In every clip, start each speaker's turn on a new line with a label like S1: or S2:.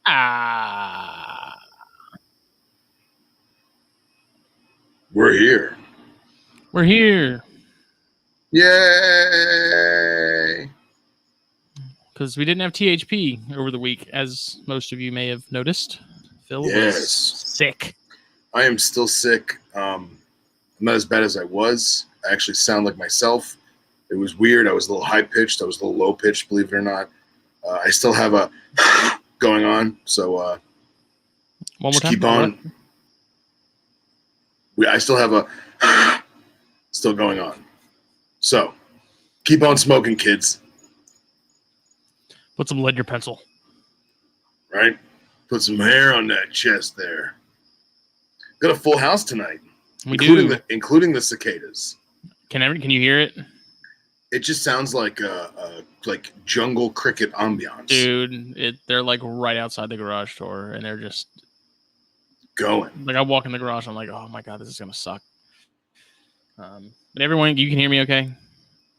S1: Ah.
S2: We're here.
S1: We're here.
S2: Yay!
S1: Because we didn't have THP over the week, as most of you may have noticed. Phil
S2: Yes.
S1: was sick.
S2: I am still sick. I'm not as bad as I was. I actually sound like myself. It was weird. I was a little high-pitched. I was a little low-pitched, believe it or not. I still have a going on, so
S1: One more
S2: just
S1: time.
S2: keep on. I still have a still going on. So keep on smoking, kids.
S1: Put some lead in your pencil.
S2: Right? Put some hair on that chest there. Got a full house tonight.
S1: We
S2: including the cicadas.
S1: Can you hear it?
S2: It just sounds like like jungle cricket ambiance.
S1: Dude, they're like right outside the garage door, and they're just
S2: going.
S1: Like I walk in the garage, I'm like, oh my god, this is gonna suck. But everyone, you can hear me okay?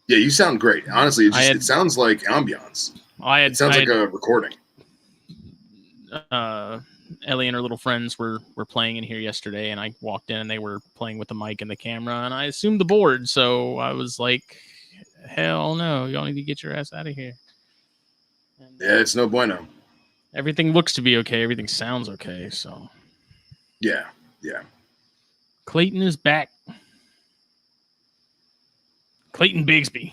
S2: Yeah, you sound great. Honestly, it sounds like ambiance. It sounds like a recording.
S1: Ellie and her little friends were playing in here yesterday, and I walked in and they were playing with the mic and the camera, and I assumed the board, so I was like, hell no, y'all need to get your ass out of here. And,
S2: yeah, it's no bueno.
S1: Everything looks to be okay. Everything sounds okay, so.
S2: Yeah.
S1: Clayton is back. Clayton Bigsby.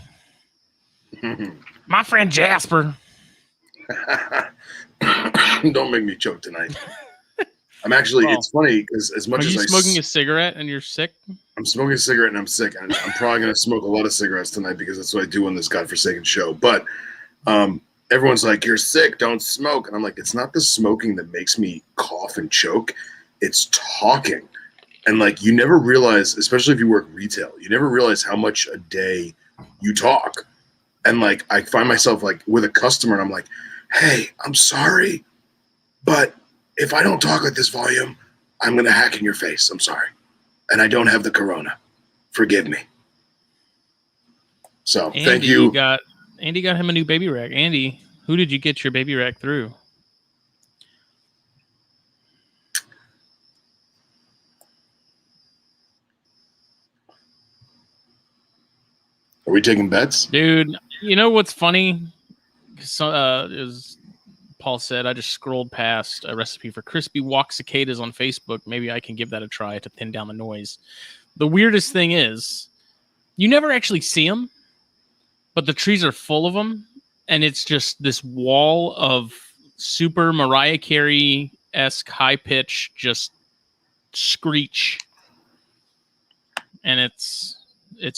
S1: My friend Jasper.
S2: Don't make me choke tonight. I'm actually, it's funny because as much as
S1: Are you smoking a cigarette and you're sick?
S2: I'm smoking a cigarette and I'm sick. And I'm probably going to smoke a lot of cigarettes tonight because that's what I do on this godforsaken show. But everyone's like, you're sick, don't smoke. And I'm like, it's not the smoking that makes me cough and choke. It's talking. And like, you never realize, especially if you work retail, you never realize how much a day you talk. And like, I find myself like with a customer and I'm like, hey, I'm sorry, but if I don't talk at this volume, I'm going to hack in your face. I'm sorry. And I don't have the corona. Forgive me. So thank you.
S1: Andy got him a new baby rack. Andy, who did you get your baby rack through?
S2: Are we taking bets?
S1: Dude, you know what's funny? As Paul said, I just scrolled past a recipe for crispy wok cicadas on Facebook. Maybe I can give that a try to thin down the noise. The weirdest thing is, you never actually see them, but the trees are full of them, and it's just this wall of super Mariah Carey-esque high-pitch just screech. And it's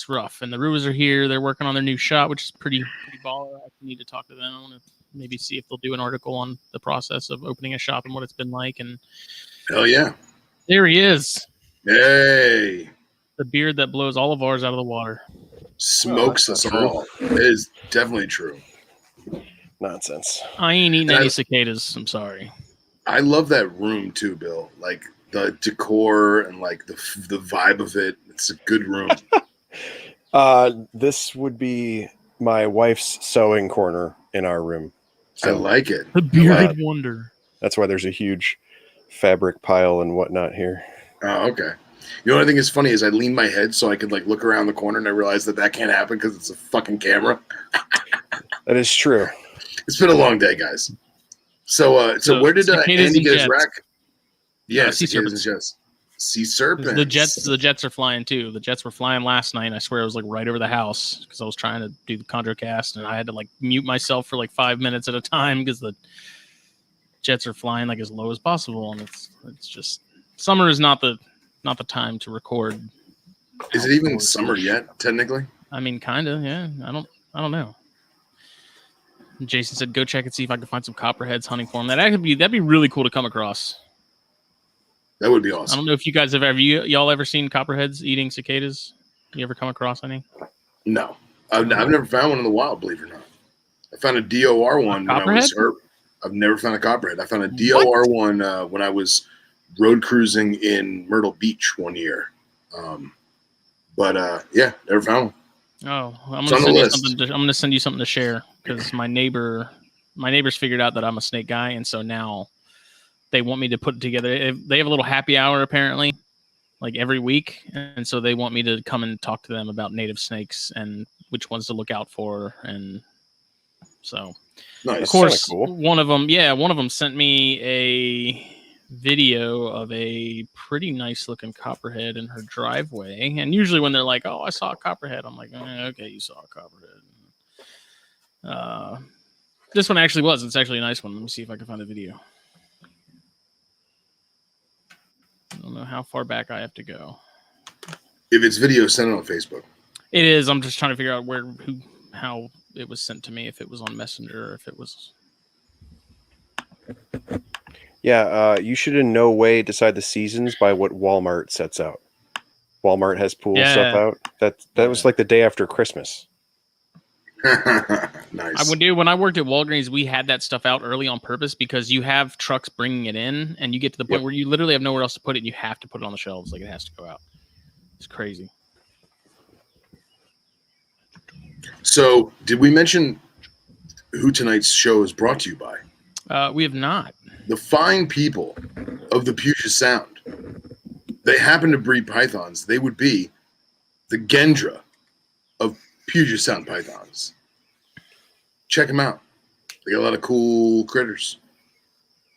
S1: rough. And the Ruas are here. They're working on their new shop, which is pretty baller. I need to talk to them. I want to maybe see if they'll do an article on the process of opening a shop and what it's been like. And
S2: hell yeah.
S1: There he is.
S2: Hey.
S1: The beard that blows all of ours out of the water.
S2: Smokes us all. It is definitely true.
S3: Nonsense.
S1: I ain't eating any cicadas. I'm sorry.
S2: I love that room too, Bill. Like the decor and like the vibe of it. It's a good room.
S3: This would be my wife's sewing corner in our room.
S2: So, I like it.
S1: The bearded wonder.
S3: That's why there's a huge fabric pile and whatnot here.
S2: Oh, okay. The only thing that's funny is I lean my head so I could like look around the corner and I realize that can't happen because it's a fucking camera.
S3: That is true.
S2: It's been a long day, guys. So where did Andy get his rack? Yeah,
S1: sea serpents.
S2: Sea serpents.
S1: The jets are flying too. The jets were flying last night. I swear it was like right over the house because I was trying to do the ConjureCast and I had to like mute myself for like 5 minutes at a time because the jets are flying like as low as possible, and it's just summer is not the time to record.
S2: Is it even summer yet? Technically,
S1: I mean, kind of. Yeah, I don't know. Jason said, "Go check and see if I can find some copperheads hunting for them." That'd be really cool to come across.
S2: That would be awesome.
S1: I don't know if you guys have y'all ever seen copperheads eating cicadas? You ever come across any?
S2: No, I've never found one in the wild. Believe it or not, I found a DOR one when I was. I've never found a copperhead. I found a DOR one when I was road cruising in Myrtle Beach one year. Yeah, never found one.
S1: Oh, I'm going to send you something to share because my neighbors figured out that I'm a snake guy, and so now they want me to put together. They have a little happy hour apparently, like every week, and so they want me to come and talk to them about native snakes and which ones to look out for. And so,
S2: Nice.
S1: of course,
S3: cool.
S1: one of them sent me a video of a pretty nice looking copperhead in her driveway. And usually when they're like, "Oh, I saw a copperhead," I'm like, "Okay, you saw a copperhead." This one actually was. It's actually a nice one. Let me see if I can find the video. I don't know how far back I have to go.
S2: If it's video, send it on Facebook.
S1: It is. I'm just trying to figure out how it was sent to me. If it was on Messenger, or if it was.
S3: Yeah, you should in no way decide the seasons by what Walmart sets out. Walmart has pool stuff out. That was like the day after Christmas.
S2: Nice.
S1: When I worked at Walgreens, we had that stuff out early on purpose because you have trucks bringing it in, and you get to the point where you literally have nowhere else to put it, and you have to put it on the shelves. Like, it has to go out. It's crazy.
S2: So, did we mention who tonight's show is brought to you by?
S1: We have not.
S2: The fine people of the Puget Sound. They happen to breed pythons. They would be the Gendra of Puget Sound pythons. Check them out. They got a lot of cool critters.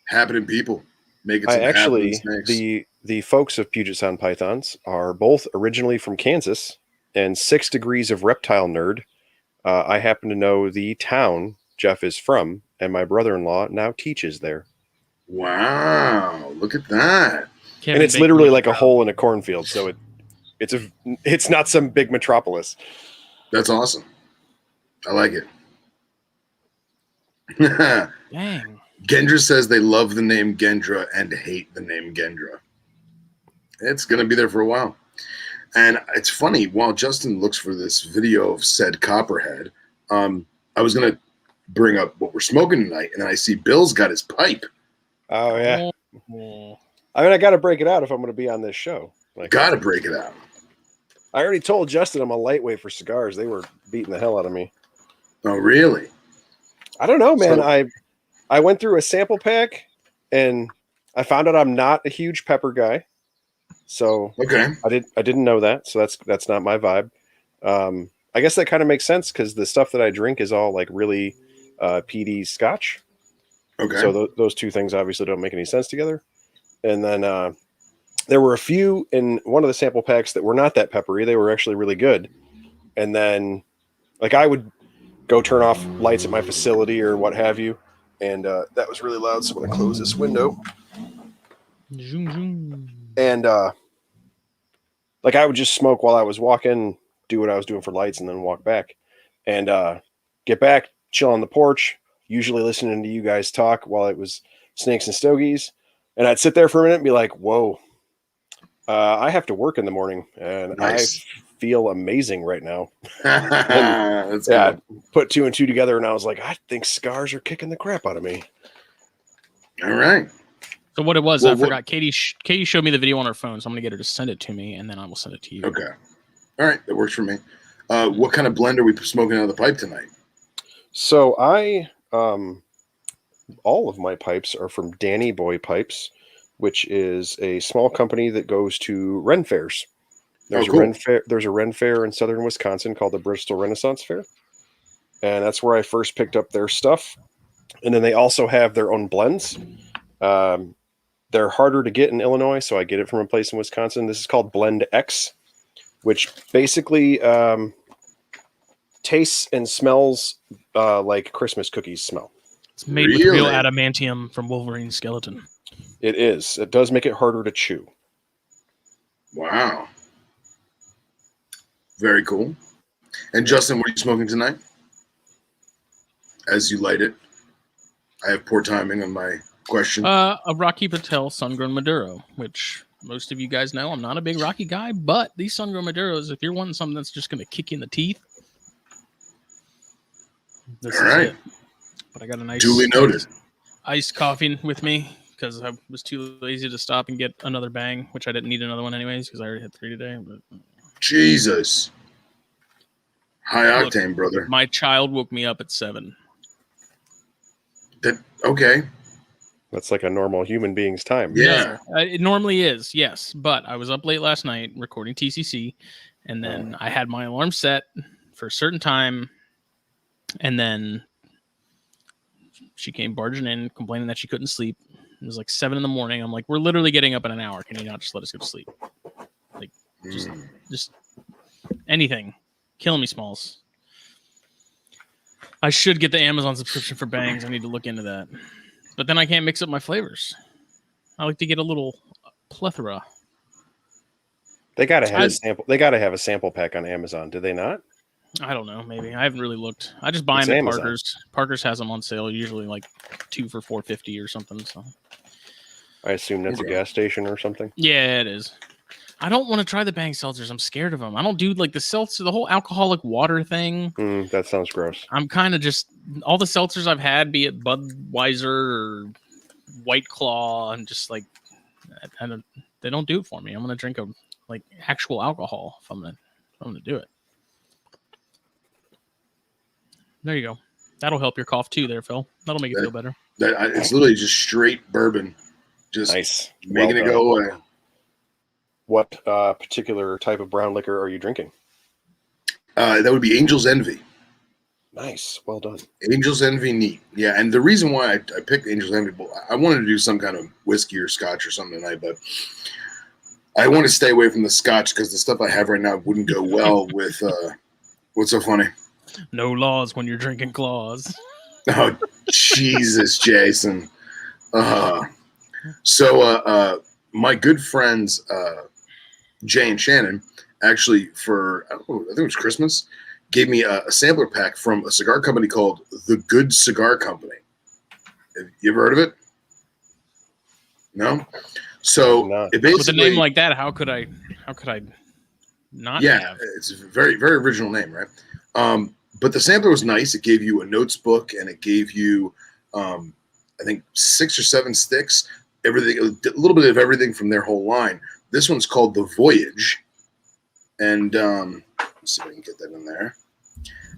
S2: Happening people. Making some happening snakes.
S3: The folks of Puget Sound pythons are both originally from Kansas, and 6 degrees of reptile nerd. I happen to know the town Jeff is from, and my brother-in-law now teaches there.
S2: Wow, look at that.
S3: And it's literally like a hole in a cornfield, so it's not some big metropolis.
S2: That's awesome. I like it.
S1: Dang.
S2: Gendra says they love the name Gendra and hate the name Gendra. It's going to be there for a while. And it's funny, while Justin looks for this video of said copperhead, I was going to bring up what we're smoking tonight, and then I see Bill's got his pipe.
S3: Oh, yeah. I mean, I got to break it out if I'm going to be on this show.
S2: Got to break it out.
S3: I already told Justin I'm a lightweight for cigars. They were beating the hell out of me.
S2: Oh, really?
S3: I don't know, man.
S2: So,
S3: I went through a sample pack, and I found out I'm not a huge pepper guy. So
S2: okay,
S3: I didn't know that. So that's not my vibe. I guess that kind of makes sense because the stuff that I drink is all like really peaty Scotch.
S2: Okay.
S3: So those two things obviously don't make any sense together. And then there were a few in one of the sample packs that were not that peppery. They were actually really good. And then, like, I would go turn off lights at my facility or what have you, and that was really loud. So I'm gonna close this window.
S1: Zoom, zoom.
S3: And like I would just smoke while I was walking, do what I was doing for lights, and then walk back. And get back, chill on the porch, usually listening to you guys talk while it was snakes and stogies. And I'd sit there for a minute and be like, whoa, I have to work in the morning, and nice. I feel amazing right now.
S2: That's
S3: good. Put 2 and 2 together, and I was like, I think cigars are kicking the crap out of me.
S2: All right.
S1: So what it was, I forgot. Katie showed me the video on her phone, so I'm going to get her to send it to me, and then I will send it to you.
S2: Okay. All right. That works for me. What kind of blend are we smoking out of the pipe tonight?
S3: So all of my pipes are from Danny Boy Pipes, which is a small company that goes to Ren fairs. There's a Ren fair in southern Wisconsin called the Bristol Renaissance Fair. And that's where I first picked up their stuff. And then they also have their own blends. They're harder to get in Illinois, so I get it from a place in Wisconsin. This is called Blend X, which basically tastes and smells like Christmas cookies smell.
S1: It's made with real adamantium from Wolverine's skeleton.
S3: It is. It does make it harder to chew.
S2: Wow. Very cool. And Justin, what are you smoking tonight? As you light it. I have poor timing on my question.
S1: A Rocky Patel Sun-Grown Maduro, which most of you guys know I'm not a big Rocky guy, but these Sun-Grown Maduros, if you're wanting something that's just going to kick you in the teeth, this is it. But I got a nice
S2: duly noted
S1: iced coffee with me because I was too lazy to stop and get another bang, which I didn't need another one anyways because I already had 3 today. But
S2: Jesus. High octane, brother.
S1: My child woke me up at 7.
S2: Okay.
S3: That's like a normal human being's time.
S2: Yeah.
S1: No, it normally is, yes. But I was up late last night recording TCC, and then I had my alarm set for a certain time, and then she came barging in, complaining that she couldn't sleep. It was like 7 a.m. I'm like, we're literally getting up in an hour. Can you not just let us go to sleep? Like, just anything. Killing me, Smalls. I should get the Amazon subscription for bangs. I need to look into that. But then I can't mix up my flavors. I like to get a little plethora.
S3: They gotta have a sample. They gotta have a sample pack on Amazon. Do they not?
S1: I don't know. Maybe I haven't really looked. I just buy
S3: It's
S1: them at
S3: Amazon.
S1: Parker's. Parker's has them on sale, usually like 2 for $4.50 or something. So
S3: I assume that's a gas station or something.
S1: yeah, it is. I don't want to try the bang seltzers. I'm scared of them. I don't do like the seltzer, the whole alcoholic water thing.
S3: That sounds gross.
S1: I'm kind of just all the seltzers I've had, be it Budweiser or White Claw, and just like they don't do it for me. I'm gonna drink like actual alcohol if I'm gonna do it. There you go. That'll help your cough too, there, Phil. That'll make it feel better.
S2: It's literally just straight bourbon, just
S3: Nice.
S2: making it go away.
S3: What particular type of brown liquor are you drinking?
S2: That would be Angel's Envy.
S3: Nice. Well done.
S2: Angel's Envy neat. Yeah, and the reason why I picked Angel's Envy, I wanted to do some kind of whiskey or scotch or something tonight, but I want to stay away from the scotch because the stuff I have right now wouldn't go well with what's so funny?
S1: No laws when you're drinking claws.
S2: Oh, Jesus, Jason. So my good friends Jay and Shannon actually for I think it was Christmas gave me a sampler pack from a cigar company called The Good Cigar Company. Have you ever heard of it? No. So it basically,
S1: with a name like that, how could I not?
S2: Yeah,
S1: have?
S2: it's a very, very original name, right? But the sampler was nice. It gave you a notes book and it gave you I think 6 or 7 sticks, everything, a little bit of everything from their whole line. This one's called The Voyage. And let's see if I can get that in there.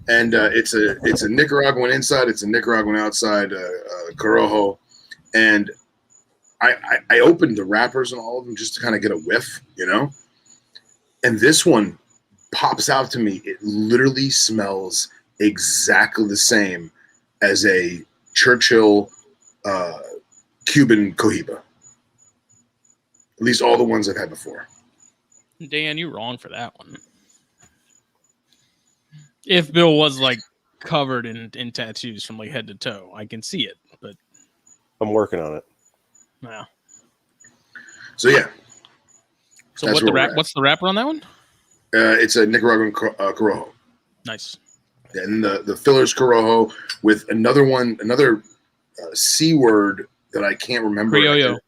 S2: And it's a Nicaraguan inside, it's a Nicaraguan outside, Corojo. And I opened the wrappers and all of them just to kind of get a whiff, And this one pops out to me. It literally smells exactly the same as a Churchill Cuban Cohiba. At least all the ones I've had before.
S1: Dan, you're wrong for that one. If Bill was like covered in tattoos from like head to toe, I can see it, but
S3: I'm working on it.
S1: Yeah.
S2: So yeah.
S1: So what's the wrapper on that one?
S2: It's a Nicaraguan Corojo.
S1: Nice.
S2: And the filler's Corojo with another C word that I can't remember.
S1: Criollo.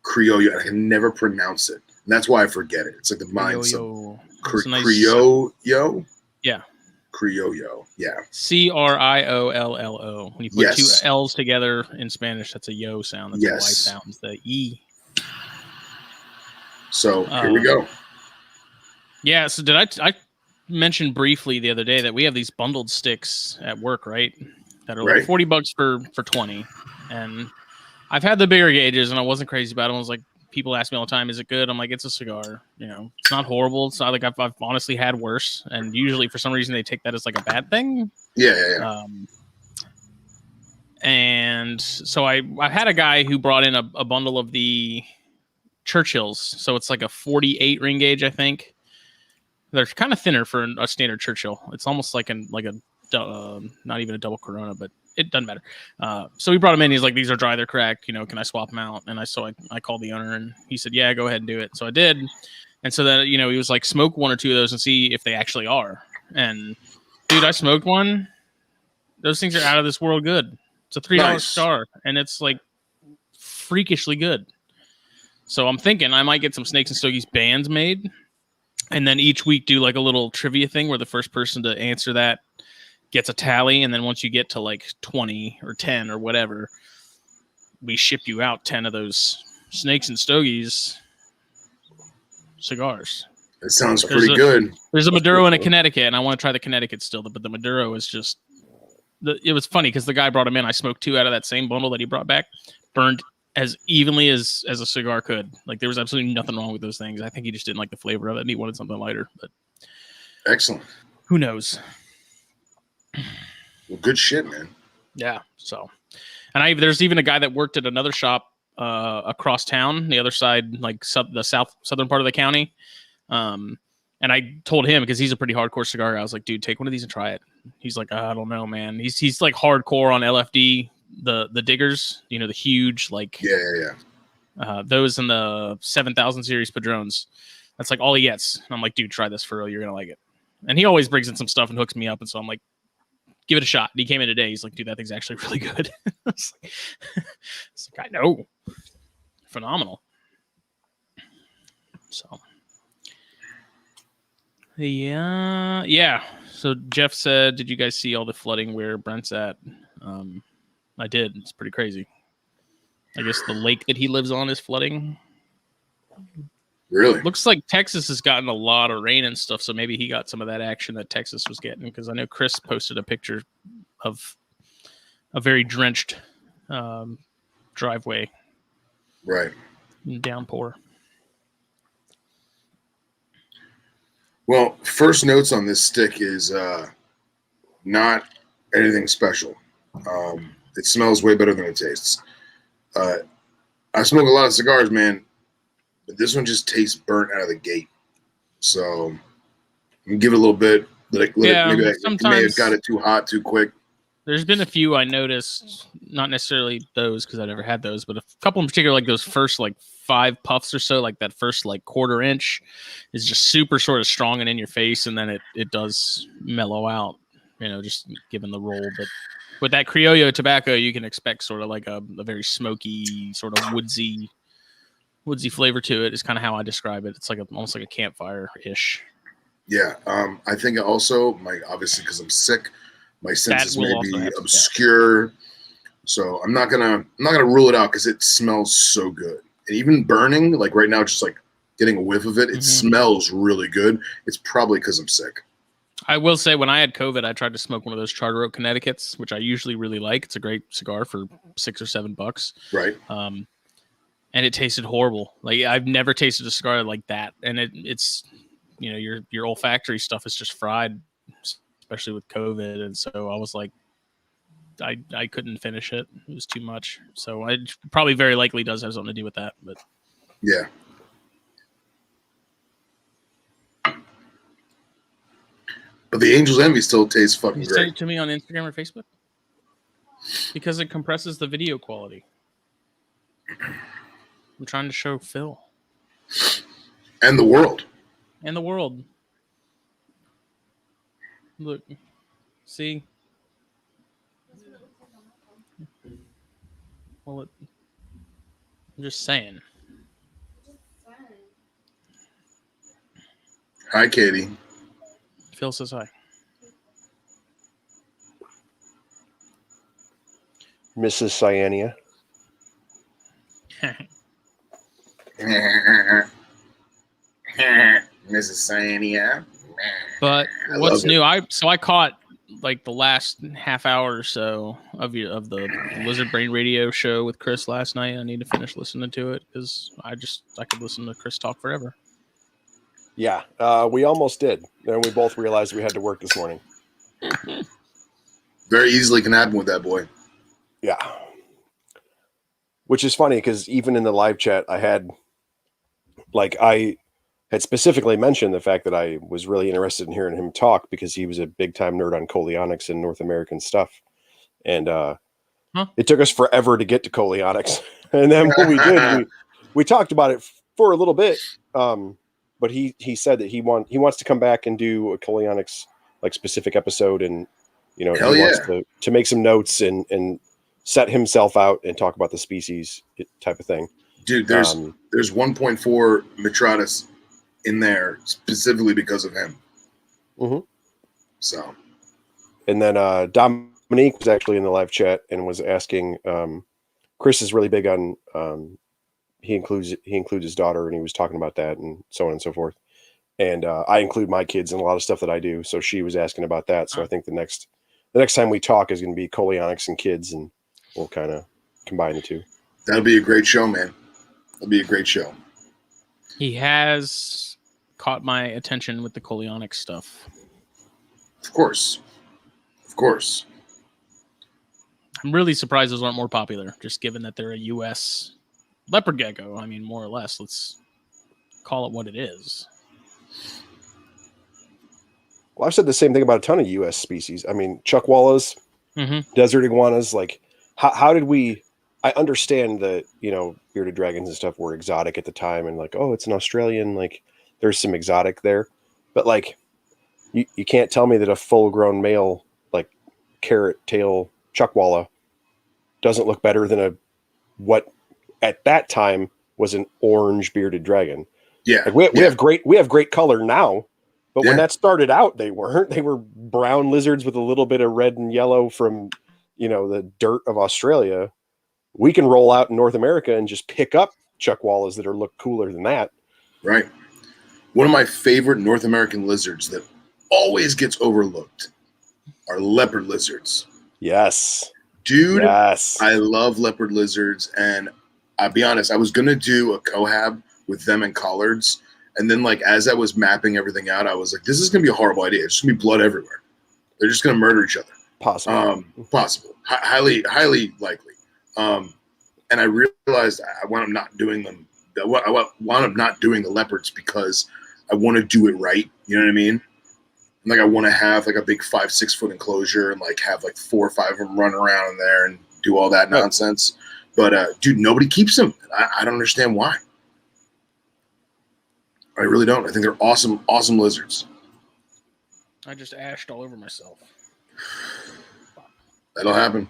S2: Criollo. I can never pronounce it. And that's why I forget it. It's like the mind's
S1: Criollo.
S2: Criollo?
S1: Yeah.
S2: Criollo. Yeah.
S1: Criollo. When you put 2 L's together in Spanish, that's a yo sound. That's a Y sound. It's the E.
S2: So here we go.
S1: Yeah. So did I mention briefly the other day that we have these bundled sticks at work, right? That are like $40 for 20. And I've had the bigger gauges and I wasn't crazy about them. I was like, people ask me all the time, is it good? I'm like, it's a cigar. It's not horrible. It's not like I've honestly had worse. And usually for some reason they take that as like a bad thing.
S2: Yeah.
S1: And so I had a guy who brought in a bundle of the Churchills. So it's like a 48 ring gauge, I think. They're kind of thinner for a standard Churchill. It's almost like a not even a double Corona, but it doesn't matter. So we brought him in. He's like, these are dry, they're cracked. Can I swap them out? And I called the owner and he said, yeah, go ahead and do it. So I did. And so then, he was like, smoke 1 or 2 of those and see if they actually are. And dude, I smoked one. Those things are out of this world good. It's a $3 star and it's like freakishly good. So I'm thinking I might get some Snakes and Stogies bands made. And then each week do like a little trivia thing where the first person to answer that gets a tally. And then once you get to like 20 or 10 or whatever, we ship you out 10 of those Snakes and Stogies cigars.
S2: It sounds pretty good.
S1: There's a Maduro and a Connecticut, and I want to try the Connecticut still, but the Maduro is just... It was funny because the guy brought him in. I smoked 2 out of that same bundle that he brought back. Burned as evenly as a cigar could. Like there was absolutely nothing wrong with those things. I think he just didn't like the flavor of it and he wanted something lighter, but
S2: excellent.
S1: Who knows?
S2: Well, good shit, man.
S1: Yeah. So, and there's even a guy that worked at another shop across town, the other side, like the southern part of the county. And I told him, because he's a pretty hardcore cigar guy, I was like, dude, take one of these and try it. He's like, I don't know, man. He's like hardcore on LFD, the diggers, you know, the huge, like, those in the 7000 series Padrones. That's like all he gets. And I'm like, dude, try this for real. You're going to like it. And he always brings in some stuff and hooks me up. And so I'm like, give it a shot. And he came in today. He's like, dude, that thing's actually really good. It's like, I know. Phenomenal. So, yeah. So Jeff said, did you guys see all the flooding where Brent's at? I did. It's pretty crazy. I guess the lake that he lives on is flooding.
S2: Really?
S1: Looks like Texas has gotten a lot of rain and stuff, so maybe he got some of that action that Texas was getting, because I know Chris posted a picture of a very drenched driveway.
S2: Right.
S1: Downpour.
S2: Well, first notes on this stick is not anything special. It smells way better than it tastes. I smoke a lot of cigars, man, but this one just tastes burnt out of the gate. So I'm gonna give it a little bit. Maybe I may have got it too hot, too quick.
S1: There's been a few I noticed, not necessarily those because I never had those, but a couple in particular, like those first like 5 puffs or so, like that first like quarter inch is just super sort of strong and in your face, and then it does mellow out, you know, just given the roll. But with that Criollo tobacco, you can expect sort of like a very smoky, sort of woodsy flavor to it. Is kind of how I describe it. It's like almost like a campfire-ish.
S2: Yeah, I think also obviously because I'm sick, my senses may be obscure, so I'm not gonna rule it out because it smells so good. And even burning, like right now, just like getting a whiff of it, it smells really good. It's probably because I'm sick.
S1: I will say, when I had COVID, I tried to smoke one of those Charter Oak Connecticut's, which I usually really like. It's a great cigar for $6 or $7.
S2: Right.
S1: And it tasted horrible. Like I've never tasted a cigar like that. And it's, you know, your olfactory stuff is just fried, especially with COVID. And so I was like, I couldn't finish it. It was too much. So it probably very likely does have something to do with that. But
S2: yeah. But the Angel's Envy still tastes fucking great.
S1: Send it to me on Instagram or Facebook? Because it compresses the video quality. I'm trying to show Phil.
S2: And the world.
S1: And the world. Look. See? Well, I'm just saying.
S2: Hi, Katie.
S1: Phil says hi.
S3: Mrs. Cyania.
S2: Mrs. Cyania.
S1: But what's new? I caught like the last half hour or so of the Lizard Brain Radio show with Chris last night. I need to finish listening to it because I could listen to Chris talk forever.
S3: Yeah, we almost did. Then we both realized we had to work this morning.
S2: Very easily can happen with that boy.
S3: Yeah. Which is funny because even in the live chat, I had specifically mentioned the fact that I was really interested in hearing him talk because he was a big time nerd on Coleonics and North American stuff. And it took us forever to get to Coleonics. And then when we did, we talked about it for a little bit. But he said that he wants to come back and do a Coleonics like specific episode, and you know he wants to make some notes and set himself out and talk about the species type of thing.
S2: Dude, there's 1.4 Mitratus in there specifically because of him. Mm-hmm. So,
S3: and then Dominique was actually in the live chat and was asking. Chris is really big on. He includes his daughter, and he was talking about that and so on and so forth. And I include my kids in a lot of stuff that I do. So she was asking about that. So I think the next time we talk is going to be Coleonics and kids, and we'll kind of combine the two.
S2: That'll be a great show, man. That'll be a great show.
S1: He has caught my attention with the Coleonic stuff.
S2: Of course. Of course.
S1: I'm really surprised those aren't more popular, just given that they're a U.S. leopard gecko. I mean, more or less. Let's call it what it is.
S3: Well, I've said the same thing about a ton of U.S. species. I mean, chuckwallas, desert iguanas. Like, how did we? I understand that, you know, bearded dragons and stuff were exotic at the time, and like, oh, it's an Australian. Like, there's some exotic there, but like, you can't tell me that a full-grown male like carrot tail chuckwalla doesn't look better than what at that time was an orange bearded dragon.
S2: Yeah,
S3: like we have great color now. But when that started out, they weren't. They were brown lizards with a little bit of red and yellow from, you know, the dirt of Australia. We can roll out in North America and just pick up chuckwallas that look cooler than that.
S2: Right. One of my favorite North American lizards that always gets overlooked are leopard lizards.
S3: Yes.
S2: Dude,
S3: yes.
S2: I love leopard lizards. And I'll be honest, I was going to do a cohab with them and collards. And then, like, as I was mapping everything out, I was like, this is going to be a horrible idea. It's going to be blood everywhere. They're just going to murder each other.
S3: Possible.
S2: Possible. Highly likely. And I realized I wound up not doing them. I wound up not doing the leopards because I want to do it right. You know what I mean? And, like, I want to have, like, a big 5-6 foot enclosure and, like, have, like, 4 or 5 of them run around in there and do all that nonsense. But, dude, nobody keeps them. I don't understand why. I really don't. I think they're awesome lizards.
S1: I just ashed all over myself.
S2: That'll happen.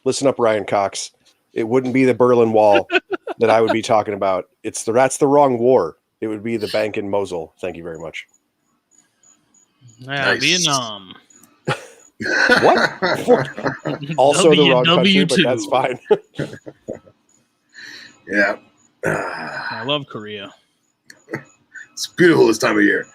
S3: Listen up, Ryan Cox. It wouldn't be the Berlin Wall that I would be talking about. That's the wrong war. It would be the bank in Mosul. Thank you very much.
S1: Nice. Vietnam.
S3: What? Also the wrong country, but that's fine.
S2: Yeah.
S1: I love Korea.
S2: It's beautiful this time of year.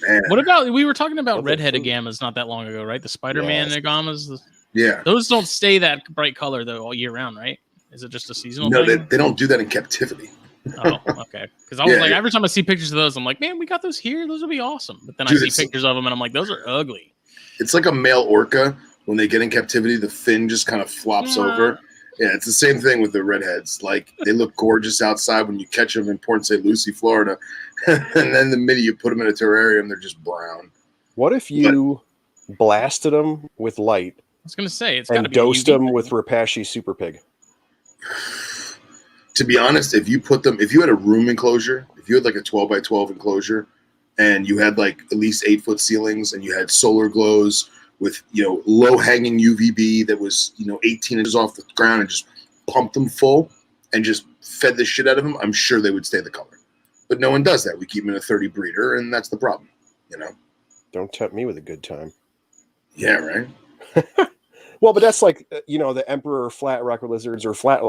S2: Man.
S1: What about, we were talking about redhead agamas not that long ago, right? The Spider-Man agamas.
S2: Yeah.
S1: Those don't stay that bright color, though, all year round, right? Is it just a seasonal thing?
S2: No, they don't do that in captivity.
S1: Oh, okay. Because I was like, every time I see pictures of those, I'm like, man, we got those here. Those would be awesome. But then I see pictures of them, and I'm like, those are ugly. It's
S2: like a male orca. When they get in captivity, the fin just kind of flops over. Yeah, it's the same thing with the redheads. Like, they look gorgeous outside when you catch them in Port St. Lucie, Florida. And then the minute you put them in a terrarium, they're just brown.
S3: What if you blasted them with light?
S1: I was going to say, it's
S3: and dosed them with Rapashi Super Pig.
S2: To be honest, if you had a room enclosure, if you had like a 12 by 12 enclosure, and you had like at least 8 foot ceilings, and you had solar glows with, you know, low hanging UVB that was, you know, 18 inches off the ground, and just pumped them full and just fed the shit out of them, I'm sure they would stay the color. But no one does that. We keep them in a 30 breeder, and that's the problem, you know?
S3: Don't tempt me with a good time.
S2: Yeah, right?
S3: Well, but that's like, you know, the emperor flat rock lizards or flat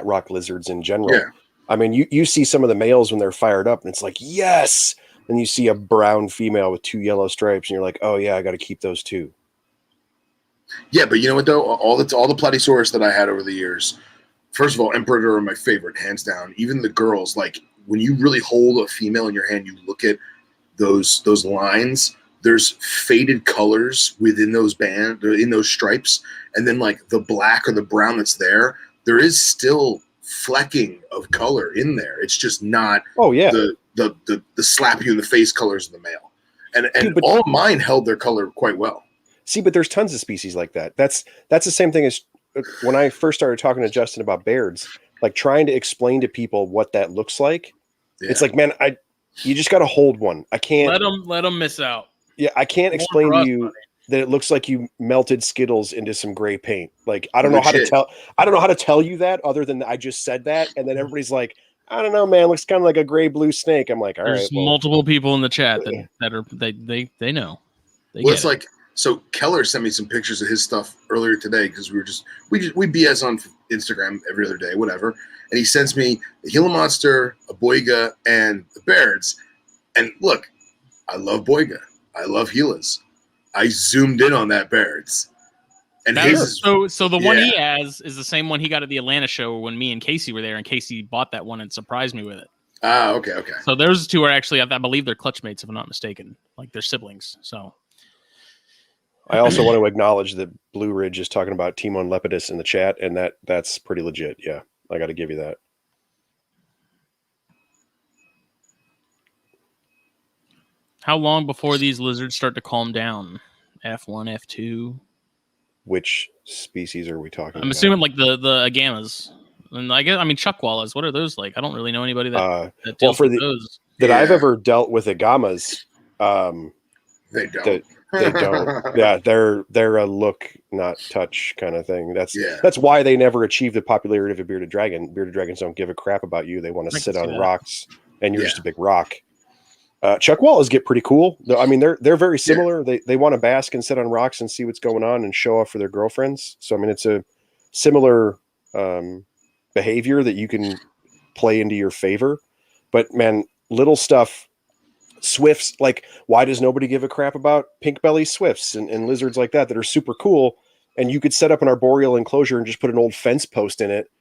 S3: rock lizards in general.
S2: Yeah.
S3: I mean, you see some of the males when they're fired up, and it's like, yes! And you see a brown female with 2 yellow stripes, and you're like, oh, yeah, I got to keep those too.
S2: Yeah, but you know what, though? All the Platysaurus that I had over the years, first of all, Emperor are my favorite, hands down. Even the girls, like, when you really hold a female in your hand, you look at those lines, there's faded colors within those in those stripes, and then, like, the black or the brown that's there is still flecking of color in there. It's just not the slap you in the face colors of the male. And dude, all of mine held their color quite well.
S3: See, but there's tons of species like that. That's the same thing as when I first started talking to Justin about Bairds, like trying to explain to people what that looks like. Yeah. It's like, man, you just got to hold one. I can't
S1: let them miss out.
S3: Yeah, I can't explain to you that it looks like you melted Skittles into some gray paint. Like, I don't know how to tell you that other than I just said that. And then everybody's like, I don't know, man, looks kind of like a gray blue snake. I'm like, all right.
S1: There's multiple people in the chat that are they know.
S2: It's like, so Keller sent me some pictures of his stuff earlier today because we BS on Instagram every other day, whatever. And he sends me the Gila Monster, a Boiga, and the Bairds. And look, I love Boiga. I love Gilas. I zoomed in on that Bairds. And his is
S1: so the one he has is the same one he got at the Atlanta show when me and Casey were there, and Casey bought that one and surprised me with it.
S2: Ah, okay.
S1: So those two are actually, I believe they're clutch mates, if I'm not mistaken. Like they're siblings. So
S3: I also want to acknowledge that Blue Ridge is talking about Timon Lepidus in the chat, and that's pretty legit. Yeah, I got to give you that.
S1: How long before these lizards start to calm down? F1, F2.
S3: Which species are we talking about?
S1: I'm assuming like the agamas. And chuckwallas. What are those like? I don't really know anybody that deals with those.
S3: That I've ever dealt with agamas.
S2: They don't.
S3: They don't. Yeah, they're a look, not touch kind of thing. That's why they never achieve the popularity of a bearded dragon. Bearded dragons don't give a crap about you. They want to sit on rocks, and you're just a big rock. Chuckwallas get pretty cool. I mean, they're very similar. They want to bask and sit on rocks and see what's going on and show off for their girlfriends. So I mean, it's a similar behavior that you can play into your favor. But man, little stuff, swifts, like why does nobody give a crap about pink belly swifts and lizards like that are super cool? And you could set up an arboreal enclosure and just put an old fence post in it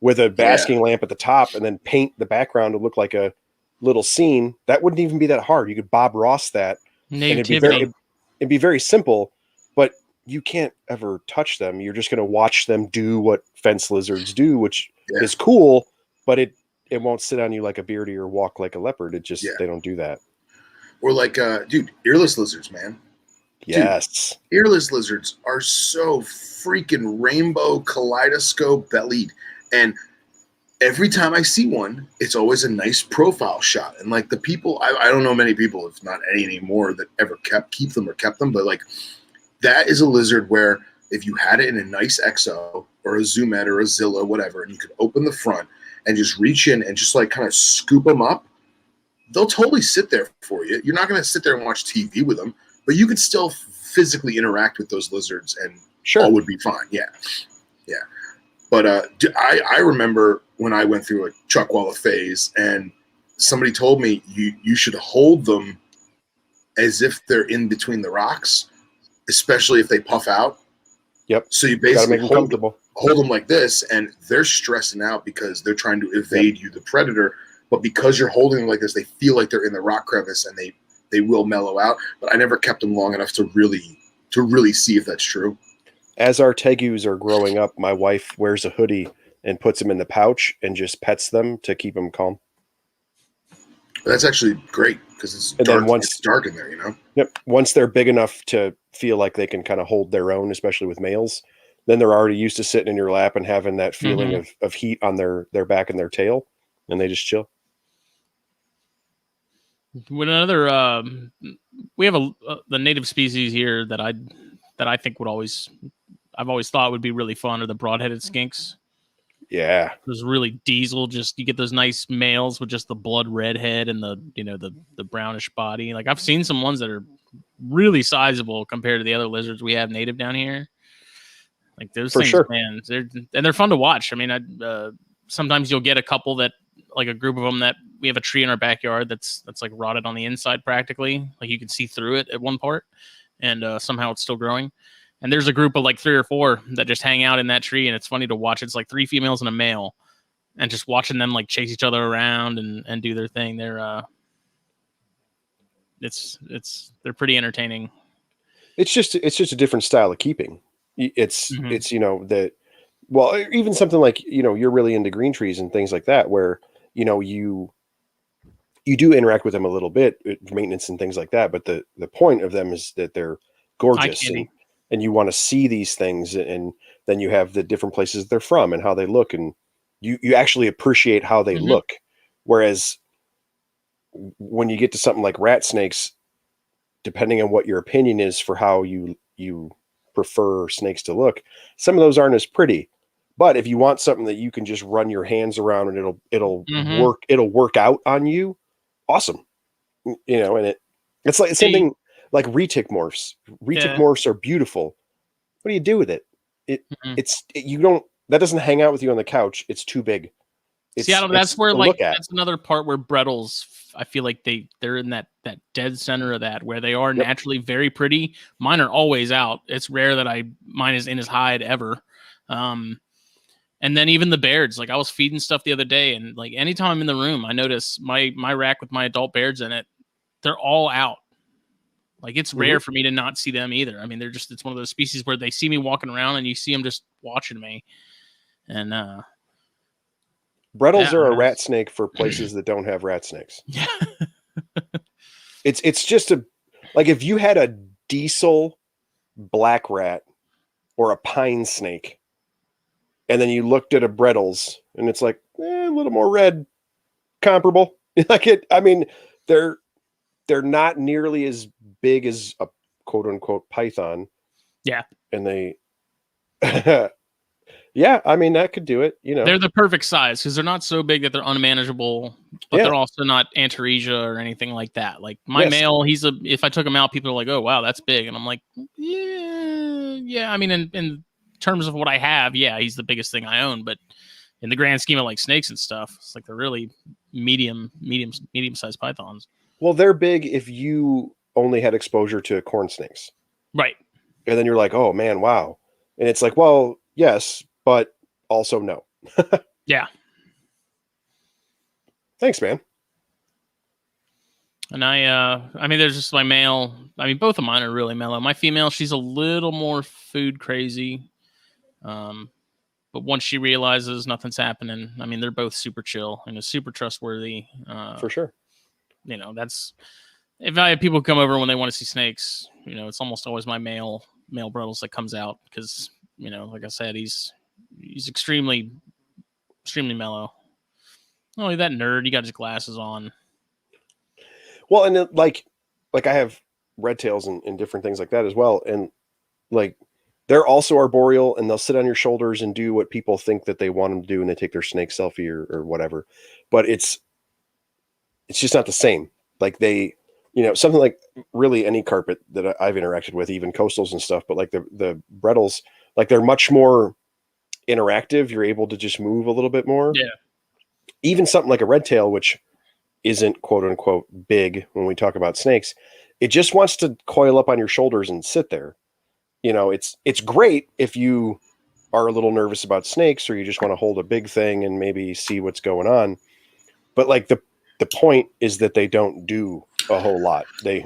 S3: with a basking lamp at the top, and then paint the background to look like a little scene. That wouldn't even be that hard. You could Bob Ross that, and it'd be very simple. But you can't ever touch them. You're just going to watch them do what fence lizards do, which is cool, but it won't sit on you like a beardy or walk like a leopard. It just they don't do that.
S2: Or like, earless lizards, man.
S3: Yes.
S2: Dude, earless lizards are so freaking rainbow kaleidoscope bellied. And every time I see one, it's always a nice profile shot. And like the people, I don't know many people, if not any anymore, that ever keep them or kept them. But like that is a lizard where if you had it in a nice exo or a Zoomet or a Zilla, whatever, and you could open the front and just reach in and just like kind of scoop them up, they'll totally sit there for you. You're not going to sit there and watch TV with them, but you could still physically interact with those lizards and all would be fine. Yeah. Yeah. But I remember when I went through a chuckwalla phase and somebody told me you should hold them as if they're in between the rocks, especially if they puff out.
S3: Yep.
S2: So you basically hold them like this, and they're stressing out because they're trying to evade you, the predator. But because you're holding them like this, they feel like they're in the rock crevice, and they will mellow out. But I never kept them long enough to really see if that's true.
S3: As our tegus are growing up, my wife wears a hoodie and puts them in the pouch and just pets them to keep them calm.
S2: That's actually great because it's dark. It's dark in there, you know?
S3: Yep. Once they're big enough to feel like they can kind of hold their own, especially with males, then they're already used to sitting in your lap and having that feeling of heat on their back and their tail, and they just chill.
S1: With another, we have the native species here that I think I've always thought would be really fun are the broad-headed skinks.
S3: Yeah,
S1: those really diesel. Just you get those nice males with just the blood red head and the brownish body. Like I've seen some ones that are really sizable compared to the other lizards we have native down here. Like those things, man, they're fun to watch. I mean, sometimes you'll get a couple that like a group of them that we have a tree in our backyard that's like rotted on the inside practically. Like you can see through it at one part, and somehow it's still growing. And there's a group of like 3 or 4 that just hang out in that tree, and it's funny to watch. It's like 3 females and a male, and just watching them like chase each other around and do their thing. They're they're pretty entertaining.
S3: It's just a different style of keeping. It's that. Well, even something like you're really into green trees and things like that, where you do interact with them a little bit, maintenance and things like that. But the point of them is that they're gorgeous. And you want to see these things, and then you have the different places they're from and how they look, and you actually appreciate how they look. Whereas when you get to something like rat snakes, depending on what your opinion is for how you prefer snakes to look, some of those aren't as pretty. But if you want something that you can just run your hands around and it'll work out on you, awesome. And it's like the same thing. Like retic morphs. Retic morphs are beautiful. What do you do with it? That doesn't hang out with you on the couch. It's too big.
S1: Seattle, that's where
S3: look at.
S1: that's another part where Brettles, I feel like they're in that dead center of that, where they are naturally very pretty. Mine are always out. It's rare that mine is in his hide ever. And then even the Bairds, like I was feeding stuff the other day, and like anytime I'm in the room, I notice my rack with my adult Bairds in it, they're all out. Like it's rare for me to not see them either. I mean, it's one of those species where they see me walking around and you see them just watching me. And
S3: Brettles are a rat snake for places that don't have rat snakes.
S1: Yeah.
S3: It's just like if you had a diesel black rat or a pine snake, and then you looked at a Brettles and it's like a little more red, comparable. Like it. I mean, they're not nearly as big as a quote unquote python.
S1: Yeah.
S3: And they. Yeah, I mean that could do it.
S1: They're the perfect size because they're not so big that they're unmanageable, but they're also not Antaresia or anything like that. Like my male, if I took him out, people are like, "Oh wow, that's big," and I'm like, "Yeah." I mean, in terms of what I have, yeah, he's the biggest thing I own. But in the grand scheme of like snakes and stuff, it's like they're really medium sized pythons.
S3: Well, they're big if you only had exposure to corn snakes,
S1: right?
S3: And then you're like, "Oh man, wow," and it's like, well, yes. But also no.
S1: Yeah.
S3: Thanks, man.
S1: And I mean, there's just my male. I mean, both of mine are really mellow. My female, she's a little more food crazy. But once she realizes nothing's happening, I mean, they're both super chill and super trustworthy.
S3: For sure.
S1: That's if I have people come over when they want to see snakes, it's almost always my male Brettles that comes out because, like I said, he's extremely mellow. Oh, that nerd! He got his glasses on.
S3: Well, and like I have red tails and different things like that as well, and like they're also arboreal, and they'll sit on your shoulders and do what people think that they want them to do, and they take their snake selfie or whatever. But it's just not the same. Like they, something like really any carpet that I've interacted with, even coastals and stuff. But like the Brettles, like they're much more interactive. You're able to just move a little bit more.
S1: Yeah.
S3: Even something like a red tail, which isn't quote unquote big when we talk about snakes, it just wants to coil up on your shoulders and sit there. It's great if you are a little nervous about snakes or you just want to hold a big thing and maybe see what's going on. But like the point is that they don't do a whole lot. They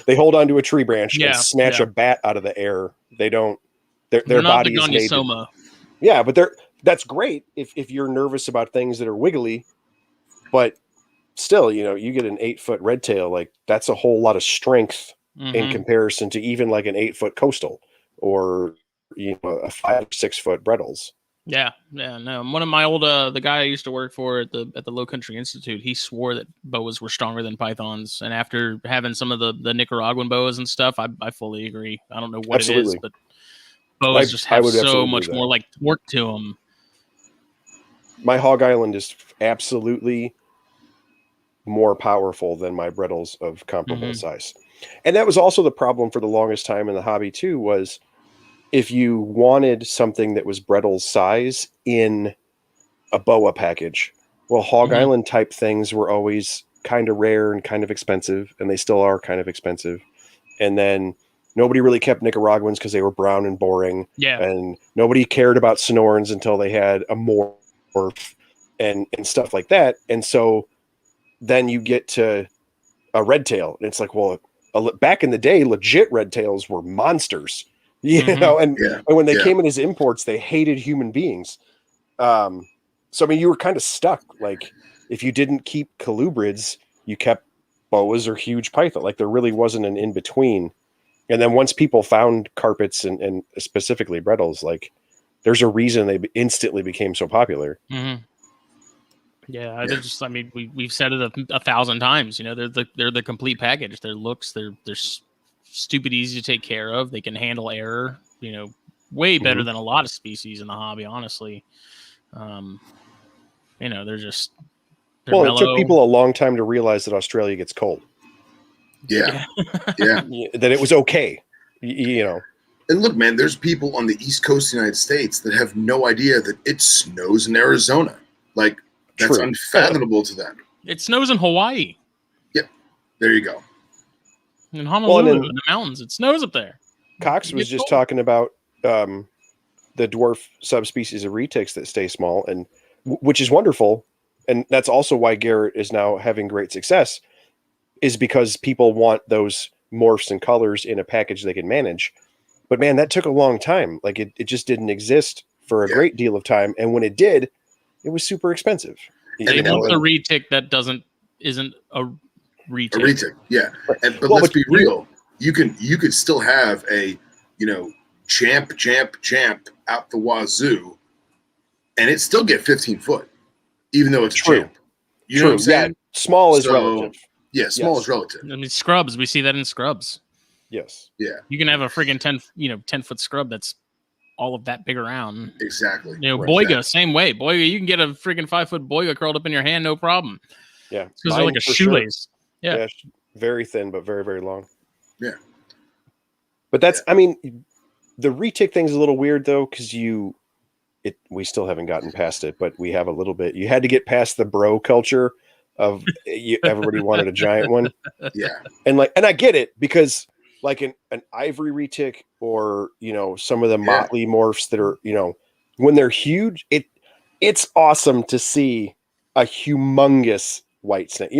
S3: hold onto a tree branch and snatch a bat out of the air. They don't. Their body is made. Yeah, but that's great if you're nervous about things that are wiggly, but still, you get an 8-foot red tail, like that's a whole lot of strength in comparison to even like an 8-foot coastal or a 5 or 6 foot Brettles.
S1: Yeah, no. One of my old the guy I used to work for at the Low Country Institute, he swore that boas were stronger than pythons, and after having some of the Nicaraguan boas and stuff, I fully agree. I don't know what it is, but boas just have so much more like torque to them.
S3: My Hog Island is absolutely more powerful than my Brettles of comparable size. And that was also the problem for the longest time in the hobby too, was if you wanted something that was Brettles size in a boa package, well, Hog Island type things were always kind of rare and kind of expensive, and they still are kind of expensive. And then nobody really kept Nicaraguans because they were brown and boring.
S1: Yeah.
S3: And nobody cared about Sonorans until they had a morph and stuff like that. And so then you get to a red tail, and it's like, well, back in the day, legit red tails were monsters, and when they came in as imports, they hated human beings. So, I mean, you were kind of stuck. Like if you didn't keep colubrids, you kept boas or huge python. Like there really wasn't an in between. And then once people found carpets and specifically Brettles, like there's a reason they instantly became so popular.
S1: Yeah, they're just. I mean, we've said it 1,000 times. They're the complete package. Their looks, they're stupid easy to take care of. They can handle error. Way better than a lot of species in the hobby. Honestly, they're just. Well,
S3: mellow. It took people a long time to realize that Australia gets cold.
S2: Yeah.
S3: That it was okay.
S2: And look, man, there's people on the East Coast of the United States that have no idea that it snows in Arizona. Like, That's unfathomable to them.
S1: It snows in Hawaii.
S2: Yep. There you go.
S1: In Honolulu, in the mountains, it snows up there.
S3: Cox was just talking about the dwarf subspecies of retics that stay small, and which is wonderful. And that's also why Garrett is now having great success, is because people want those morphs and colors in a package they can manage. But man, that took a long time. Like it just didn't exist for a great deal of time. And when it did, it was super expensive.
S1: They want the retic that isn't a retic.
S2: A retic, yeah. But let's be real. You could still have a, champ out the wazoo, and it still get 15 foot, even though it's a champ. You know what I'm saying?
S3: Yeah, small is relative.
S2: Yeah, small is relative.
S1: I mean, scrubs. We see that in scrubs.
S3: Yes.
S2: Yeah.
S1: You can have a friggin' 10-foot scrub that's all of that big around.
S2: Exactly.
S1: Boiga, same way. Boiga, you can get a friggin' 5-foot boiga curled up in your hand, no problem.
S3: Yeah.
S1: Because they're like a shoelace. Sure. Yeah.
S3: Very thin, but very, very long.
S2: Yeah.
S3: But that's, I mean, the retic thing's a little weird though, because we still haven't gotten past it, but we have a little bit. You had to get past the bro culture of everybody wanted a giant one.
S2: Yeah.
S3: And I get it, because like an ivory retic or, some of the motley morphs that are, when they're huge, it's awesome to see a humongous white snake,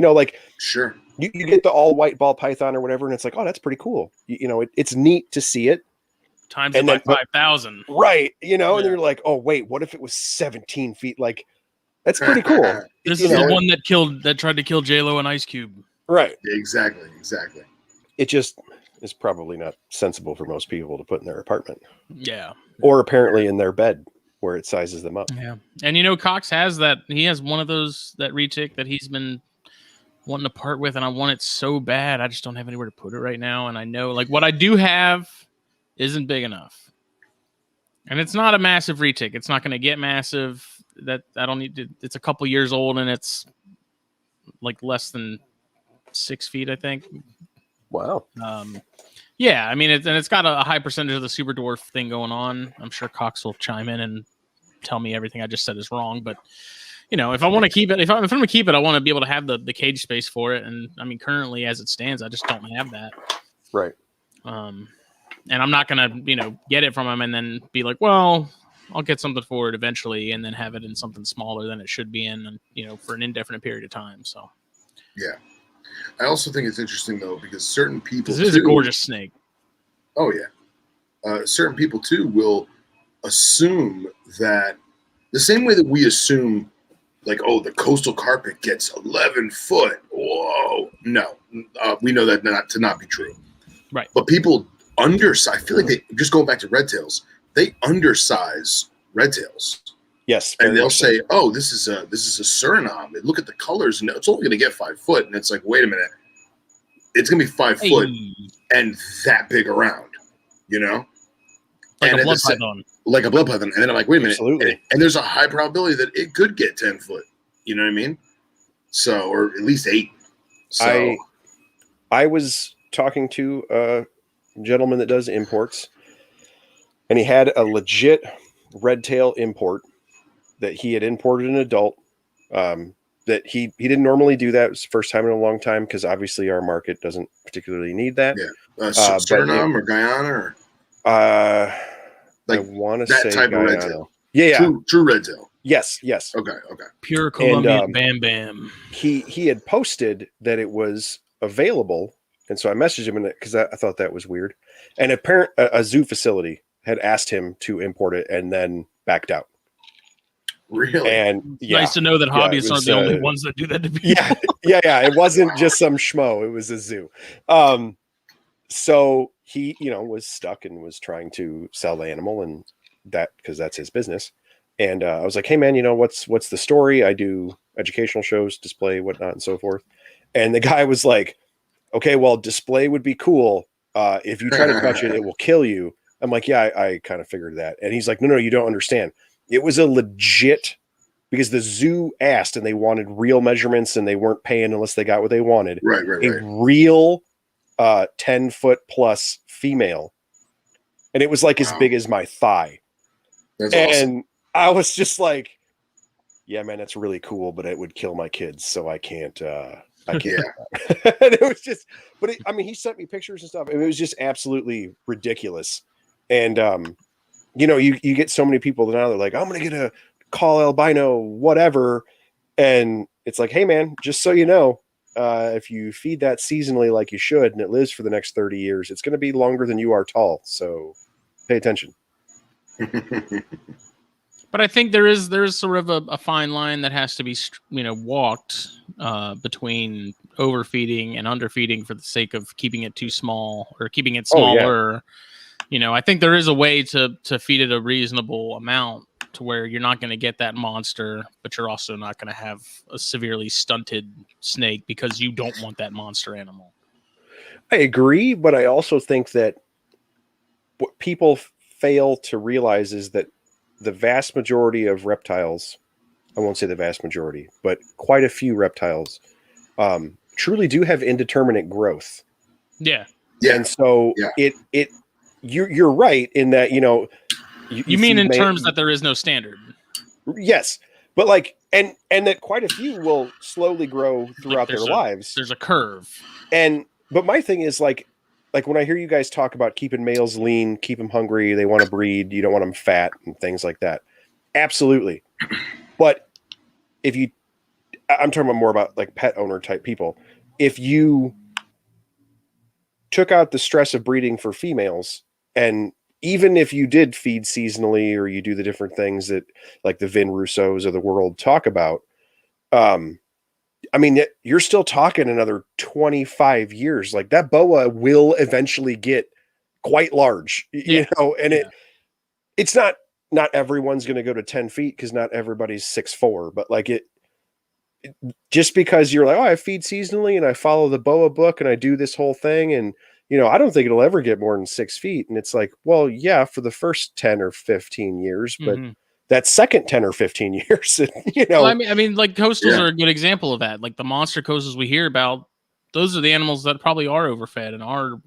S2: sure.
S3: You get the all white ball python or whatever, and it's like, oh, that's pretty cool. It's neat to see it.
S1: Times it by 5,000.
S3: Right. And then you're like, oh, wait, what if it was 17 feet? Like, that's pretty cool.
S1: This is the one that tried to kill J-Lo and Ice Cube.
S3: Right.
S2: Exactly.
S3: It just is probably not sensible for most people to put in their apartment.
S1: Yeah.
S3: Or apparently in their bed where it sizes them up.
S1: Yeah. And Cox has that. He has one of those, that retic that he's been wanting to part with, and I want it so bad. I just don't have anywhere to put it right now. And I know, like, what I do have isn't big enough. And it's not a massive retic. It's not going to get massive. That I don't need to. It's a couple years old, and it's like less than 6 feet, I think.
S3: Wow.
S1: Yeah, I mean, it's got a high percentage of the super dwarf thing going on. I'm sure Cox will chime in and tell me everything I just said is wrong. But if I want to keep it, if I'm going to keep it, I want to be able to have the cage space for it. And I mean, currently as it stands, I just don't have that.
S3: Right.
S1: And I'm not going to, get it from him and then be like, well, I'll get something for it eventually, and then have it in something smaller than it should be in, and, for an indefinite period of time. So,
S2: yeah. I also think it's interesting though, because certain people,
S1: this is a gorgeous snake.
S2: Oh yeah. Certain people too will assume that the same way that we assume, like, oh, the coastal carpet gets 11 foot. Whoa. No, we know that to not be true.
S1: Right.
S2: But people undersize. I feel like they, just going back to red tails, they undersize red tails.
S3: Yes.
S2: And they'll say, oh, this is a Suriname. And look at the colors, and it's only going to get 5 foot. And it's like, wait a minute, it's going to be 5 foot and that big around,
S1: Like
S2: and
S1: a blood python.
S2: Like a blood python. And then I'm like, wait a minute.
S3: Absolutely.
S2: And there's a high probability that it could get 10 foot. You know what I mean? So, or at least 8. So
S3: I was talking to a gentleman that does imports, and he had a legit red tail import that he had imported an adult, that he didn't normally do that. It was the first time in a long time, because obviously our market doesn't particularly need that.
S2: Yeah. Suriname or Guyana or
S3: I want to say
S2: type
S3: Guyana.
S2: of red tail.
S3: Yeah.
S2: True red tail.
S3: Yes.
S2: Okay.
S1: Pure Colombian Bam Bam.
S3: He had posted that it was available, and so I messaged him because I thought that was weird. And a zoo facility had asked him to import it and then backed out.
S2: Really?
S3: And
S1: nice to know that hobbyists aren't the only ones that do that to people.
S3: Yeah. It wasn't just some schmo. It was a zoo. So he, was stuck and was trying to sell the animal, and that, because that's his business. And I was like, hey man, what's the story? I do educational shows, display, whatnot, and so forth. And the guy was like, okay, well, display would be cool. If you try to touch it, it will kill you. I'm like, yeah, I kind of figured that. And he's like, no, you don't understand. It was a legit, because the zoo asked and they wanted real measurements, and they weren't paying unless they got what they wanted.
S2: Right.
S3: A real 10 foot plus female. And it was like as big as my thigh.
S2: That's
S3: and
S2: awesome.
S3: I was just like, yeah, man, that's really cool, but it would kill my kids, so I can't. I can't.
S2: Yeah.
S3: And it was just, but I mean, he sent me pictures and stuff. And it was just absolutely ridiculous. And you get so many people now. They're like, I'm gonna get a call albino, whatever. And it's like, hey, man, just so you know, if you feed that seasonally like you should, and it lives for the next 30 years, it's going to be longer than you are tall. So pay attention.
S1: But I think there is sort of a fine line that has to be walked between overfeeding and underfeeding for the sake of keeping it too small or keeping it smaller. I think there is a way to feed it a reasonable amount to where you're not going to get that monster, but you're also not going to have a severely stunted snake because you don't want that monster animal.
S3: I agree, but I also think that what people fail to realize is that the vast majority of reptiles, I won't say the vast majority, but quite a few reptiles truly do have indeterminate growth.
S1: Yeah.
S3: And so you're right in that, you
S1: mean in terms that there is no standard.
S3: Yes. But like, and that quite a few will slowly grow throughout their lives.
S1: There's a curve.
S3: But my thing is like when I hear you guys talk about keeping males lean, keep them hungry, they want to breed, you don't want them fat and things like that. Absolutely. But I'm talking more about like pet owner type people. If you took out the stress of breeding for females, and even if you did feed seasonally or you do the different things that like the Vin Russos of the world talk about, I mean, you're still talking another 25 years. Like that boa will eventually get quite large, and it's not everyone's going to go to 10 feet because not everybody's 6'4", but like just because you're like, oh, I feed seasonally and I follow the boa book and I do this whole thing. And, I don't think it'll ever get more than 6 feet. And it's like, well, yeah, for the first 10 or 15 years, but that second 10 or 15 years,
S1: Well, I mean, like coastals are a good example of that. Like the monster coastals we hear about, those are the animals that probably are overfed and are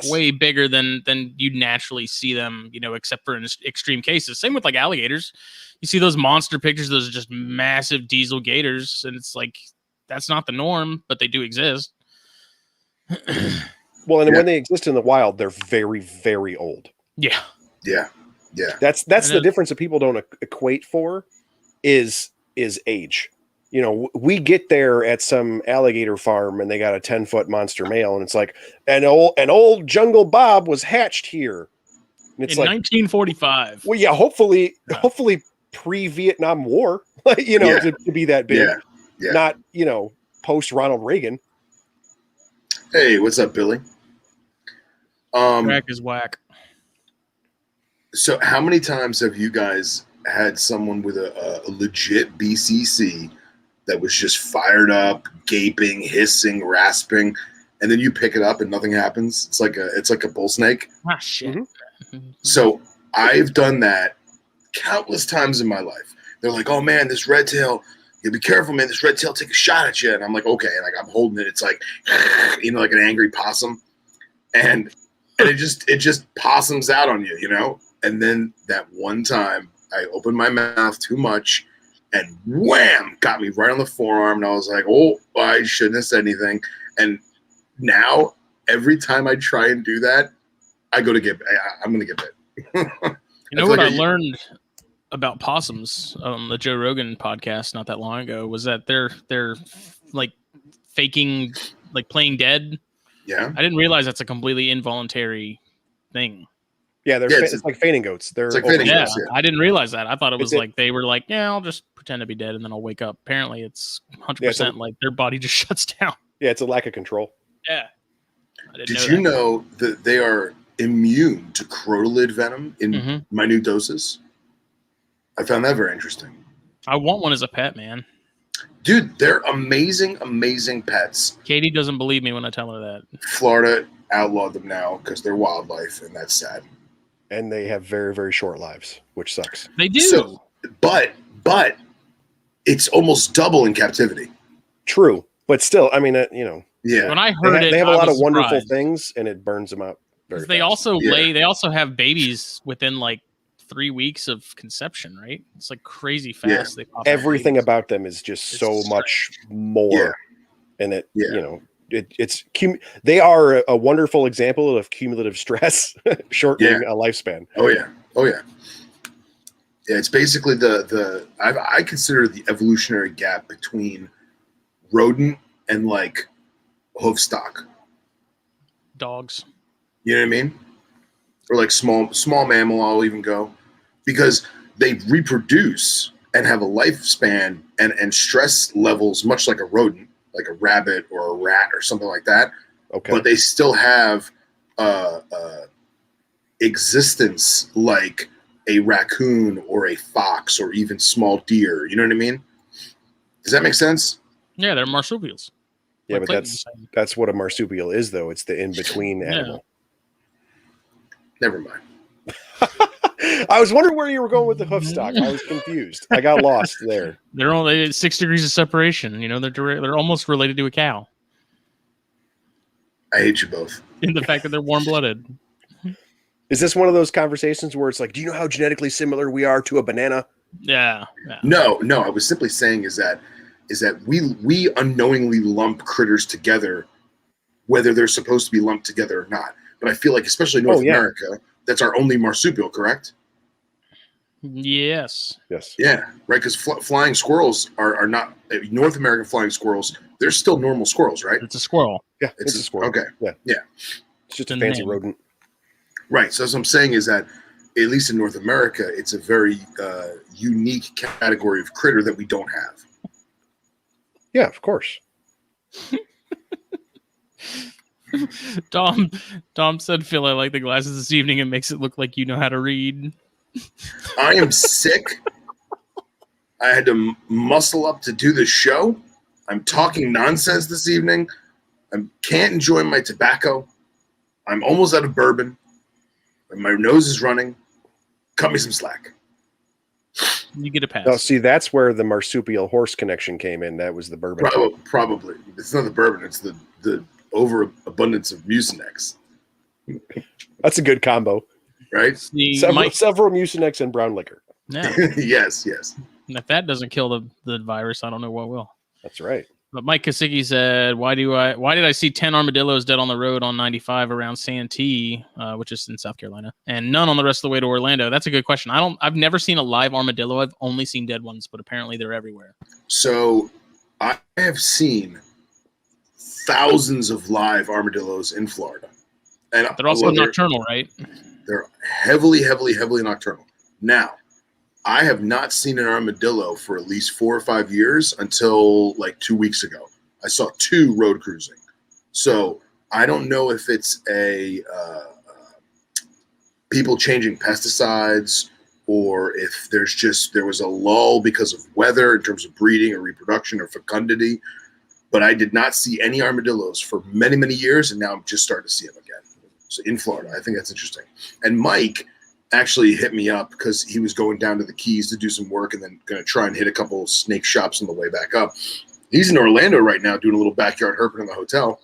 S1: way bigger than you'd naturally see them, except for in extreme cases. Same with like alligators. You see those monster pictures, those are just massive diesel gators. And it's like, that's not the norm, but they do exist.
S3: Well, and when they exist in the wild, they're very, very old.
S1: Yeah.
S2: Yeah. Yeah.
S3: That's the difference that people don't equate for is age. We get there at some alligator farm and they got a 10-foot monster male, and it's like an old Jungle Bob was hatched here. And it's
S1: in 1945.
S3: Well, yeah, hopefully pre-Vietnam War, to be that big.
S2: Yeah.
S3: Not, post Ronald Reagan.
S2: Hey, what's up, Billy?
S1: Whack is whack.
S2: So how many times have you guys had someone with a legit BCC that was just fired up, gaping, hissing, rasping, and then you pick it up and nothing happens? It's like a bull snake.
S1: Ah, shit.
S3: Mm-hmm.
S2: So I've done that countless times in my life. They're like, oh man, this red tail, you be careful, man, this red tail take a shot at you. And I'm like, okay. And like I'm holding it. It's like, like an angry possum. And it just possums out on you, And then that one time I opened my mouth too much and wham, got me right on the forearm. And I was like, oh, I shouldn't have said anything. And now every time I try and do that, I'm going to get bit.
S1: You know what I learned about possums on the Joe Rogan podcast not that long ago was that they're like faking, like playing dead.
S2: Yeah.
S1: I didn't realize that's a completely involuntary thing.
S3: Yeah, it's like fainting goats. They're
S2: like fainting goats.
S1: I didn't realize that. I thought it was like they were like, yeah, I'll just pretend to be dead and then I'll wake up. Apparently, it's 100% like their body just shuts down.
S3: Yeah, it's a lack of control.
S1: Yeah.
S2: Did you know that they are immune to crotolid venom in minute doses? I found that very interesting.
S1: I want one as a pet, man.
S2: Dude, they're amazing, amazing pets.
S1: Katie doesn't believe me when I tell her that.
S2: Florida outlawed them now because they're wildlife, and that's sad.
S3: And they have very, very short lives, which sucks.
S1: They do.
S2: So, but it's almost double in captivity.
S3: True. But still, I mean,
S2: Yeah.
S1: When I heard
S3: they have a lot of wonderful things, and it burns them out very fast.
S1: They also have babies within like 3 weeks of conception, right? It's like crazy fast. They pop out
S3: Everything
S1: babies.
S3: about them is just
S1: It's
S3: so
S1: strange.
S3: much more. And it,
S2: Yeah.
S3: you know, they are a wonderful example of cumulative stress shortening a lifespan.
S2: Oh yeah. Yeah, it's basically I consider the evolutionary gap between rodent and like hoof stock.
S1: Dogs.
S2: You know what I mean? Or like small mammal, I'll even go, because they reproduce and have a lifespan and stress levels much like a rodent, like a rabbit or a rat or something like that.
S3: Okay.
S2: But they still have existence like a raccoon or a fox or even small deer. You know what I mean? Does that make sense?
S1: Yeah, they're marsupials.
S3: Yeah,
S1: Like
S3: but that's what a marsupial is, though. It's the in-between animal.
S2: Never mind.
S3: I was wondering where you were going with the hoof stock. I was confused. I got lost there.
S1: They're only 6 degrees of separation. You know, they're almost related to a cow.
S2: I hate you both.
S1: In the fact that they're warm-blooded.
S3: Is this one of those conversations where it's like, do you know how genetically similar we are to a banana?
S2: Yeah. No. I was simply saying is that we unknowingly lump critters together, whether they're supposed to be lumped together or not. But I feel like, especially North America, that's our only marsupial, correct?
S1: Yes.
S2: Yeah, right. Because flying squirrels are not North American flying squirrels. They're still normal squirrels, right?
S1: It's a squirrel.
S3: Yeah, it's a squirrel.
S2: Okay.
S3: Yeah. It's just a fancy rodent.
S2: Right. So as I'm saying is that, at least in North America, it's a very unique category of critter that we don't have.
S3: Yeah, of course.
S1: Dom said, Phil, I like the glasses this evening. It makes it look like you know how to read.
S2: I am sick. I had to muscle up to do this show. I'm talking nonsense this evening. I can't enjoy my tobacco. I'm almost out of bourbon. And my nose is running. Cut me some slack.
S1: You get a pass.
S3: No, see, that's where the marsupial horse connection came in. That was the bourbon.
S2: Probably. It's not the bourbon. It's the overabundance of Mucinex.
S3: That's a good combo.
S2: Right?
S1: See,
S3: several Mucinex and brown liquor.
S1: Yeah.
S2: Yes.
S1: And if that doesn't kill the virus, I don't know what will.
S3: That's right.
S1: But Mike Kosicki said, why did I see 10 armadillos dead on the road on 95 around Santee, which is in South Carolina, and none on the rest of the way to Orlando? That's a good question. I've never seen a live armadillo. I've only seen dead ones, but apparently they're everywhere.
S2: So I have seen thousands of live armadillos in Florida. And
S1: they're also nocturnal, right?
S2: They're heavily nocturnal. Now, I have not seen an armadillo for at least 4 or 5 years until like 2 weeks ago. I saw 2 road cruising. So I don't know if it's people changing pesticides or if there was a lull because of weather in terms of breeding or reproduction or fecundity. But I did not see any armadillos for many, many years, and now I'm just starting to see them again. So in Florida, I think that's interesting. And Mike actually hit me up because he was going down to the Keys to do some work and then going to try and hit a couple of snake shops on the way back up. He's in Orlando right now doing a little backyard herping in the hotel.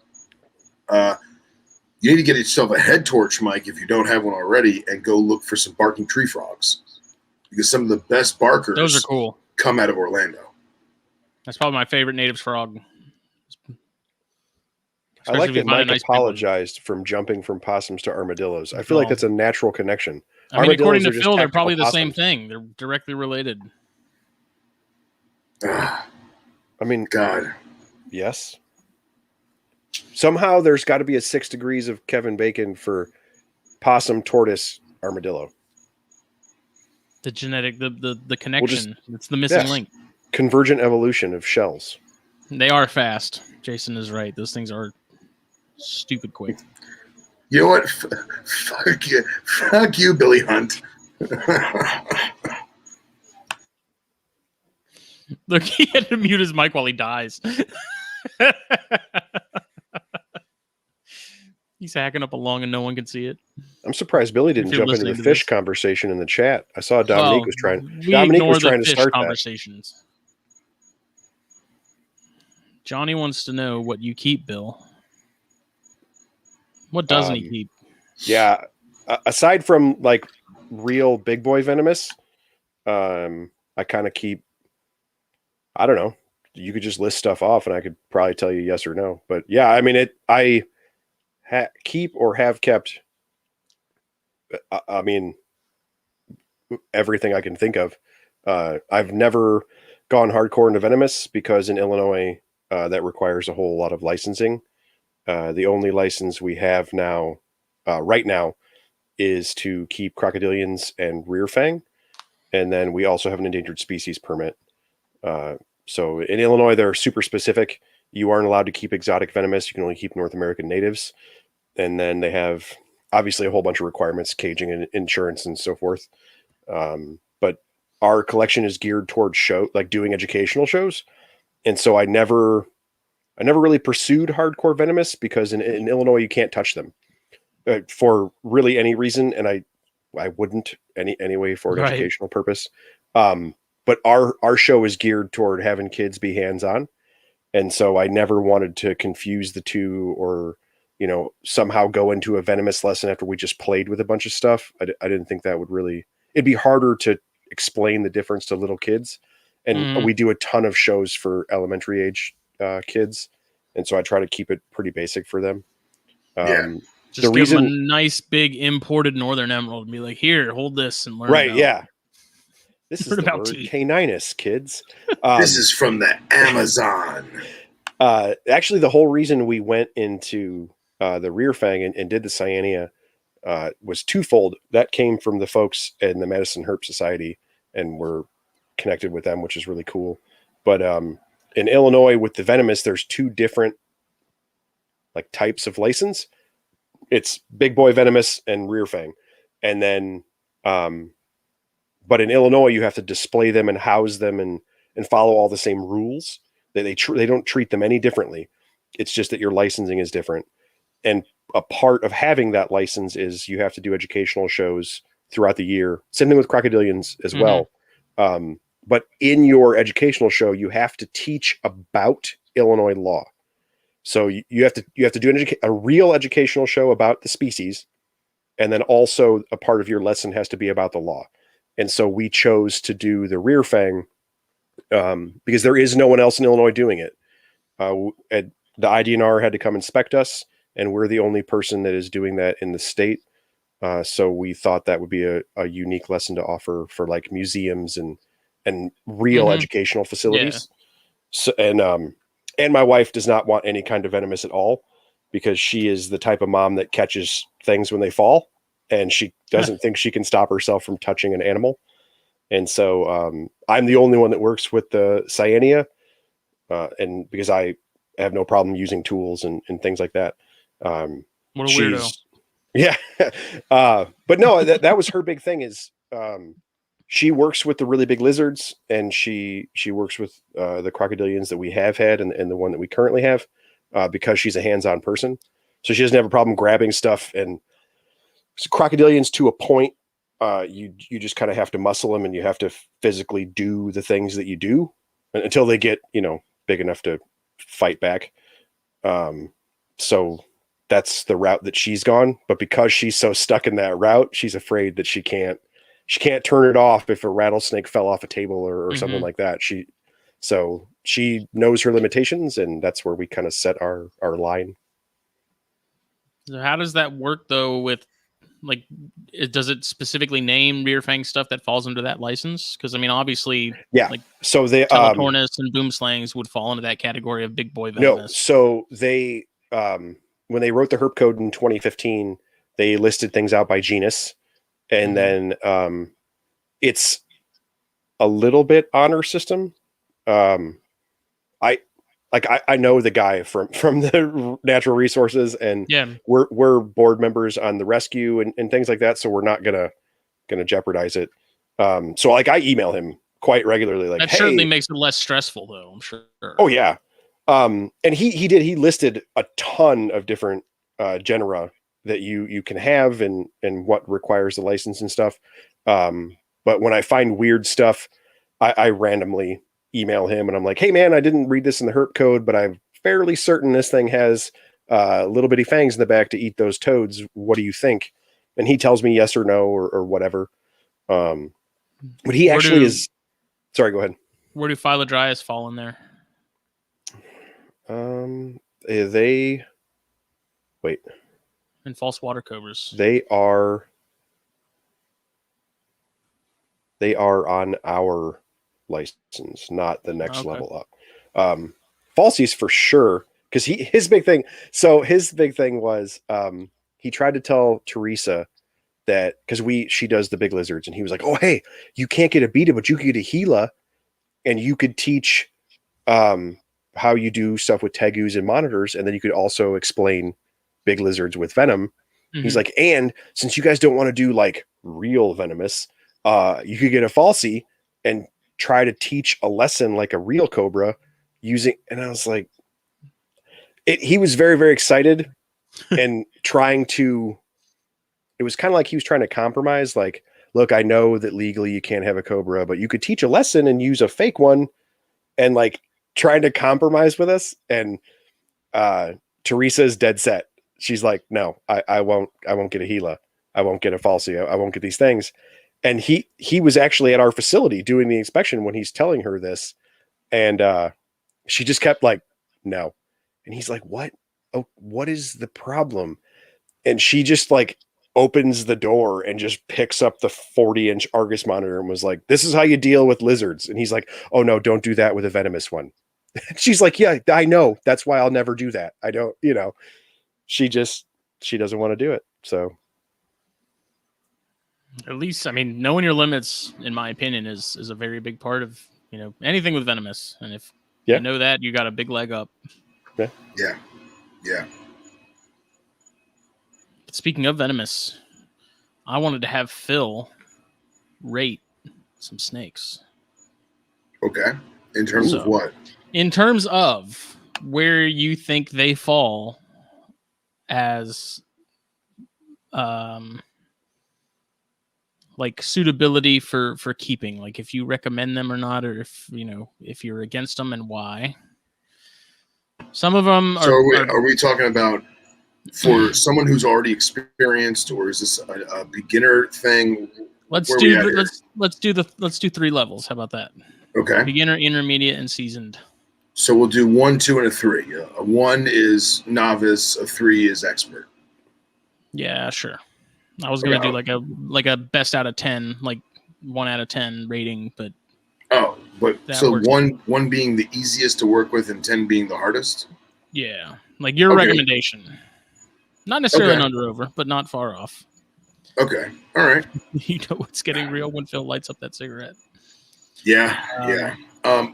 S2: You need to get yourself a head torch, Mike, if you don't have one already, and go look for some barking tree frogs because some of the best barkers
S1: those are cool.
S2: Come out of Orlando.
S1: That's probably my favorite native frog.
S3: I like that Mike apologized from jumping from possums to armadillos. I feel like that's a natural connection.
S1: I mean, according to Phil, they're probably the same thing. They're directly related.
S3: I mean,
S2: God.
S3: Yes. Somehow there's got to be a 6 degrees of Kevin Bacon for possum, tortoise, armadillo.
S1: The genetic, the connection. It's the missing link.
S3: Convergent evolution of shells.
S1: They are fast. Jason is right. Those things are stupid quick.
S2: You know what? Fuck you, Billy Hunt.
S1: Look, he had to mute his mic while he dies. He's hacking up a lung and no one can see it.
S3: I'm surprised Billy didn't jump into the fish conversation in the chat. I saw Dominique was trying to start
S1: conversations. That. Johnny wants to know what you keep, Bill. What doesn't he keep?
S3: Yeah, aside from like real big boy venomous, I kind of keep, I don't know, you could just list stuff off and I could probably tell you yes or no. But yeah, I mean, I keep or have kept, I mean, everything I can think of. I've never gone hardcore into venomous because in Illinois, that requires a whole lot of licensing. The only license we have now, right now, is to keep crocodilians and rear fang. And then we also have an endangered species permit. So in Illinois, they're super specific. You aren't allowed to keep exotic venomous. You can only keep North American natives. And then they have obviously a whole bunch of requirements, caging and insurance and so forth. But our collection is geared towards doing educational shows. And so I never really pursued hardcore venomous because in Illinois, you can't touch them for really any reason. And I wouldn't anyway for an educational purpose. But our show is geared toward having kids be hands-on. And so I never wanted to confuse the two or, somehow go into a venomous lesson after we just played with a bunch of stuff. I didn't think that would really, it'd be harder to explain the difference to little kids. And we do a ton of shows for elementary age kids. And so I try to keep it pretty basic for them.
S1: Just give them a nice big imported Northern Emerald and be like, here, hold this and learn.
S3: Right. Yeah. This is the word caninus, kids.
S2: This is from the Amazon.
S3: Actually, the whole reason we went into the rear fang and did the Cyanea was twofold. That came from the folks in the Madison Herp Society, and we're connected with them, which is really cool. But in Illinois, with the venomous, there's two different types of license. It's big boy venomous and rear fang, and then but in Illinois, you have to display them and house them and follow all the same rules. They don't treat them any differently. It's just that your licensing is different. And a part of having that license is you have to do educational shows throughout the year. Same thing with crocodilians as well. But in your educational show, you have to teach about Illinois law. So you have to do a real educational show about the species. And then also a part of your lesson has to be about the law. And so we chose to do the rear fang because there is no one else in Illinois doing it. The IDNR had to come inspect us, and we're the only person that is doing that in the state. So we thought that would be a unique lesson to offer for museums and real educational facilities. Yeah. So, and my wife does not want any kind of venomous at all because she is the type of mom that catches things when they fall, and she doesn't think she can stop herself from touching an animal. And so I'm the only one that works with the Cyanea, and because I have no problem using tools and things like that.
S1: What a weirdo.
S3: Yeah. But no, that was her big thing is she works with the really big lizards, and she works with the crocodilians that we have had and the one that we currently have because she's a hands-on person. So she doesn't have a problem grabbing stuff. And crocodilians, to a point, you just kind of have to muscle them, and you have to physically do the things that you do until they get, big enough to fight back. So that's the route that she's gone. But because she's so stuck in that route, she's afraid that she can't turn it off if a rattlesnake fell off a table or something like that. So she knows her limitations, and that's where we kind of set our line.
S1: So how does that work though with does it specifically name rear fang stuff that falls under that license? Because obviously,
S3: so they
S1: Teletornus and boomslangs would fall into that category of big boy venomous.
S3: No, so they when they wrote the herp code in 2015, they listed things out by genus, and then it's a little bit honor system. I know the guy from the natural resources, and we're board members on the rescue and things like that. So we're not gonna jeopardize it. So I email him quite regularly. That
S1: certainly makes it less stressful, though. I'm sure.
S3: Oh yeah. And he listed a ton of different genera that you can have and what requires the license and stuff. But when I find weird stuff, I randomly email him and I'm like, hey man, I didn't read this in the herp code, but I'm fairly certain this thing has little bitty fangs in the back to eat those toads. What do you think? And he tells me yes or no or whatever. But he actually is. Sorry, go ahead.
S1: Where do Phylodryas fall in there?
S3: They wait.
S1: And false water cobras.
S3: They are on our license, not the next level up. Falsies for sure, because his big thing. So his big thing was he tried to tell Teresa that because she does the big lizards, and he was like, "Oh, hey, you can't get a beta, but you could get a Gila, and you could teach how you do stuff with tegus and monitors, and then you could also explain big lizards with venom." Mm-hmm. He's like, and since you guys don't want to do like real venomous, you could get a falsie and try to teach a lesson like a real cobra using. And I was like, he was very, very excited and trying to. It was kind of like he was trying to compromise. Like, look, I know that legally you can't have a cobra, but you could teach a lesson and use a fake one, and like trying to compromise with us. And Teresa's dead set. She's like, no, I won't get a Gila. I won't get a falsie. I won't get these things. And he was actually at our facility doing the inspection when he's telling her this. And she just kept like, no. And he's like, what? Oh, what is the problem? And she just like opens the door and just picks up the 40-inch Argus monitor and was like, this is how you deal with lizards. And he's like, oh no, don't do that with a venomous one. She's like, yeah, I know. That's why I'll never do that. I don't, she doesn't want to do it. So
S1: at least, I mean, knowing your limits, in my opinion, is a very big part of, anything with venomous. And if you know that, you got a big leg up.
S2: Yeah.
S1: Speaking of venomous, I wanted to have Phil rate some snakes.
S2: Okay. In terms of what? In
S1: terms of where you think they fall as like suitability for keeping, like if you recommend them or not, or if you're against them and why. Some of them are.
S2: So are we talking about for someone who's already experienced, or is this a beginner thing?
S1: Let's do 3 levels. How about that?
S2: Okay.
S1: Beginner, intermediate, and seasoned.
S2: So we'll do 1, 2, and a 3. A 1 is novice. A 3 is expert.
S1: Yeah, sure. I was gonna do like a best out of 10, like 1 out of 10 rating, but
S2: so one being the easiest to work with and 10 being the hardest.
S1: Yeah, like your recommendation. Not necessarily an under-over, but not far off.
S2: Okay. All right.
S1: You know what's getting real when Phil lights up that cigarette.
S2: Yeah.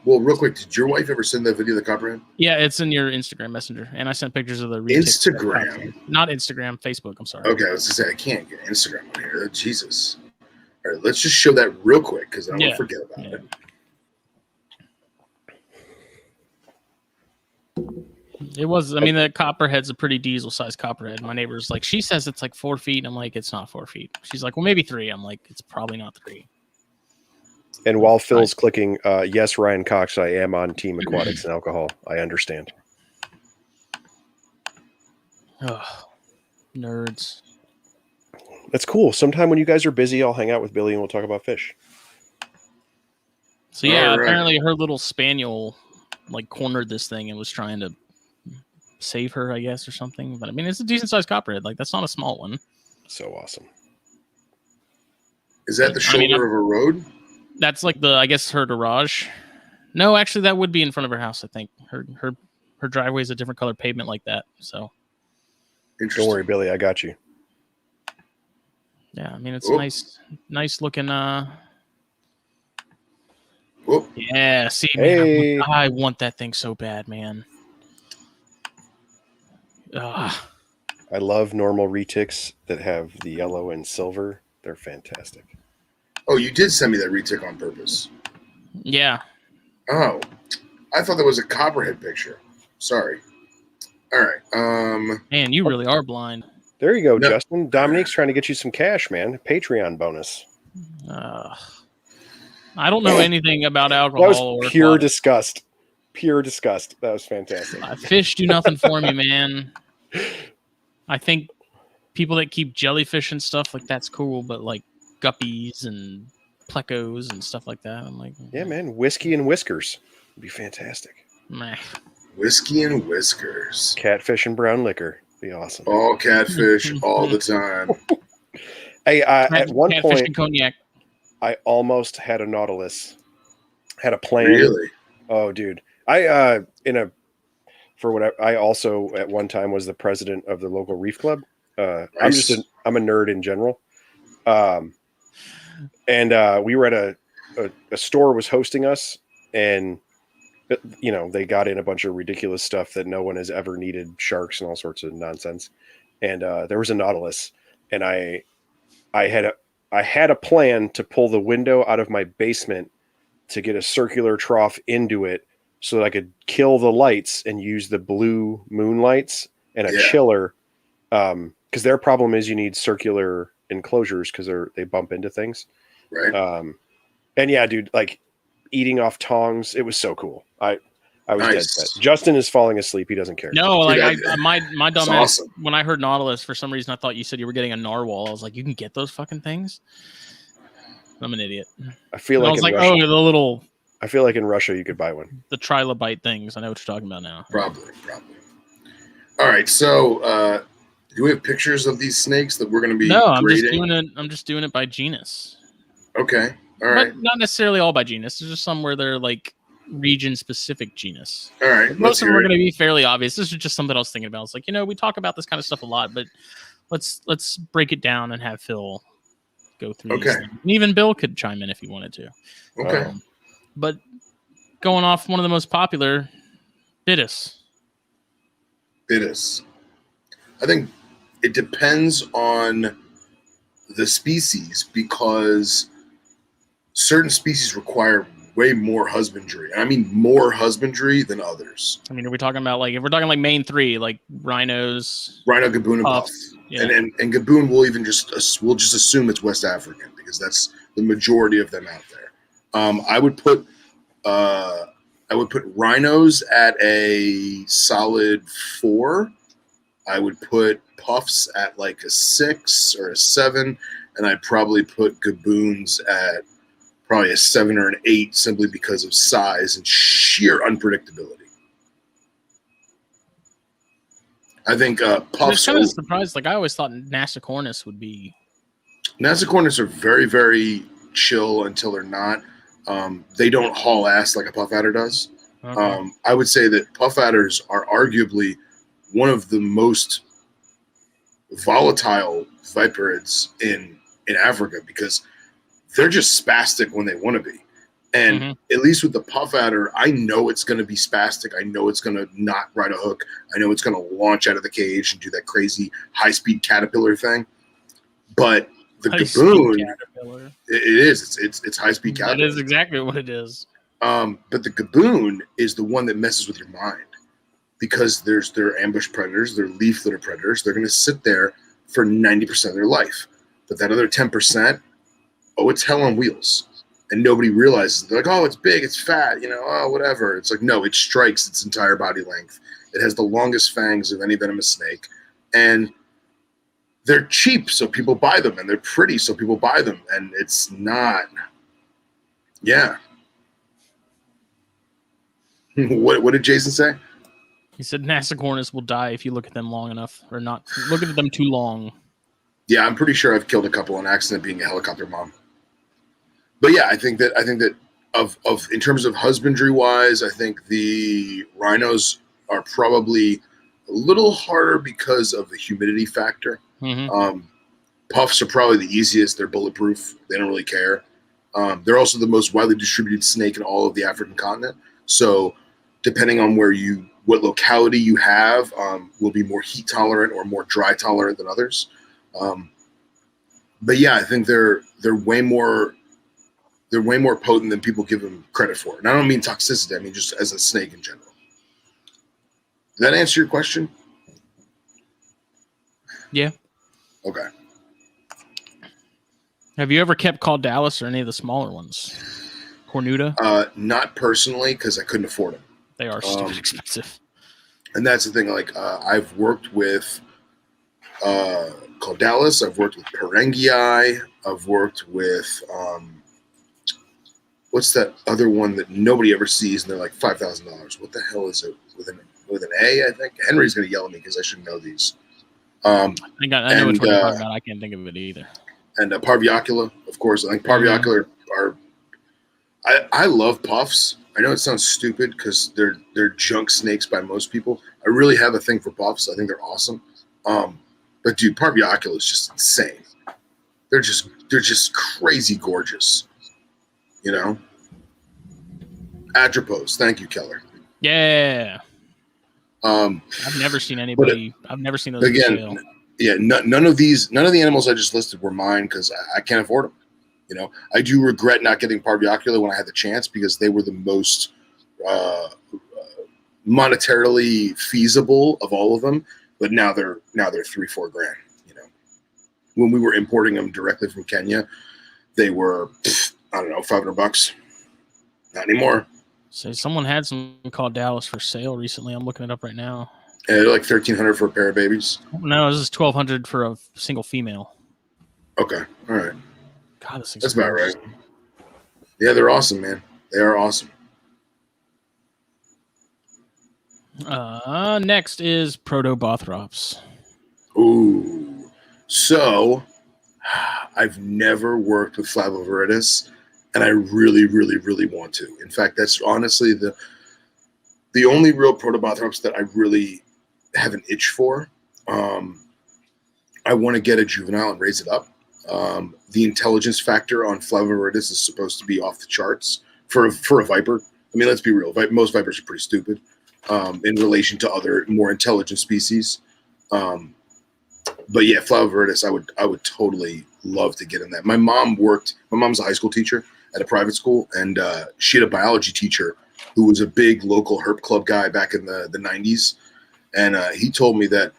S2: Well, real quick, did your wife ever send that video of the copperhead?
S1: Yeah, it's in your Instagram messenger, and I sent pictures of the
S2: Instagram.
S1: Not Instagram, Facebook. I'm sorry.
S2: Okay, I was gonna say I can't get Instagram on here. Jesus. All right, let's just show that real quick because I don't want to forget about it.
S1: It was. I mean, the copperhead's a pretty diesel-sized copperhead. My neighbor's like, she says it's like 4 feet. I'm like, it's not 4 feet. She's like, well, maybe 3. I'm like, it's probably not 3.
S3: And while Phil's clicking, yes, Ryan Cox, I am on Team Aquatics and Alcohol. I understand.
S1: Ugh, nerds.
S3: That's cool. Sometime when you guys are busy, I'll hang out with Billy and we'll talk about fish.
S1: So apparently her little spaniel like cornered this thing and was trying to save her, I guess, or something. But I mean, it's a decent sized copperhead. Like, that's not a small one.
S3: So awesome.
S2: Is that the shoulder of a road?
S1: That's like I guess her garage. No, actually, that would be in front of her house. I think her driveway is a different color pavement like that. So,
S3: don't worry, Billy, I got you.
S1: Yeah, I mean, it's nice looking. Yeah, see, man, I want that thing so bad, man.
S3: I love normal retics that have the yellow and silver. They're fantastic.
S2: Oh, you did send me that retic on purpose.
S1: Yeah.
S2: Oh, I thought that was a copperhead picture. Sorry. All right.
S1: Man, you really are blind.
S3: There you go, Justin. Dominique's trying to get you some cash, man. Patreon bonus.
S1: I don't know anything about alcohol.
S3: That was pure disgust. Pure disgust. That was fantastic.
S1: Fish do nothing for me, man. I think people that keep jellyfish and stuff, like, that's cool, but like guppies and plecos and stuff like that. I'm like,
S3: Yeah, man, whiskey and whiskers would be fantastic.
S1: meh.
S2: Whiskey and whiskers.
S3: Catfish and brown liquor be awesome.
S2: All catfish all the time.
S3: Hey, at one
S1: Catfish
S3: point,
S1: and cognac.
S3: I almost had a Nautilus. Had a plan.
S2: Really?
S3: Oh, dude. I also at one time was the president of the local reef club.
S2: Nice.
S3: I'm a nerd in general. And we were at a store was hosting us, and they got in a bunch of ridiculous stuff that no one has ever needed, sharks and all sorts of nonsense. And there was a Nautilus, and I had a plan to pull the window out of my basement to get a circular trough into it so that I could kill the lights and use the blue moonlights and a chiller. Because their problem is you need circular enclosures because they bump into things.
S2: Right.
S3: And yeah, dude, like eating off tongs, it was so cool. I was dead set. Justin is falling asleep. He doesn't care.
S1: No, like my dumb ass,
S2: awesome.
S1: when I heard Nautilus, for some reason I thought you said you were getting a narwhal. I was like, you can get those fucking things? I'm an idiot.
S3: I feel like
S1: I was like, Russia, the little.
S3: I feel like in Russia you could buy one.
S1: The trilobite things. I know what you're talking about now.
S2: Probably. All right, so do we have pictures of these snakes that we're going to be?
S1: No,
S2: grading?
S1: I'm just doing it by genus.
S2: Okay, all right.
S1: But not necessarily all by genus. There's just some where they're like region-specific genus.
S2: All right,
S1: most of them are going to be fairly obvious. This is just something I was thinking about. It's like, we talk about this kind of stuff a lot, but let's break it down and have Phil go through.
S2: Okay.
S1: And even Bill could chime in if he wanted to.
S2: Okay.
S1: But going off one of the most popular, Bitis.
S2: I think it depends on the species because certain species require way more husbandry. I mean, more husbandry than others.
S1: I mean, are we talking about if we're talking main three, like rhinos,
S2: rhino, gaboon, and puff, and gaboon? We'll just assume it's West African because that's the majority of them out there. I would put rhinos at a solid 4. I would put puffs at like a 6 or a 7, and I'd probably put gaboons at probably a 7 or an 8 simply because of size and sheer unpredictability. I think puffs.
S1: I'm kind of surprised. I always thought Nasicornis would be.
S2: Nasicornis are very, very chill until they're not. They don't haul ass like a puff adder does. Okay. I would say that puff adders are arguably one of the most volatile viperids in Africa because they're just spastic when they want to be. And at least with the puff adder, I know it's going to be spastic. I know it's going to not ride a hook. I know it's going to launch out of the cage and do that crazy high-speed caterpillar thing. But the gaboon, it is. It's high-speed caterpillar.
S1: That is exactly what it is.
S2: But the gaboon is the one that messes with your mind because they're ambush predators, they're leaf litter predators. They're going to sit there for 90% of their life. But that other 10%, it's hell on wheels. And nobody realizes it. They're like, oh, it's big, it's fat, whatever. It's like, no, it strikes its entire body length. It has the longest fangs of any venomous snake. And they're cheap, so people buy them. And they're pretty, so people buy them. And it's not. Yeah. What did Jason say?
S1: He said Nasicornis will die if you look at them long enough, or not look at them too long.
S2: Yeah, I'm pretty sure I've killed a couple on accident being a helicopter mom. But yeah, I think that of in terms of husbandry wise, I think the rhinos are probably a little harder because of the humidity factor. Puffs are probably the easiest. They're bulletproof. They don't really care. They're also the most widely distributed snake in all of the African continent. So depending on what locality you have, will be more heat tolerant or more dry tolerant than others. But yeah, I think they're way more potent than people give them credit for. And I don't mean toxicity. I mean just as a snake in general. Does that answer your question?
S1: Yeah.
S2: Okay.
S1: Have you ever kept Caudalis or any of the smaller ones? Cornuta?
S2: Not personally, because I couldn't afford them.
S1: They are stupid expensive.
S2: And that's the thing. I've worked with Caudalis. I've worked with Perengii. I've worked with what's that other one that nobody ever sees, and they're like $5,000. What the hell is it with an A? I think Henry's gonna yell at me because I should know these.
S1: I know which one you're talking about. I can't think of it either.
S2: And Parviocula, of course. I think Parviocula are. I love puffs. I know it sounds stupid because they're junk snakes by most people. I really have a thing for puffs. I think they're awesome. But dude, Parviocula is just insane. They're just crazy gorgeous. You know. Atropos. Thank you, Keller.
S1: Yeah. I've never seen anybody. I've never seen those again. For sale.
S2: Yeah, none of the animals I just listed were mine because I can't afford them. You know, I do regret not getting Parviocula when I had the chance because they were the most monetarily feasible of all of them. But now they're $3-4 grand. You know, when we were importing them directly from Kenya, they were I don't know $500. Not anymore.
S1: So someone had some Caudalis for sale recently. I'm looking it up right now.
S2: Yeah, they're like $1,300 for a pair of babies.
S1: No, this is $1,200 for a single female.
S2: Okay, all right.
S1: God, this thing's
S2: that's about right. Yeah, they're awesome, man. They are awesome.
S1: Next is Protobothrops.
S2: Ooh, so I've never worked with Flavoviridis, and I really, really, really want to. In fact, that's honestly the only real Protobothrops that I really have an itch for. I want to get a juvenile and raise it up. The intelligence factor on Flavoviridis is supposed to be off the charts for a viper. I mean, let's be real. Most vipers are pretty stupid in relation to other more intelligent species. But yeah, Flavoviridis, I would totally love to get in that. My mom's a high school teacher at a private school, and she had a biology teacher who was a big local herp club guy back in the 90s. And he told me that,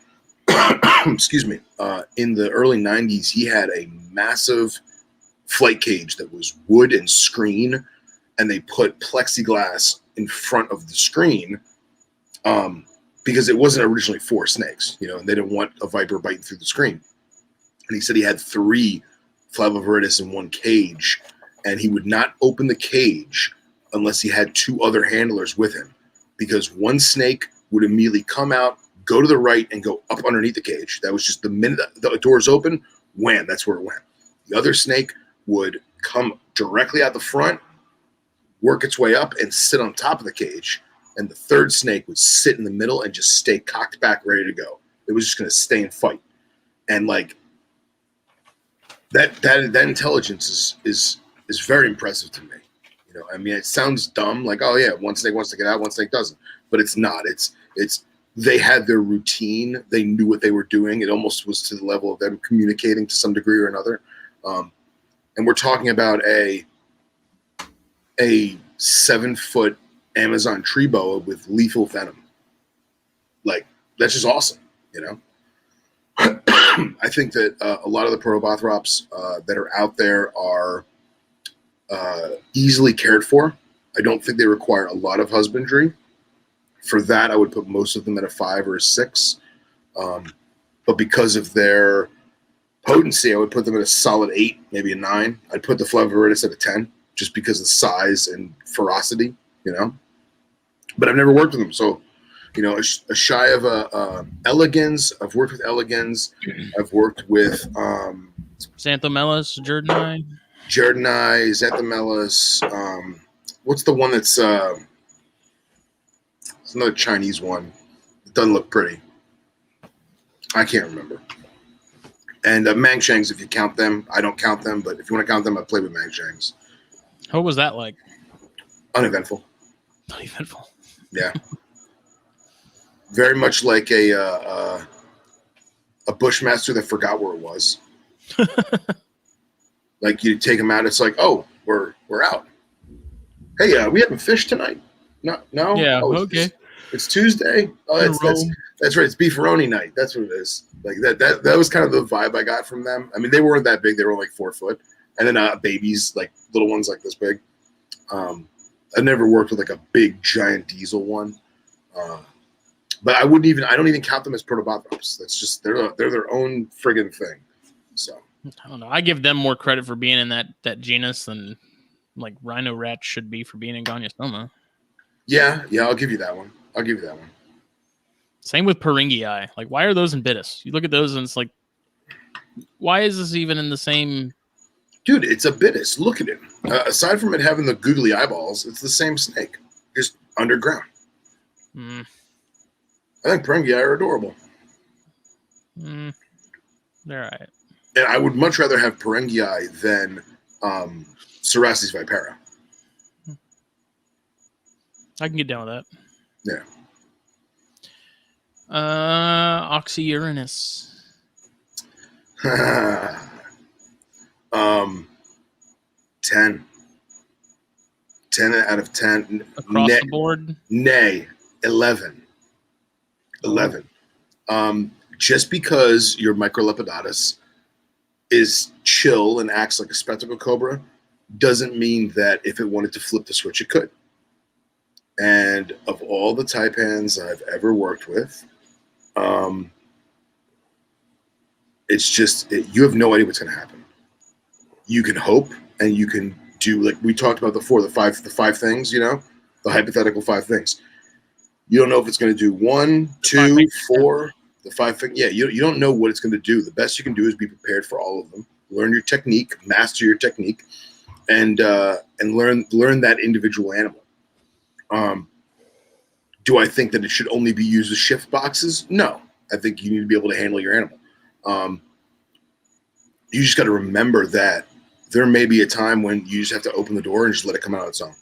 S2: excuse me, in the early 90s, he had a massive flight cage that was wood and screen, and they put plexiglass in front of the screen because it wasn't originally for snakes, you know, and they didn't want a viper biting through the screen. And he said he had 3 Flavoviridis in one cage, and he would not open the cage unless he had 2 other handlers with him, because one snake would immediately come out, go to the right, and go up underneath the cage. That was just the minute the doors open, wham, that's where it went. The other snake would come directly out the front, work its way up, and sit on top of the cage. And the third snake would sit in the middle and just stay cocked back, ready to go. It was just going to stay and fight. And like that intelligence is very impressive to me. You know, I mean, it sounds dumb, like, oh yeah, one snake wants to get out, one snake doesn't. But it's not. It's they had their routine. They knew what they were doing. It almost was to the level of them communicating to some degree or another. And we're talking about a 7-foot Amazon tree boa with lethal venom. Like, that's just awesome, you know? I think that a lot of the Protobothrops that are out there are easily cared for. I don't think they require a lot of husbandry. For that, I would put most of them at a 5 or a 6. But because of their potency, I would put them at a solid 8, maybe a 9. I'd put the Flavoviridis at a 10, just because of size and ferocity, you know? But I've never worked with them, so, you know, a shy of Elegans. I've worked with Elegans. I've worked with
S1: Xanthomelas, Jerdani,
S2: Xanthomelas. What's the one that's it's another Chinese one. It doesn't look pretty. I can't remember. And Mangshangs, if you count them. I don't count them, but if you want to count them, I play with Mangshangs.
S1: What was that like?
S2: Uneventful.
S1: Uneventful.
S2: Yeah. Very much like a bushmaster that forgot where it was. Like, you take them out, it's like, oh, we're out. Hey, we having fish tonight? No.
S1: Yeah.
S2: Oh,
S1: okay.
S2: It's Tuesday. Oh, that's right. It's beefaroni night. That's what it is. Like that was kind of the vibe I got from them. I mean, they weren't that big. They were like 4 foot, and then babies, like little ones like this big. I never worked with like a big giant diesel one. But I don't even count them as protobothrops. That's just they're their own friggin' thing. So
S1: I don't know. I give them more credit for being in that genus than like rhino rats should be for being in Goniostoma.
S2: Yeah, I'll give you that one.
S1: Same with Peringii. Like, why are those in Bitis? You look at those and it's like, why is this even in the same?
S2: Dude, it's a Bitis. Look at it. Aside from it having the googly eyeballs, it's the same snake, just underground. I think Peringii are adorable.
S1: They're all right.
S2: And I would much rather have Peringii than Cerastes vipera.
S1: I can get down with
S2: that.
S1: Yeah. Oxyuranus.
S2: 10. 10 out of 10.
S1: Across the board?
S2: Nay, 11. 11. Just because your Microlepidatus is chill and acts like a spectacle cobra doesn't mean that if it wanted to flip the switch, it could. And of all the taipans I've ever worked with, it's just, you have no idea what's going to happen. You can hope, and you can do, like we talked about before, the five things, the hypothetical 5 things. You don't know if it's going to do 1, 2, 4, the 5 things. Yeah, you don't know what it's going to do. The best you can do is be prepared for all of them. Learn your technique, master your technique, and learn that individual animal. Do I think that it should only be used as shift boxes? No. I think you need to be able to handle your animal. You just got to remember that there may be a time when you just have to open the door and just let it come out on its own.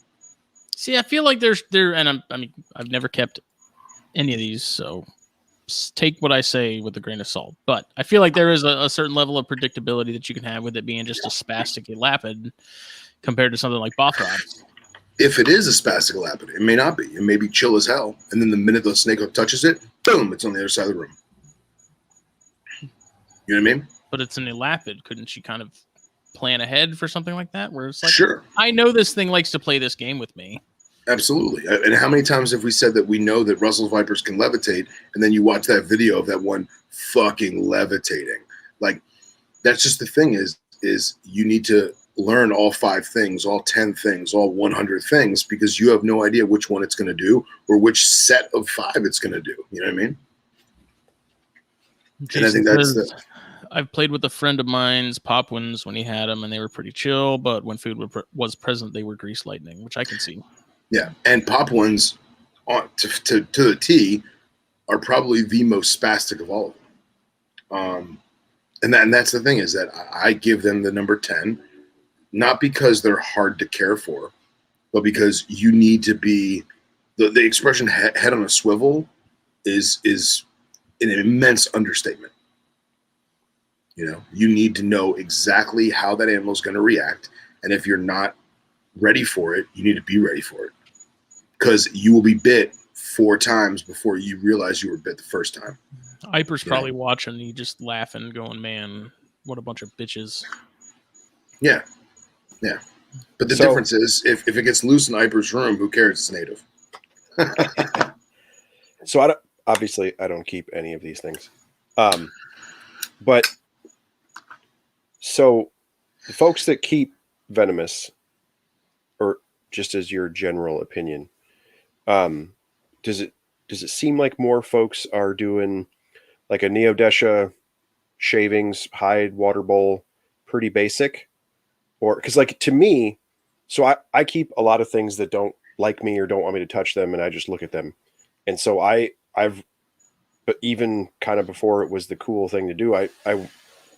S1: See, I feel like I've never kept any of these, so take what I say with a grain of salt. But I feel like there is a certain level of predictability that you can have with it being just a spastic elapid compared to something like Bothrops.
S2: If it is a spastic elapid, it may not be. It may be chill as hell, and then the minute the snake hook touches it, boom, it's on the other side of the room. You know what I mean?
S1: But it's an elapid. Couldn't she kind of plan ahead for something like that? Where it's like,
S2: sure,
S1: I know this thing likes to play this game with me.
S2: Absolutely. And how many times have we said that we know that Russell's vipers can levitate, and then you watch that video of that one fucking levitating? Like, that's just the thing is you need to learn all 5 things, all 10 things, all 100 things, because you have no idea which one it's going to do or which set of 5 it's going to do. You know what I mean?
S1: Jason, and I think that's I've played with a friend of mine's Popwins when he had them, and they were pretty chill, but when food was present, they were grease lightning, which I can see.
S2: Yeah, and Popwins, to the T, are probably the most spastic of all of them. And that's the thing, is that I give them the number 10, not because they're hard to care for, but because you need to be the expression head on a swivel is an immense understatement. You know, you need to know exactly how that animal is going to react, and if you're not ready for it, you need to be ready for it, because you will be bit 4 times before you realize you were bit the first time.
S1: Iper's probably watching, you just laughing, going, "Man, what a bunch of bitches."
S2: Yeah. But the difference is, if it gets loose in Iper's room, who cares? It's native.
S3: So I don't keep any of these things, but so the folks that keep venomous, or just as your general opinion, does it seem like more folks are doing like a Neodesha shavings, hide, water bowl, pretty basic? Or because, like, to me, so I keep a lot of things that don't like me or don't want me to touch them, and I just look at them. And so but even kind of before it was the cool thing to do, I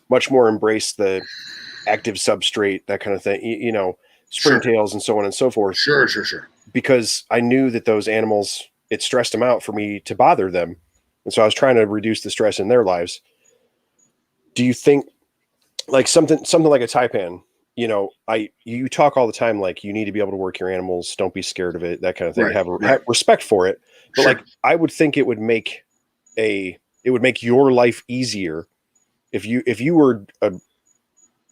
S3: much more embraced the active substrate, that kind of thing, springtails and so on and so forth.
S2: Sure.
S3: Because I knew that those animals, it stressed them out for me to bother them. And so I was trying to reduce the stress in their lives. Do you think like something like a taipan, you talk all the time, like you need to be able to work your animals. Don't be scared of it. That kind of thing.
S2: Right.
S3: Have respect for it. But
S2: sure.
S3: Like, I would think it would make your life easier if you were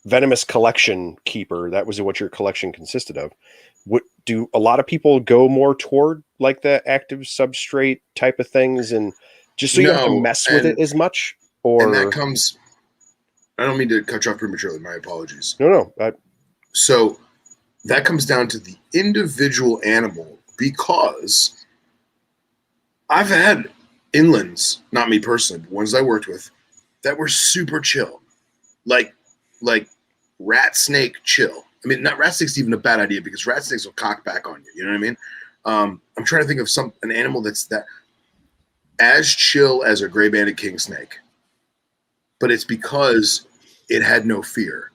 S3: venomous collection keeper, that was what your collection consisted of. What do a lot of people go more toward, like the active substrate type of things, and just so you don't have to
S2: No,
S3: mess with it as much? Or
S2: and that comes. I don't mean to cut you off prematurely. My apologies.
S3: no.
S2: So that comes down to the individual animal, because I've had inlands, not me personally, but ones I worked with, that were super chill, like rat snake chill. I mean, not rat snake's even a bad idea, because rat snakes will cock back on you. You know what I mean? I'm trying to think of an animal that's that as chill as a gray banded king snake, but it's because it had no fear.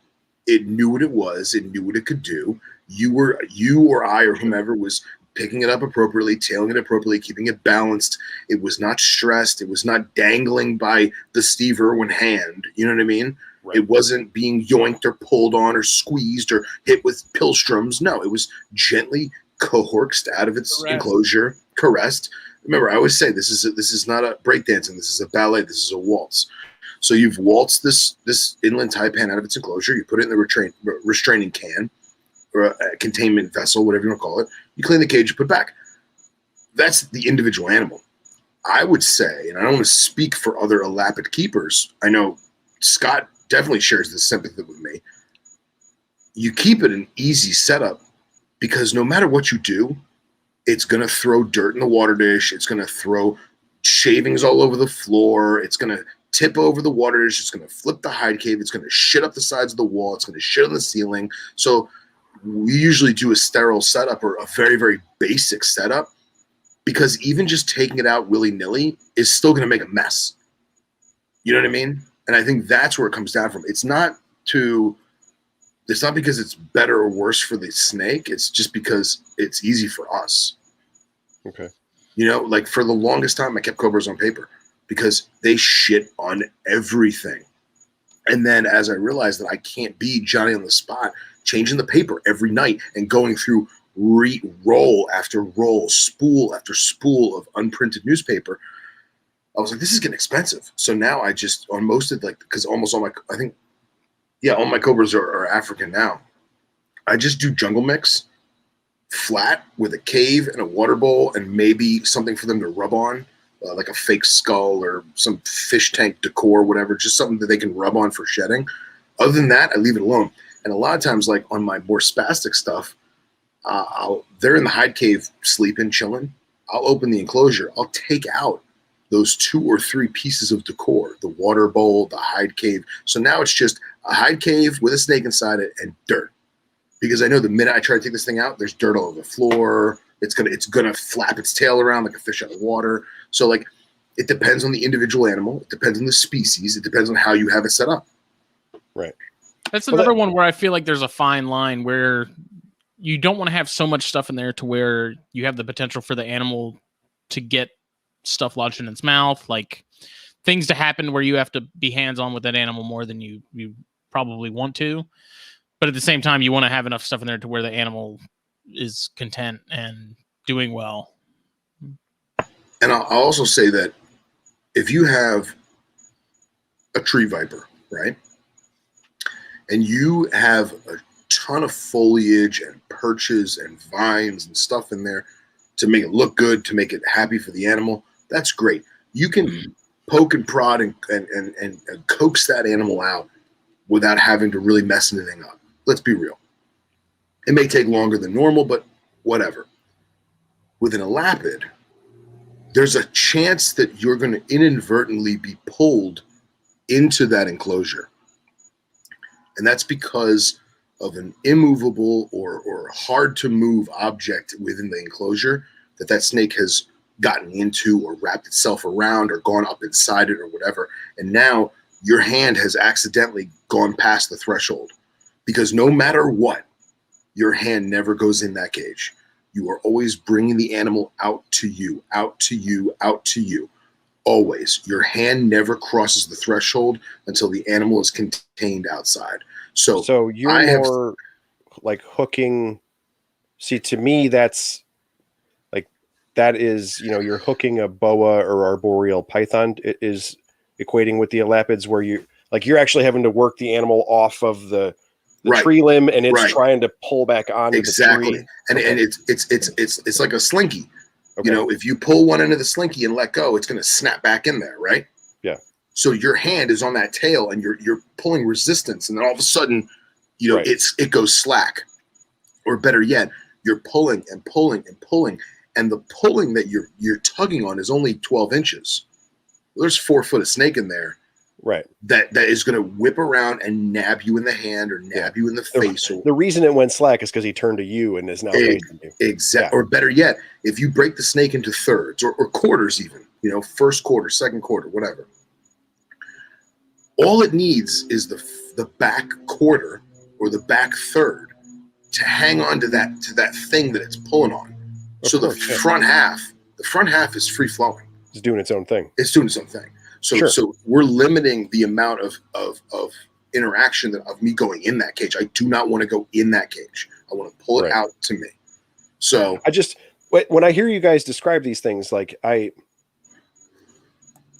S2: It knew what it was. It knew what it could do. You or I or whomever was picking it up appropriately, tailing it appropriately, keeping it balanced. It was not stressed. It was not dangling by the Steve Irwin hand. You know what I mean? Right. It wasn't being yoinked or pulled on or squeezed or hit with pilstroms. No, it was gently coaxed out of its enclosure, caressed. Remember, I always say this is not a breakdancing. This is a ballet. This is a waltz. So you've waltzed this inland taipan out of its enclosure. You put it in the restraining can or a containment vessel, whatever you want to call it. You clean the cage, you put it back. That's the individual animal. I would say, and I don't want to speak for other elapid keepers. I know Scott definitely shares this sympathy with me. You keep it an easy setup, because no matter what you do, it's going to throw dirt in the water dish. It's going to throw shavings all over the floor. It's going to tip over the water dish. It's going to flip the hide cave. It's going to shit up the sides of the wall. It's going to shit on the ceiling. So we usually do a sterile setup or a very, very basic setup, because even just taking it out willy-nilly is still going to make a mess. You know what I mean? And I think that's where it comes down from. It's not because it's better or worse for the snake. It's just because it's easy for us.
S3: Okay.
S2: You know, like for the longest time, I kept cobras on paper because they shit on everything. And then as I realized that I can't be Johnny on the spot, changing the paper every night and going through roll after roll, spool after spool of unprinted newspaper, I was like, this is getting expensive. So now I just, on most of, like, because almost all my, I think, yeah, all my cobras are African now. I just do jungle mix, flat with a cave and a water bowl and maybe something for them to rub on, like a fake skull or some fish tank decor, whatever, just something that they can rub on for shedding. Other than that, I leave it alone. And a lot of times, like on my more spastic stuff, they're in the hide cave sleeping, chilling. I'll open the enclosure. I'll take out those 2 or 3 pieces of decor, the water bowl, the hide cave. So now it's just a hide cave with a snake inside it and dirt. Because I know the minute I try to take this thing out, there's dirt all over the floor. It's gonna flap its tail around like a fish out of water. So like, it depends on the individual animal. It depends on the species. It depends on how you have it set up.
S3: Right.
S1: That's another one where I feel like there's a fine line where you don't want to have so much stuff in there to where you have the potential for the animal to get stuff lodged in its mouth, like things to happen where you have to be hands-on with that animal more than you probably want to. But at the same time, you want to have enough stuff in there to where the animal is content and doing well.
S2: And I'll also say that if you have a tree viper, right, and you have a ton of foliage and perches and vines and stuff in there to make it look good, to make it happy for the animal, that's great. You can poke and prod and coax that animal out without having to really mess anything up. Let's be real. It may take longer than normal, but whatever. With an elapid, there's a chance that you're going to inadvertently be pulled into that enclosure. And that's because of an immovable or hard to move object within the enclosure that snake has gotten into or wrapped itself around or gone up inside it or whatever. And now your hand has accidentally gone past the threshold, because no matter what, your hand never goes in that cage. You are always bringing the animal out to you, out to you, out to you. Always. Your hand never crosses the threshold until the animal is contained outside. So
S3: you're more like hooking. See, to me, that's like, that is, you're hooking a boa or arboreal python. It is equating with the elapids, where Like you're actually having to work the animal off of the
S2: Right.
S3: tree limb, and it's
S2: Right.
S3: trying to pull back onto
S2: Exactly.
S3: the tree.
S2: And
S3: Okay.
S2: and it's like a slinky.
S3: Okay.
S2: You know, if you pull one end of the slinky and let go, it's going to snap back in there, right?
S3: Yeah.
S2: So your hand is on that tail, and you're pulling resistance, and then all of a sudden, you know,
S3: Right.
S2: it goes slack, or better yet, you're pulling and pulling and pulling, and the pulling that you're tugging on is only 12 inches. There's 4 foot of snake in there.
S3: Right.
S2: That is going to whip around and nab you in the hand or nab you in the face.
S3: The reason it went slack is because he turned to you and is now facing you.
S2: Exactly. Or better yet, if you break the snake into thirds or quarters, even, you know, first quarter, second quarter, whatever. All it needs is the back quarter or the back third to hang on to that thing that it's pulling on. So the front half is free flowing.
S3: It's doing its own thing.
S2: It's doing its own thing. So we're limiting the amount of interaction of me going in that cage. I do not want to go in that cage. I want to pull it out to me. So
S3: when I hear you guys describe these things, like I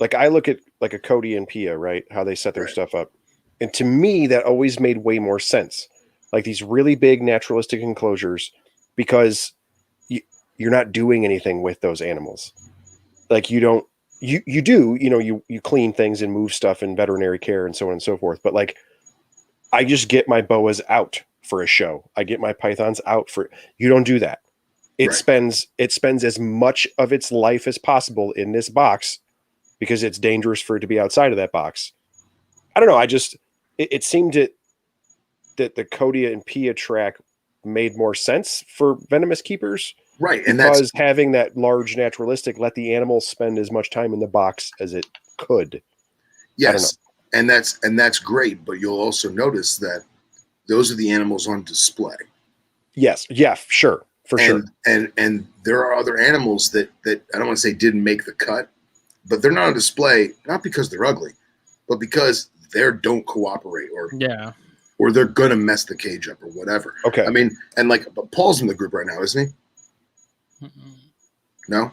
S3: look at like a Cody and Pia, right? How they set their stuff up. And to me, that always made way more sense. Like these really big naturalistic enclosures, because you're not doing anything with those animals. Like you do, you clean things and move stuff in veterinary care and so on and so forth. But like, I just get my boas out for a show. I get my pythons out you don't do that. It spends as much of its life as possible in this box because it's dangerous for it to be outside of that box. I don't know. It seemed that the Cody and Pia track made more sense for venomous keepers.
S2: Right. And
S3: because having that large naturalistic let the animal spend as much time in the box as it could.
S2: Yes. And that's great. But you'll also notice that those are the animals on display.
S3: Yes. Yeah, sure. For sure.
S2: And there are other animals that I don't want to say didn't make the cut, but they're not on display, not because they're ugly, but because they don't cooperate or they're going to mess the cage up or whatever.
S3: Okay.
S2: I mean, and like Paul's in the group right now, isn't he? No.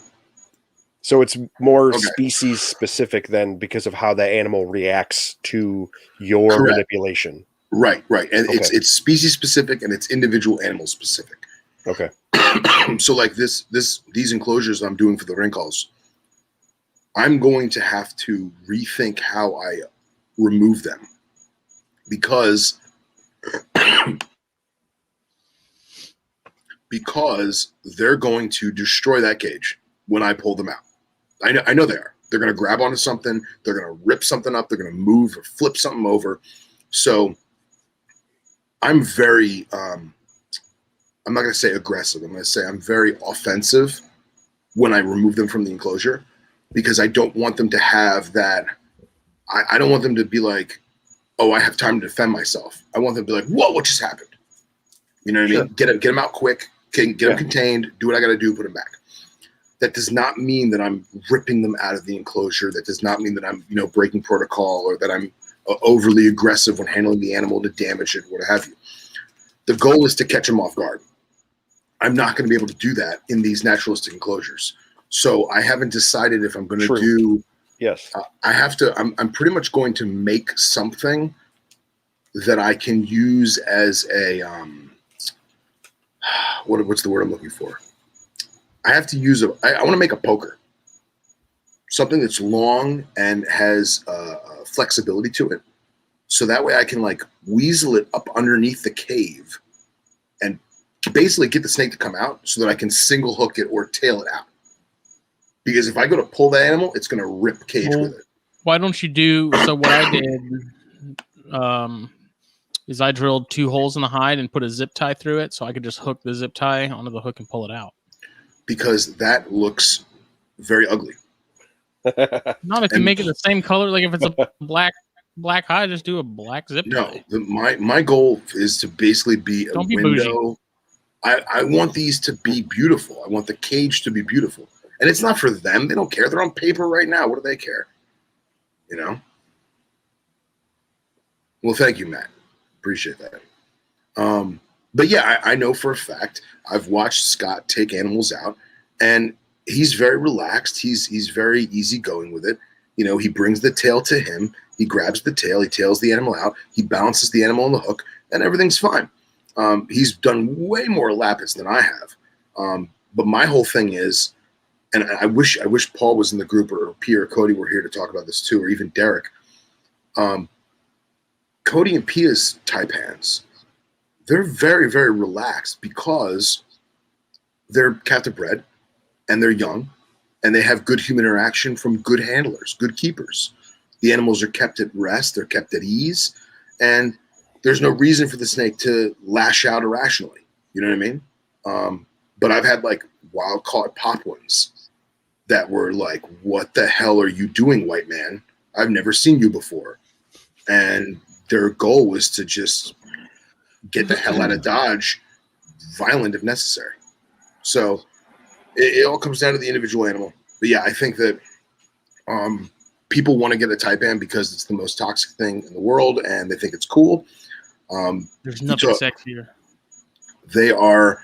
S3: So it's more species specific than because of how the animal reacts to your manipulation.
S2: Right. And it's species specific and it's individual animal specific.
S3: Okay.
S2: So like these enclosures I'm doing for the wrinkles, I'm going to have to rethink how I remove them because they're going to destroy that cage when I pull them out. I know they are. They're going to grab onto something. They're going to rip something up. They're going to move or flip something over. So I'm very, I'm not going to say aggressive. I'm going to say I'm very offensive when I remove them from the enclosure because I don't want them to have that. I don't want them to be like, oh, I have time to defend myself. I want them to be like, whoa, what just happened? You know what I mean? Get them out quick. Get them contained, do what I got to do, put them back. That does not mean that I'm ripping them out of the enclosure. That does not mean that I'm, breaking protocol or that I'm overly aggressive when handling the animal to damage it, what have you. The goal is to catch them off guard. I'm not going to be able to do that in these naturalistic enclosures. So I haven't decided if I'm going to do.
S3: Yes.
S2: I have to. I'm pretty much going to make something that I can use as a. What's the word I'm looking for? I have to use I want to make a poker. Something that's long and has flexibility to it. So that way I can like weasel it up underneath the cave and basically get the snake to come out so that I can single hook it or tail it out. Because if I go to pull that animal, it's going to rip the cage with it.
S1: Why don't you do, so what I did is I drilled 2 holes in the hide and put a zip tie through it so I could just hook the zip tie onto the hook and pull it out.
S2: Because that looks very ugly.
S1: Not if you make it the same color. Like if it's a black hide, just do a black zip tie.
S2: No, my goal is to basically be
S1: Don't
S2: a
S1: be
S2: window.
S1: bougie.
S2: I want these to be beautiful. I want the cage to be beautiful. And it's not for them. They don't care. They're on paper right now. What do they care? Well, thank you, Matt. Appreciate that. But yeah, I know for a fact, I've watched Scott take animals out and he's very relaxed. He's very easygoing with it. he brings the tail to him. He grabs the tail. He tails the animal out. He balances the animal on the hook, and everything's fine. He's done way more lappets than I have. But my whole thing is, and I wish Paul was in the group, or Pierre or Cody were here to talk about this too, or even Derek. Cody and Pia's taipans, they're very, very relaxed because they're captive bred and they're young and they have good human interaction from good handlers, good keepers. The animals are kept at rest, they're kept at ease, and there's no reason for the snake to lash out irrationally. You know what I mean? But I've had like wild caught pop ones that were like, what the hell are you doing, white man? I've never seen you before. And their goal was to just get the hell out of Dodge, violent if necessary. So it all comes down to the individual animal. But yeah, I think that people want to get a taipan because it's the most toxic thing in the world and they think it's cool.
S1: There's nothing sexier.
S2: They are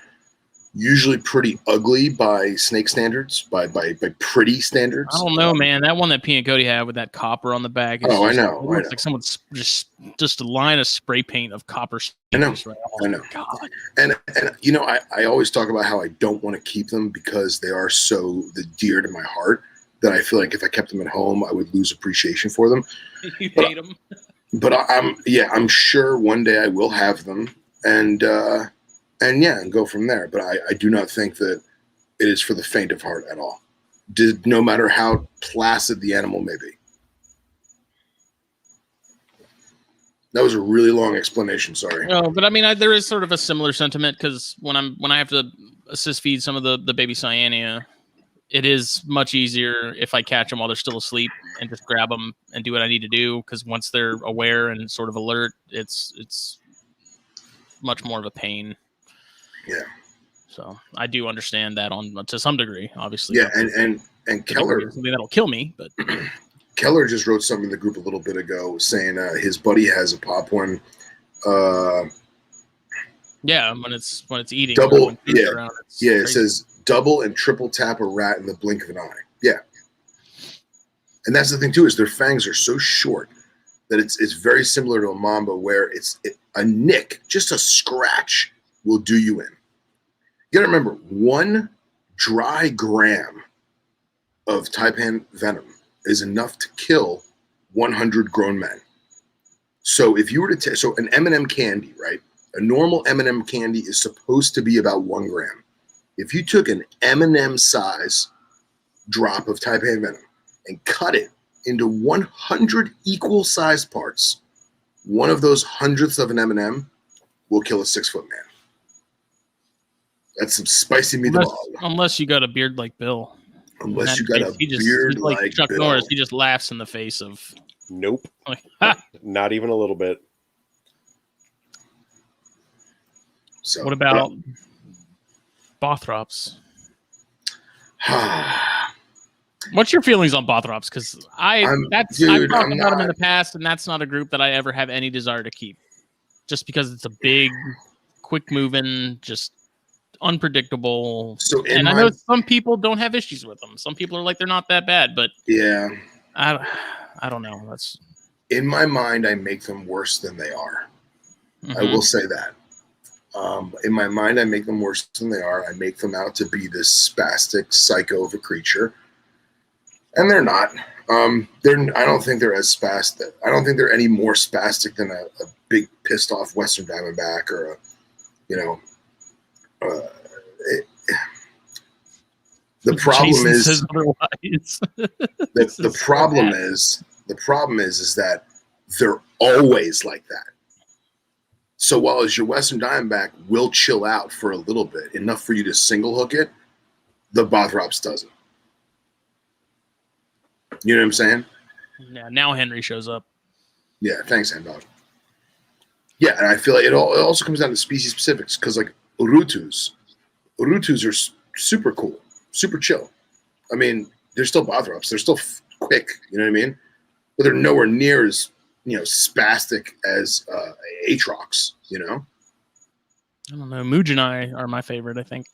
S2: usually pretty ugly by snake standards, by pretty standards.
S1: I don't know, man. That one that P and Cody had with that copper on the back. Is
S2: I know.
S1: It looks like someone's just a line of spray paint of copper.
S2: I know.
S1: Right?
S2: I know.
S1: God.
S2: And I always talk about how I don't want to keep them because they are so dear to my heart that I feel like if I kept them at home, I would lose appreciation for them.
S1: You hate them.
S2: But I'm sure one day I will have them and go from there. But I do not think that it is for the faint of heart at all. No matter how placid the animal may be. That was a really long explanation. Sorry.
S1: No, but I mean, there is sort of a similar sentiment because when I have to assist feed some of the baby Cyanea, it is much easier if I catch them while they're still asleep and just grab them and do what I need to do. Because once they're aware and sort of alert, it's much more of a pain.
S2: Yeah.
S1: So I do understand that to some degree, obviously.
S2: Yeah, and Keller,
S1: something that'll kill me, but
S2: Keller just wrote something in the group a little bit ago saying his buddy has a pop one.
S1: Yeah, when it's eating.
S2: Double,
S1: when
S2: yeah,
S1: around,
S2: it says double and triple tap a rat in the blink of an eye. Yeah, and that's the thing too, is their fangs are so short that it's very similar to a mamba, where a nick, just a scratch, will do you in. You gotta remember, 1 dry gram of taipan venom is enough to kill 100 grown men. So if you were to so an M&M candy, right? A normal M&M candy is supposed to be about 1 gram. If you took an M&M size drop of taipan venom and cut it into 100 equal sized parts, one of those hundredths of an M&M will kill a 6-foot man. That's some spicy meatball.
S1: Unless you got a beard like Bill.
S2: Unless you got a beard like
S1: Chuck
S2: Bill.
S1: Norris, he just laughs in the face of.
S3: Nope.
S1: Like,
S3: Not even a little bit.
S1: So, what about Bothrops? What's your feelings on Bothrops? Because I've talked about them in the past, and that's not a group that I ever have any desire to keep. Just because it's a big, quick moving, just unpredictable. And I know some people don't have issues with them. Some people are like, they're not that bad, but
S2: yeah,
S1: I don't know. That's
S2: in my mind, I make them worse than they are.
S1: Mm-hmm.
S2: I will say that. In my mind, I make them worse than they are. I make them out to be this spastic psycho of a creature, and they're not. I don't think they're as spastic. I don't think they're any more spastic than a big pissed off Western Diamondback or the problem is the problem is that they're always like that. So while as your Western Diamondback will chill out for a little bit, enough for you to single hook it, the Bothrops doesn't. You know what I'm saying?
S1: Yeah. Now Henry shows up.
S2: Yeah. Thanks, Handog. Yeah, and I feel like it also comes down to species specifics because like Urutus are super cool, super chill. I mean, they're still Bothrops. They're still quick. You know what I mean? But they're nowhere near as spastic as Atrox. You know?
S1: I don't know. Mujinai are my favorite, I think.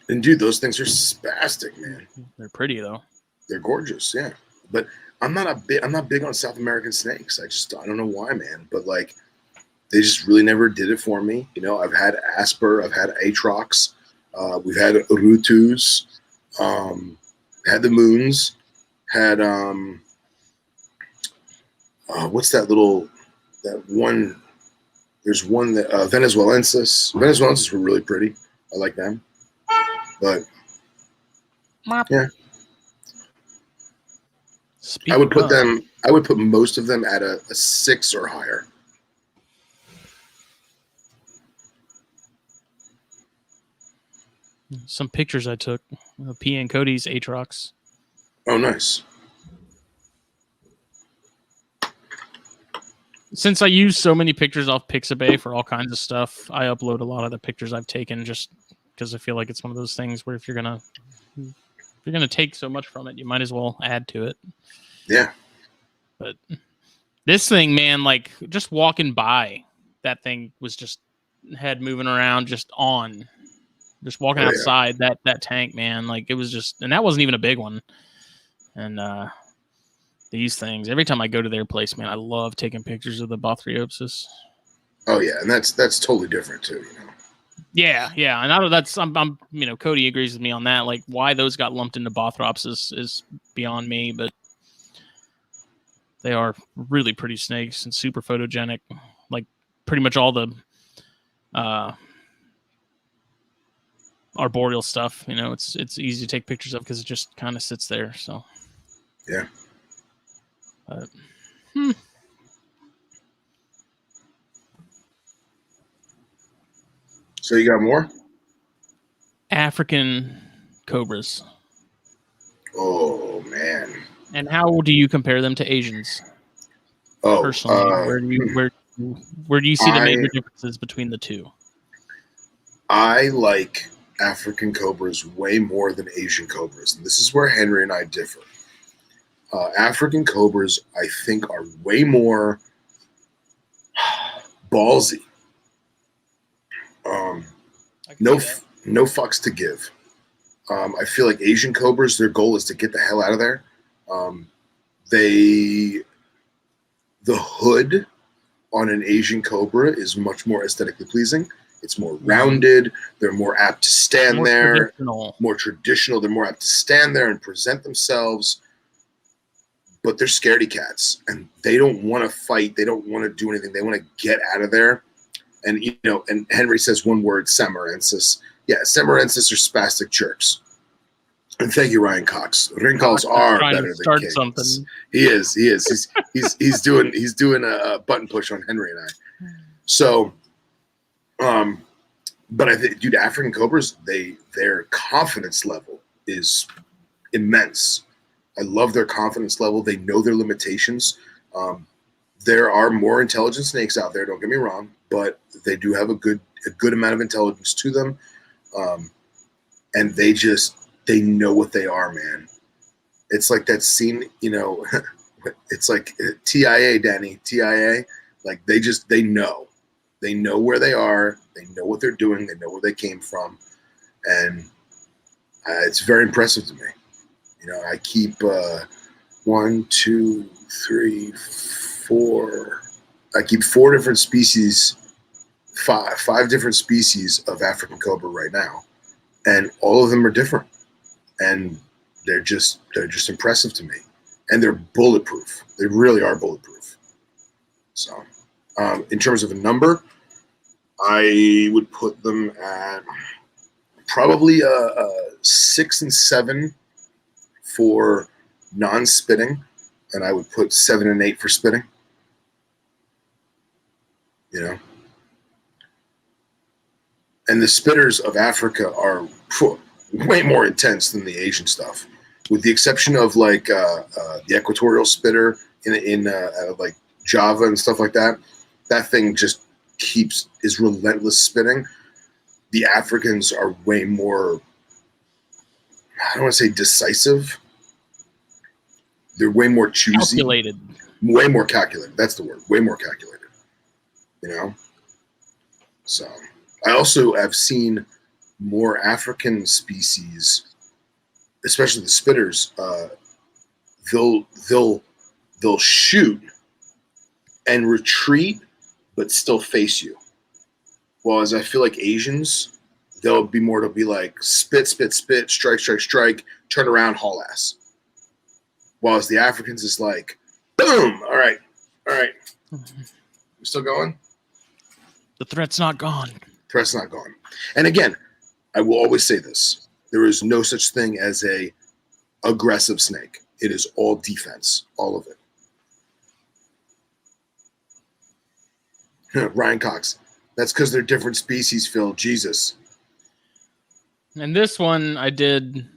S2: And dude, those things are spastic, man.
S1: They're pretty though.
S2: They're gorgeous, yeah. But I'm not big on South American snakes. I don't know why, man. But like, they just really never did it for me. You know, I've had Asper, I've had Atrox, we've had Urutus, had the Moons, had what's that one? There's one that Venezuelensis. Venezuelensis were really pretty. I like them, but yeah, I would put most of them at a 6 or higher.
S1: Some pictures I took of P and Cody's Atrox.
S2: Oh, nice.
S1: Since I use so many pictures off Pixabay for all kinds of stuff, I upload a lot of the pictures I've taken just because I feel like it's one of those things where if you're gonna take so much from it, you might as well add to it.
S2: Yeah.
S1: But this thing, man, like just walking by, that thing was just head moving around, just walking outside that tank, man. Like it was just, and that wasn't even a big one. And these things, every time I go to their place, man, I love taking pictures of the Bothriopsis.
S2: Oh yeah, and that's totally different too, you know.
S1: Yeah, and I know I'm you know, Cody agrees with me on that. Like why those got lumped into Bothrops is beyond me, but they are really pretty snakes and super photogenic. Like pretty much all the arboreal stuff, you know, it's easy to take pictures of because it just kind of sits there. So
S2: yeah. So you got more?
S1: African cobras.
S2: Oh man.
S1: And how do you compare them to Asians?
S2: Oh,
S1: personally, where do you see the major differences between the two?
S2: I like African cobras way more than Asian cobras, and this is where Henry and I differ. African cobras, I think, are way more ballsy. No fucks to give. I feel like Asian cobras, their goal is to get the hell out of there. The hood on an Asian cobra is much more aesthetically pleasing. It's more rounded. They're more apt to stand there. More traditional. They're more apt to stand there and present themselves. But they're scaredy cats, and they don't want to fight. They don't want to do anything. They want to get out of there. And you know, and Henry says one word: Samarensis. Yeah, Samarensis are spastic jerks. And thank you, Ryan Cox. Ring calls are better than kings. Something. He is. He's doing a button push on Henry and I. So, but I think, dude, African cobras, their confidence level is immense. I love their confidence level. They know their limitations. There are more intelligent snakes out there. Don't get me wrong, but they do have a good amount of intelligence to them, and they know what they are, man. It's like that scene, you know. It's like TIA, Danny, TIA. Like they know where they are. They know what they're doing. They know where they came from, and it's very impressive to me. You know, I keep 1, 2, 3, 4. I keep 4 different species, five different species of African cobra right now, and all of them are different, and they're just impressive to me, and they're bulletproof. They really are bulletproof. So, in terms of a number, I would put them at probably a 6 and 7 for non-spitting, and I would put 7 and 8 for spitting. You know, and the spitters of Africa are way more intense than the Asian stuff, with the exception of like the equatorial spitter in like Java and stuff like that. That thing just is relentless spitting. The Africans are way more, I don't want to say decisive. They're way more choosy.
S1: Calculated.
S2: Way more calculated. That's the word. Way more calculated. You know? So I also have seen more African species, especially the spitters. They'll they'll shoot and retreat, but still face you. Whereas I feel like Asians, they'll be like spit, spit, spit, strike, strike, strike, turn around, haul ass. Whereas the Africans is like, boom, all right. We still going?
S1: The threat's not gone.
S2: Threat's not gone. And again, I will always say this. There is no such thing as a aggressive snake. It is all defense, all of it. Ryan Cox. That's because they're different species, Phil. Jesus.
S1: And this one I did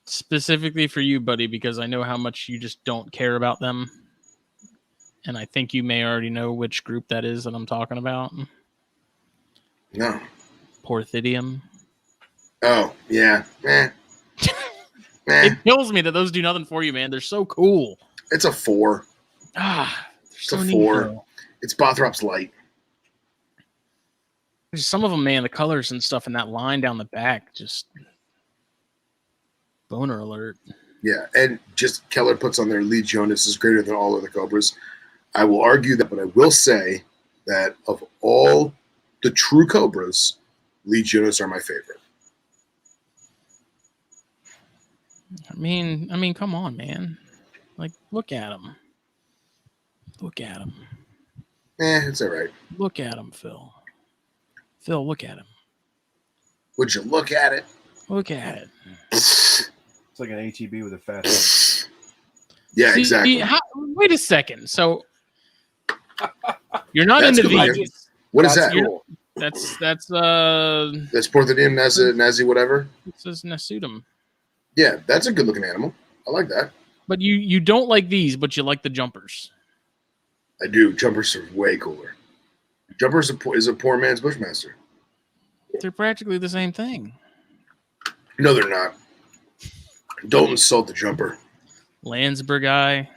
S1: specifically for you, buddy, because I know how much you just don't care about them. And I think you may already know which group that is that I'm talking about.
S2: No.
S1: Porthidium.
S2: Oh, yeah.
S1: It kills me that those do nothing for you, man. They're so cool.
S2: It's a 4.
S1: It's
S2: a 4. It's Bothrop's light.
S1: Some of them, man, the colors and stuff and that line down the back, just boner alert.
S2: Yeah, and just Keller puts on there, Lee Jonas is greater than all other Cobras. I will argue that, but I will say that of all the true Cobras, Lee Jonas are my favorite.
S1: I mean, come on, man. Like, look at him. Look at him.
S2: It's all right.
S1: Look at him, Phil. Phil, look at him.
S2: Would you look at it?
S1: Look at it.
S3: It's like an ATB with a fat head.
S2: Yeah, exactly.
S1: Wait a second. So you're not
S2: That's
S1: into
S2: good
S1: these.
S2: What is that?
S3: Cool.
S1: That's
S2: Porthidium Nazi whatever.
S1: It says Nasudum.
S2: Yeah, that's a good looking animal. I like that.
S1: But you don't like these, but you like the jumpers.
S2: I do. Jumpers are way cooler. Jumpers is a poor man's Bushmaster.
S1: They're practically the same thing.
S2: No, they're not. Don't insult the jumper.
S1: Landsberg guy.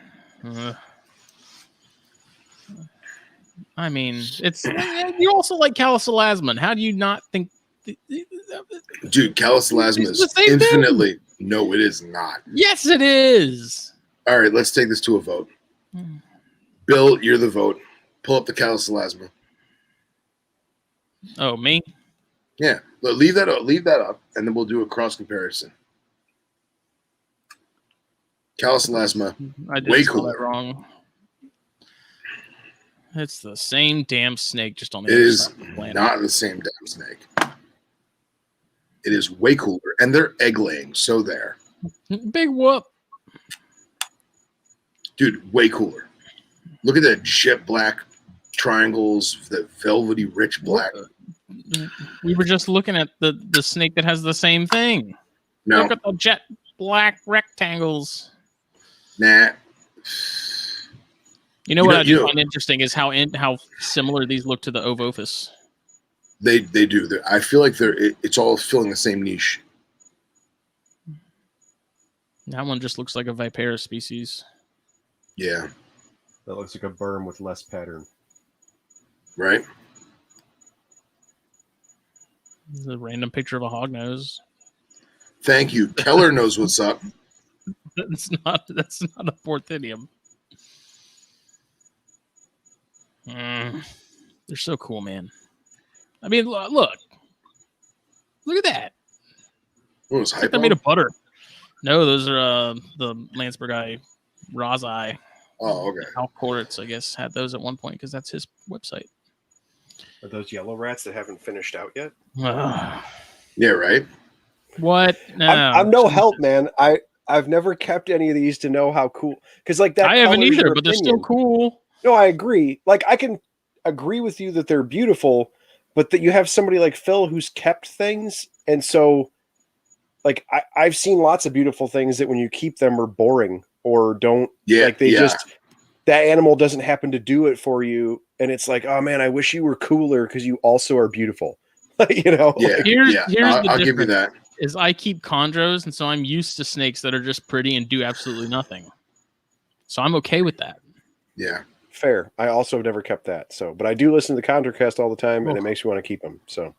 S1: I mean, it's you also like Calicelasmon. How do you not think?
S2: Dude, Calicelasma is infinitely. No, it is not.
S1: Yes, it is.
S2: All right, let's take this to a vote. Bill, you're the vote. Pull up the Calicelasma.
S1: Oh, me?
S2: Yeah, leave that up, and then we'll do a cross comparison. Calicelasma,
S1: I did
S2: way
S1: spell
S2: cooler.
S1: that wrong. It's the same damn snake, just on the
S2: It
S1: other
S2: is
S1: side of the planet.
S2: not the same damn snake. It is way cooler, and they're egg laying. So there,
S1: Big whoop.
S2: dude, way cooler. Look at that jet black triangles, the velvety rich black.
S1: We were just looking at the snake that has the same thing.
S2: No,
S1: Look at the jet black rectangles.
S2: nah.
S1: You know what I do find interesting is how similar these look to the Ovophis.
S2: They do. I feel like it's all filling the same niche.
S1: That one just looks like a Vipera species.
S2: Yeah.
S3: That looks like a berm with less pattern.
S2: Right.
S1: There's a random picture of a hognose.
S2: Thank you. Keller knows what's up.
S1: That's not a Porthidium. They're so cool, man. I mean, look at that.
S2: What was
S1: They're made of butter. No, those are the Landsberg Rozai.
S2: Oh, okay.
S1: Al Koritz, I guess, had those at one point because that's his website.
S3: Are those yellow rats that haven't finished out yet?
S2: Yeah, right.
S1: What? No,
S3: I'm no help, man. I've never kept any of these to know how cool. Because like that,
S1: I haven't
S3: colors
S1: either,
S3: your
S1: but they're
S3: opinion.
S1: still cool.
S3: No, I agree. Like I can agree with you that they're beautiful, but that you have somebody like Phil who's kept things, and so like I've seen lots of beautiful things that when you keep them are boring or don't.
S2: Yeah,
S3: like they just that animal doesn't happen to do it for you, and it's like, oh man, I wish you were cooler because you also are beautiful. You know?
S2: Yeah.
S3: Like,
S1: Here's
S2: I'll give you that.
S1: Is I keep chondros, and so I'm used to snakes that are just pretty and do absolutely nothing. So I'm okay with that.
S2: Yeah.
S3: fair. I also have never kept that. So, but I do listen to the Contracast all the time, and it makes me want to keep them. So,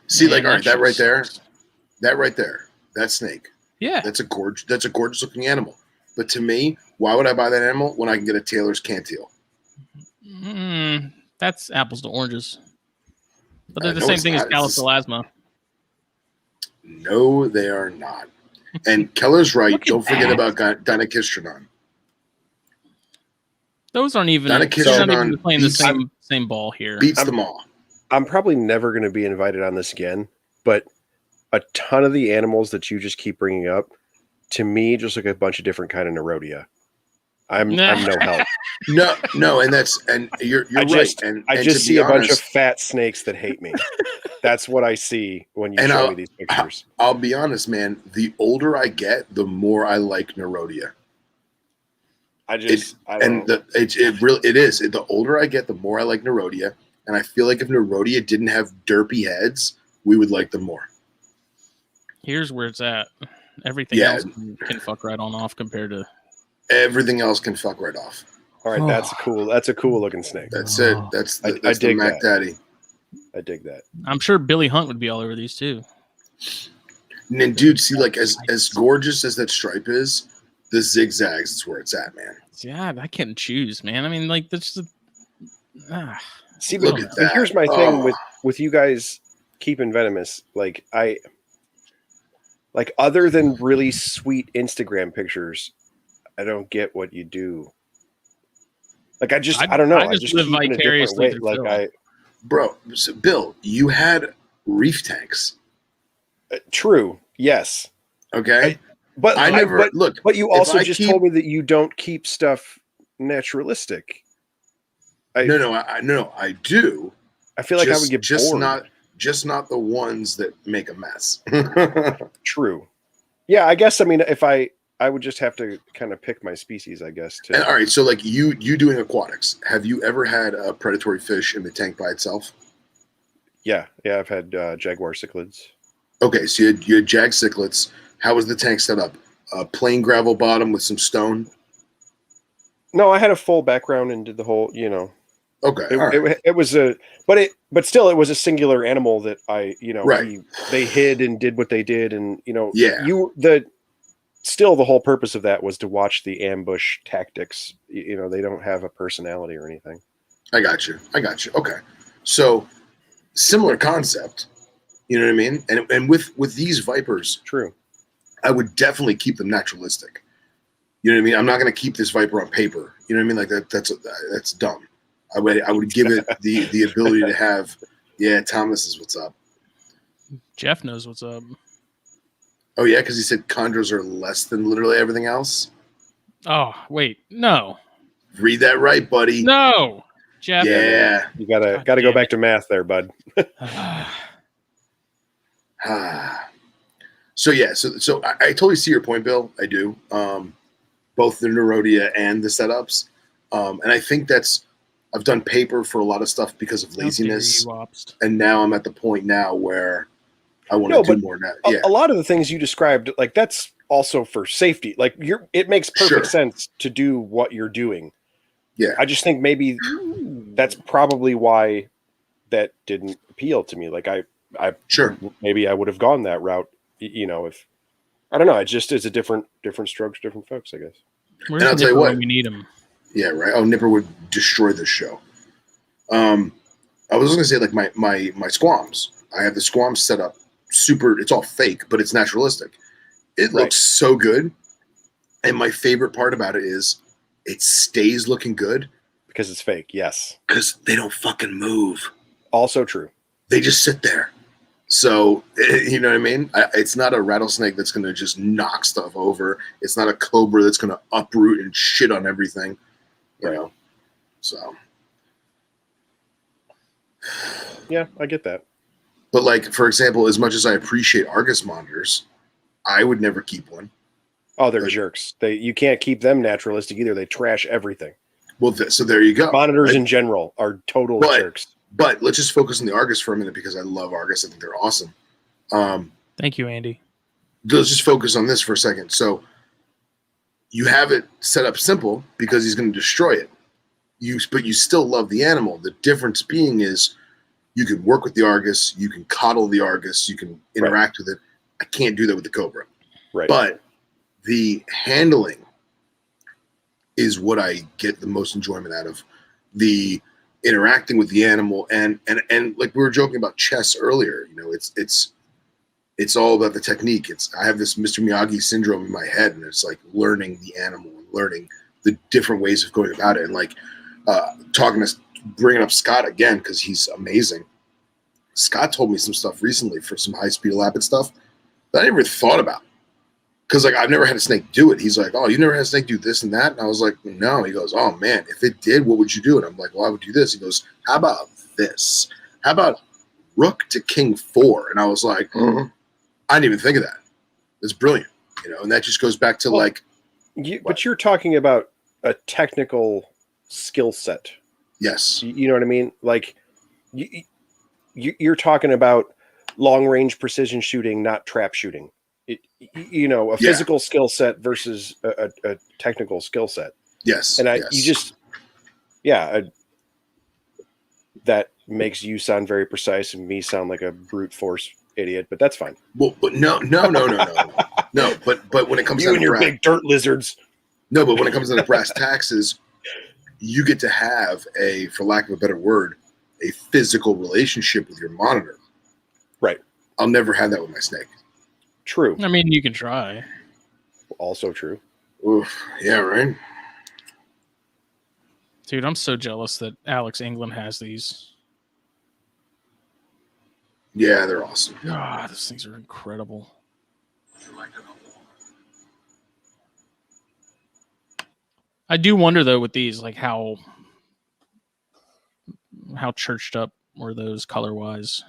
S2: see, like, all right, that right there, that snake.
S1: Yeah,
S2: that's a gorgeous looking animal. But to me, why would I buy that animal when I can get a Taylor's Cantil?
S1: That's apples to oranges. But they're the
S2: No,
S1: same
S2: it's
S1: thing as
S2: not. It's just-
S1: Calisthelasma.
S2: No, they are not. And Keller's right.
S1: Look at
S2: Don't forget
S1: that.
S2: about Dinocastrodon.
S1: Those aren't even.
S2: Dinocastrodon
S1: They're not even playing the
S2: beats-
S1: same ball here.
S2: Beats them all.
S3: I'm probably never going to be invited on this again, but a ton of the animals that you just keep bringing up, to me, just like a bunch of different kind of Neurodia. I'm no help.
S2: No, and you're right.
S3: I just see a bunch of fat snakes that hate me. That's what I see when you show me these pictures.
S2: I'll be honest, man. The older I get, the more I like Neurodia. It is. The older I get, the more I like Neurodia. And I feel like if Neurodia didn't have derpy heads, we would like them more.
S1: Here's where it's at. Everything else can fuck right on off compared to.
S2: Everything else can fuck right off.
S3: All right, that's a cool looking snake.
S2: That's it. That's the Mac Daddy.
S3: I dig that.
S1: I'm sure Billy Hunt would be all over these too.
S2: And then, dude, see, like as gorgeous as that stripe is, the zigzags is where it's at, man.
S1: Yeah, I can't choose, man. I mean, like that's just.
S3: See, but here's my thing with you guys keeping venomous. Like other than really sweet Instagram pictures, I don't get what you do. Like I don't know. I just
S1: live
S3: keep in a different way. Like
S2: bro, so Bill, you had reef tanks.
S3: True. Yes.
S2: Okay.
S3: But you also just told me that you don't keep stuff naturalistic.
S2: No, I do.
S3: I feel like I would get bored.
S2: Not the ones that make a mess.
S3: True. Yeah, I guess. I mean, if I would just have to kind of pick my species, I guess.
S2: And, all right, so like you doing aquatics, have you ever had a predatory fish in the tank by itself?
S3: Yeah, I've had jaguar cichlids. Okay,
S2: so you had jag cichlids. How was the tank set up? Plain gravel bottom with some stone?
S3: No, I had a full background and did the whole,
S2: Okay.
S3: It was but still it was a singular animal that they hid and did what they did. And, still the whole purpose of that was to watch the ambush tactics. They don't have a personality or anything.
S2: I got you. Okay. So similar concept, you know what I mean? And with these vipers,
S3: true,
S2: I would definitely keep them naturalistic. You know what I mean? I'm not going to keep this viper on paper. You know what I mean? Like that's dumb. I would give it the ability to have. Yeah, Thomas is what's up.
S1: Jeff knows what's up.
S2: Oh yeah, because he said chondros are less than literally everything else.
S1: Oh wait, no.
S2: Read that right, buddy.
S1: No, Jeff.
S2: Yeah,
S3: you gotta go back to math there, bud.
S2: So I totally see your point, Bill. I do. Both the Neurodia and the setups, and I think I've done paper for a lot of stuff because of laziness, and now I'm at the point now where I want to do more now. Yeah.
S3: A lot of the things you described, like that's also for safety. Like it makes perfect sense to do what you're doing.
S2: Yeah.
S3: I just think maybe that's probably why that didn't appeal to me. Like maybe I would have gone that route, if I don't know. It just is a different strokes, different folks, I guess.
S1: And I'll tell you what, we need him.
S2: Yeah, right. Oh, Nipper would destroy this show. I was going to say like my squams. I have the squams set up super. It's all fake, but it's naturalistic. It looks so good, and my favorite part about it is it stays looking good
S3: because it's fake. Yes,
S2: because they don't fucking move.
S3: Also true.
S2: They just sit there. So, you know what I mean? It's not a rattlesnake that's going to just knock stuff over. It's not a cobra that's going to uproot and shit on everything. You know? So.
S3: Yeah, I get that.
S2: But, like, for example, as much as I appreciate Argus monitors, I would never keep one.
S3: Oh, they're jerks. You can't keep them naturalistic either. They trash everything.
S2: Well, so there you go.
S3: Monitors in general are total jerks.
S2: But let's just focus on the Argus for a minute because I love Argus. I think they're awesome.
S1: Thank you, Andy.
S2: Let's just focus on this for a second. So you have it set up simple because he's going to destroy it. But you still love the animal. The difference being is you can work with the Argus. You can coddle the Argus. You can interact with it. I can't do that with the Cobra.
S3: Right.
S2: But the handling is what I get the most enjoyment out of. The interacting with the animal and like we were joking about chess earlier, you know, it's all about the technique. I have this Mr. Miyagi syndrome in my head, and it's like learning the animal and learning the different ways of going about it. And like bringing up Scott again, because he's amazing. Scott told me some stuff recently for some high-speed elapid stuff that I never thought about. Because like I've never had a snake do it. He's like, oh, you never had a snake do this and that? And I was like, no. He goes, oh man, if it did, what would you do? And I'm like, well, I would do this. He goes, how about this? How about rook to king 4? And I was like, I didn't even think of that. It's brilliant, you know. And that just goes back to
S3: but you're talking about a technical skill set.
S2: Yes.
S3: You know what I mean? Like you're talking about long range precision shooting, not trap shooting. A physical skill set versus a technical skill set.
S2: Yes.
S3: And that makes you sound very precise and me sound like a brute force idiot, but that's fine.
S2: Well, but no. No, but when it comes
S3: to your big dirt lizards.
S2: No, but when it comes to the brass taxes, you get to have for lack of a better word, a physical relationship with your monitor.
S3: Right.
S2: I'll never have that with my snake.
S3: True.
S1: I mean, you can try.
S3: Also true.
S2: Oof. Yeah, right.
S1: Dude, I'm so jealous that Alex England has these.
S2: Yeah, they're awesome.
S1: God, those things are incredible. I do wonder though with these, like how churched up were those color wise?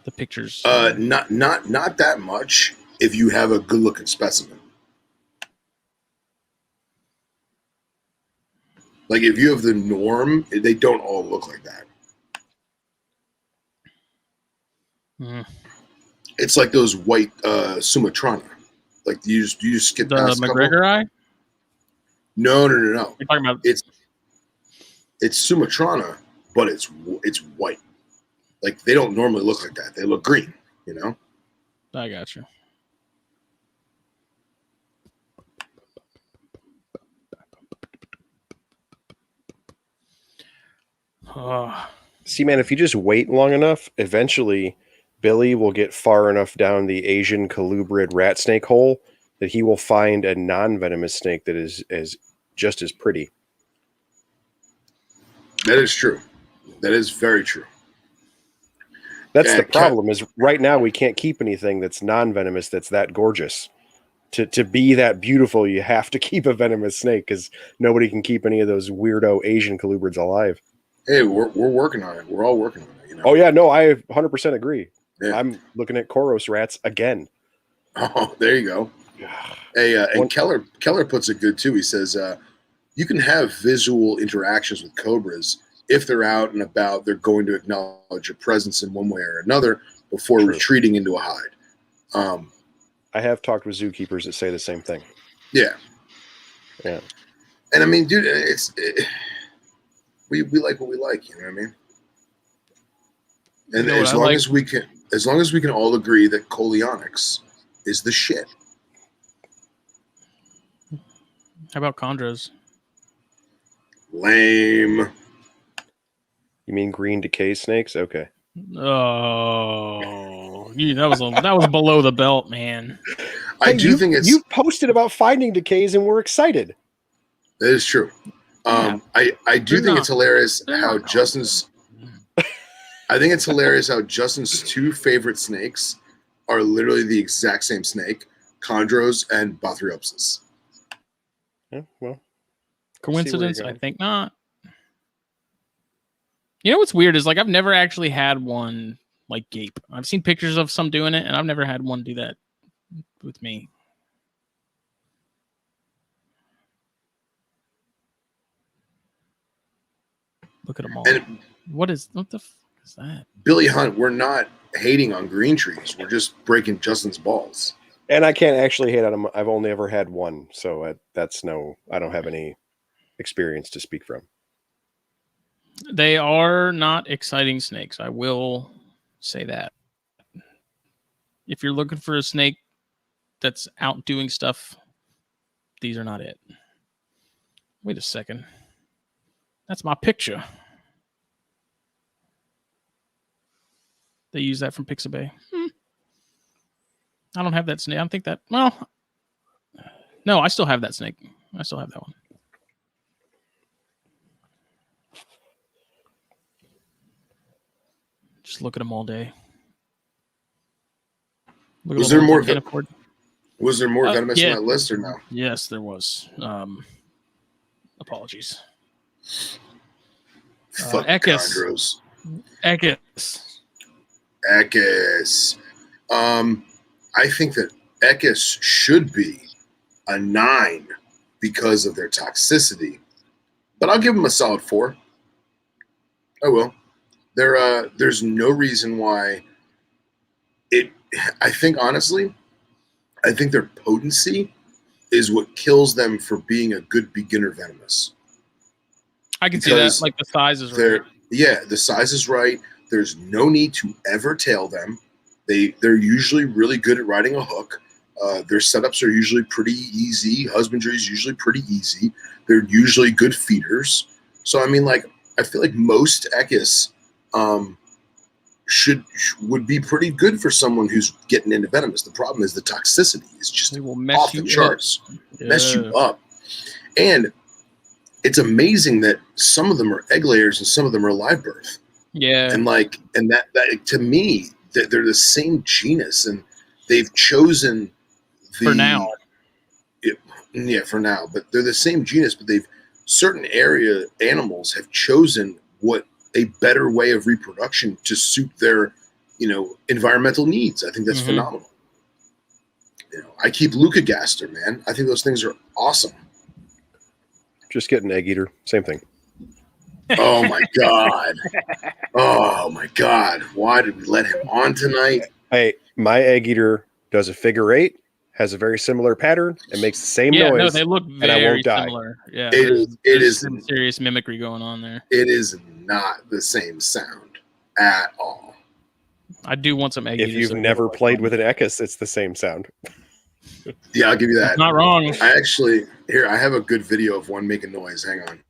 S1: The pictures.
S2: Not that much if you have a good looking specimen. Like if you have the norm, they don't all look like that. It's like those white Sumatrana. Like you just skip
S1: the
S2: past
S1: McGregor eye?
S2: No.
S1: You're talking about
S2: it's Sumatrana, but it's white. Like they don't normally look like that. They look green, you know?
S1: I got you.
S3: See, man, if you just wait long enough, eventually Billy will get far enough down the Asian colubrid rat snake hole that he will find a non-venomous snake that is just as pretty.
S2: That is true. That is very true.
S3: That's the problem is right now we can't keep anything that's non-venomous that's that gorgeous. To be that beautiful, you have to keep a venomous snake because nobody can keep any of those weirdo Asian colubrids alive.
S2: Hey, we're working on it. We're all working on it. You know?
S3: Oh, yeah. No, I 100% agree.
S2: Yeah.
S3: I'm looking at Koros rats again.
S2: Oh, there you go. Hey, and Keller puts it good, too. He says, you can have visual interactions with cobras. If they're out and about, they're going to acknowledge your presence in one way or another before retreating into a hide.
S3: I have talked with zookeepers that say the same thing.
S2: Yeah.
S3: Yeah.
S2: And I mean, dude, we like what we like, you know what I mean? And
S1: you know
S2: as long as we can all agree that Coleonyx is the shit.
S1: How about chondros?
S2: Lame.
S3: You mean green decay snakes? Okay.
S1: Oh, that was below the belt, man.
S2: I do think
S3: you posted about finding decays and we're excited.
S2: That is true. I do think it's hilarious how Justin's. I think it's hilarious how Justin's two favorite snakes are literally the exact same snake: chondros and Bothriopsis.
S3: Yeah, well,
S1: coincidence? I think not. You know what's weird is like I've never actually had one like gape. I've seen pictures of some doing it, and I've never had one do that with me. Look at them all. And what the fuck is that?
S2: Billy Hunt, we're not hating on green trees. We're just breaking Justin's balls.
S3: And I can't actually hate on them. I've only ever had one, so I don't have any experience to speak from.
S1: They are not exciting snakes. I will say that. If you're looking for a snake that's out doing stuff these are not it. Wait a second. That's my picture. They use that from Pixabay. I don't have that snake. I don't think that. Well, no, I still have that snake. I still have that one. Just look at them all day.
S2: Was there more? Was there more venomous on that list or no?
S1: Yes, there was. Apologies.
S2: Fuck
S1: Chondros. Echis.
S2: I think that Echis should be a 9 because of their toxicity, but I'll give them a solid 4. I will. There's no reason why it. I think honestly, I think their potency is what kills them for being a good beginner venomous.
S1: I can see that. Like the size is right.
S2: Yeah, the size is right. There's no need to ever tail them. They're usually really good at riding a hook. Their setups are usually pretty easy. Husbandry is usually pretty easy. They're usually good feeders. So I mean, like, I feel like most Echis would be pretty good for someone who's getting into venomous. The problem is the toxicity is just off the charts. Mess you up. And it's amazing that some of them are egg layers and some of them are live birth.
S1: Yeah.
S2: And that to me, they're the same genus, and they've chosen
S1: for now.
S2: For now, but they're the same genus, but certain area animals have chosen what a better way of reproduction to suit their, environmental needs. I think that's phenomenal. I keep Leucogaster, man. I think those things are awesome.
S3: Just get an egg eater. Same thing.
S2: Oh my God. Oh my God. Why did we let him on tonight?
S3: Hey, my egg eater does a figure 8, has a very similar pattern, and makes the same noise.
S1: No, they look very similar. Yeah,
S2: it is
S1: some serious mimicry going on there.
S2: It is not the same sound at all.
S1: I do want some egg eaters.
S3: If you've never played with an Echis, it's the same sound.
S2: Yeah, I'll give you that.
S1: That's not wrong.
S2: I have a good video of one making noise. Hang on.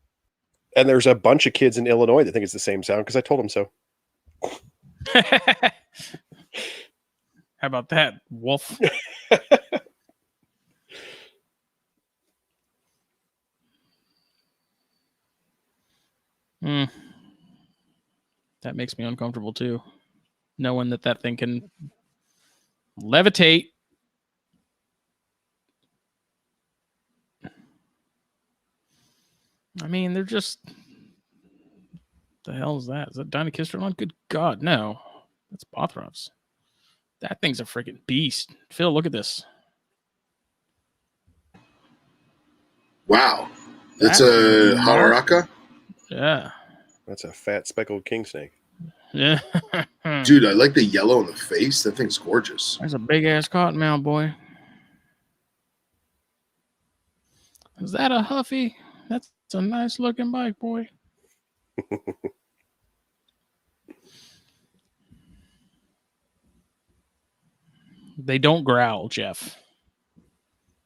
S3: And there's a bunch of kids in Illinois that think it's the same sound because I told them so.
S1: How about that, wolf? That makes me uncomfortable too, knowing that thing can levitate. I mean, they're just... The hell is that? Is that Deinonychistrodon? Good God, no. That's Bothrops. That thing's a freaking beast. Phil, look at this.
S2: Wow. That's a Hataraka?
S1: Yeah.
S3: That's a fat speckled king snake.
S1: Yeah.
S2: Dude, I like the yellow in the face. That thing's gorgeous.
S1: There's a big-ass cottonmouth, boy. Is that a Huffy? That's a nice-looking bike, boy. They don't growl, Jeff.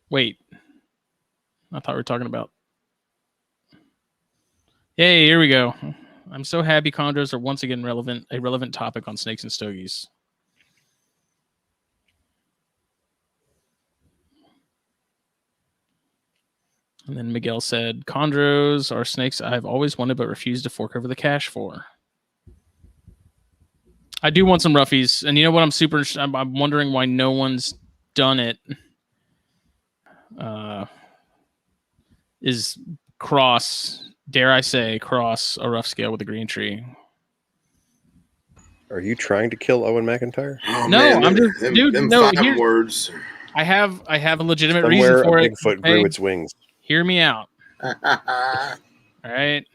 S1: Wait. I thought we were talking about... Hey, here we go. I'm so happy chondros are once again a relevant topic on snakes and stogies. And then Miguel said, chondros are snakes I've always wanted but refused to fork over the cash for. I do want some roughies. And you know what? I'm wondering why no one's done it. Is dare I say, cross a rough scale with a green tree.
S3: Are you trying to kill Owen McIntyre?
S2: Oh,
S1: no,
S2: man,
S1: I'm just, dude, no,
S2: words.
S1: I have a legitimate
S3: Somewhere
S1: reason for it.
S3: Bigfoot grew its wings.
S1: Hear me out. All right.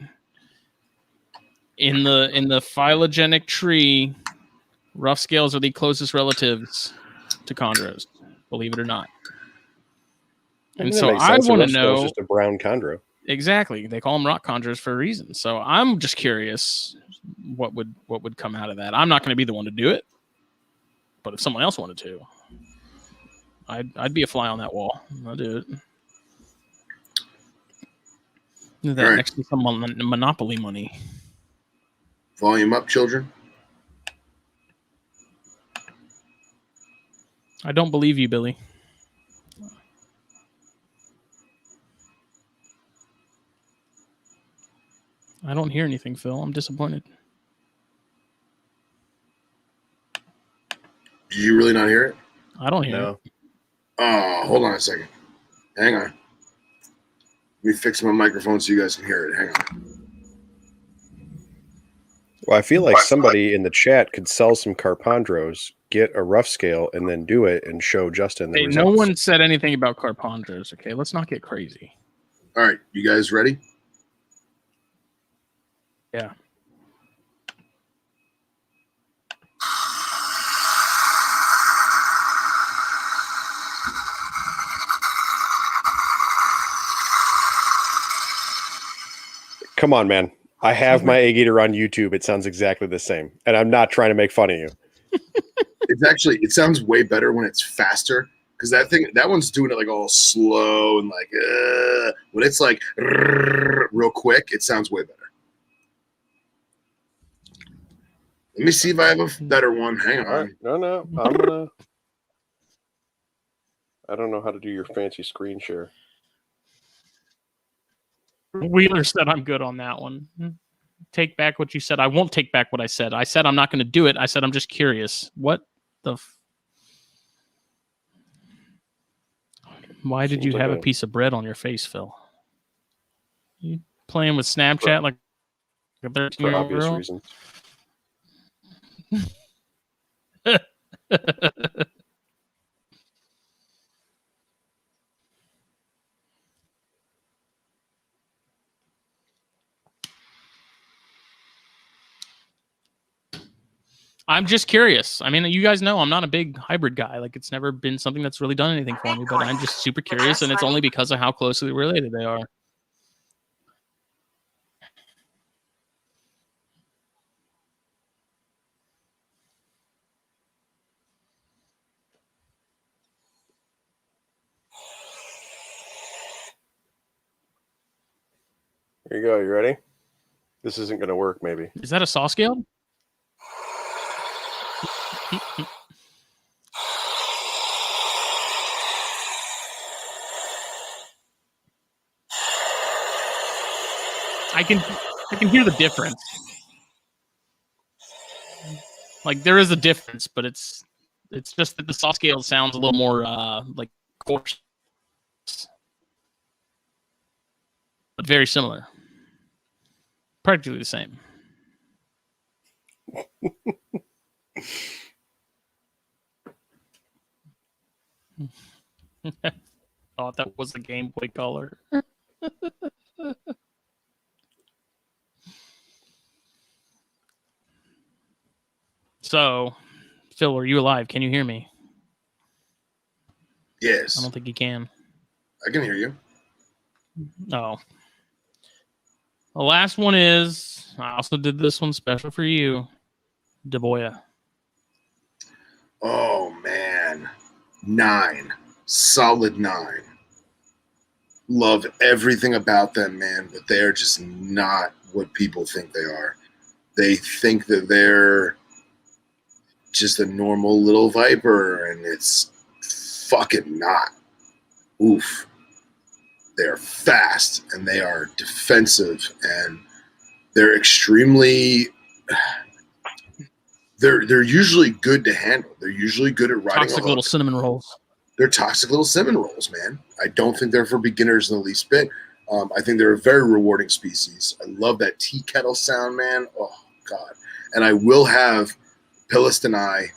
S1: In the phylogenetic tree, rough scales are the closest relatives to chondros, believe it or not. And so I want to know.
S3: It's just a brown chondro.
S1: Exactly. They call them rock chondros for a reason. So I'm just curious what would come out of that. I'm not going to be the one to do it, but if someone else wanted to, I'd be a fly on that wall. I'll do it. That
S2: All right.
S1: next to some Monopoly money.
S2: Volume up, children.
S1: I don't believe you, Billy. I don't hear anything, Phil. I'm disappointed.
S2: Did you really not hear it?
S1: I don't hear it.
S2: Oh, hold on a second. Hang on. Let me fix my microphone so you guys can hear it. Hang on.
S3: Well, I feel like somebody in the chat could sell some Carpondros, get a rough scale, and then do it and show Justin the results.
S1: No one said anything about Carpondros, okay? Let's not get crazy.
S2: All right, you guys ready?
S1: Yeah.
S3: Come on, man. I have my egg eater on YouTube. It sounds exactly the same. And I'm not trying to make fun of you.
S2: It sounds way better when it's faster. Because that one's doing it like all slow and like, when it's like real quick, it sounds way better. Let me see if I have a better one. Hang on.
S3: Right. No. I don't know how to do your fancy screen share.
S1: Wheeler said I'm good on that one. Take back what you said. I won't take back what I said. I said I'm not going to do it. I said I'm just curious. What the... Why did you have a piece of bread on your face, Phil? You playing with Snapchat like a 13-year-old
S3: obvious
S1: girl?
S3: reasons.
S1: I'm just curious. I mean, you guys know I'm not a big hybrid guy. Like, it's never been something that's really done anything for me, but I'm just super curious, and it's only because of how closely related they are.
S3: Here you go. You ready? This isn't going to work, maybe.
S1: Is that a saw scale? I can hear the difference. Like, there is a difference, but it's just that the saw scale sounds a little more like coarse, but very similar, practically the same. Thought that was the Game Boy Color. So, Phil, are you alive? Can you hear me?
S2: Yes.
S1: I don't think you can.
S2: I can hear you.
S1: Oh. The last one is, I also did this one special for you, Deboya.
S2: Oh, man. 9. Solid 9. Love everything about them, man, but they're just not what people think they are. They think that they're just a normal little viper, and it's fucking not. Oof. They're fast, and they are defensive, and they're extremely... They're usually good to handle. They're usually good at riding
S1: Toxic
S2: a hook.
S1: little cinnamon rolls.
S2: They're toxic little cinnamon rolls, man. I don't think they're for beginners in the least bit. I think they're a very rewarding species. I love that tea kettle sound, man. Oh, God. And I will have Palestini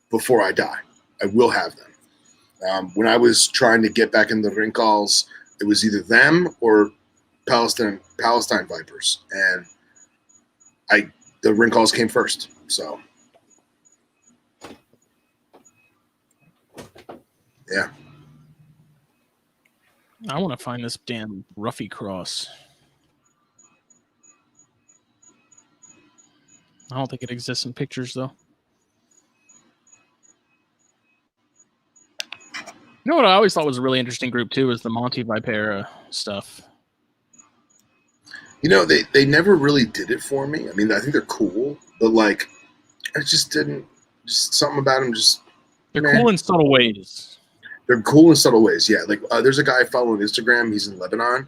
S2: before I die. I will have them. When I was trying to get back in the Rincals, it was either them or Palestine Vipers. And the Rincals came first. So, yeah.
S1: I want to find this damn Ruffy cross. I don't think it exists in pictures, though. You know what I always thought was a really interesting group, too, is the Monte Vipera stuff.
S2: You know, they never really did it for me. I mean, I think they're cool, but like, I just didn't. Just something about them. Just
S1: They're cool in subtle ways.
S2: They're cool in subtle ways. Yeah, like there's a guy I follow on Instagram. He's in Lebanon,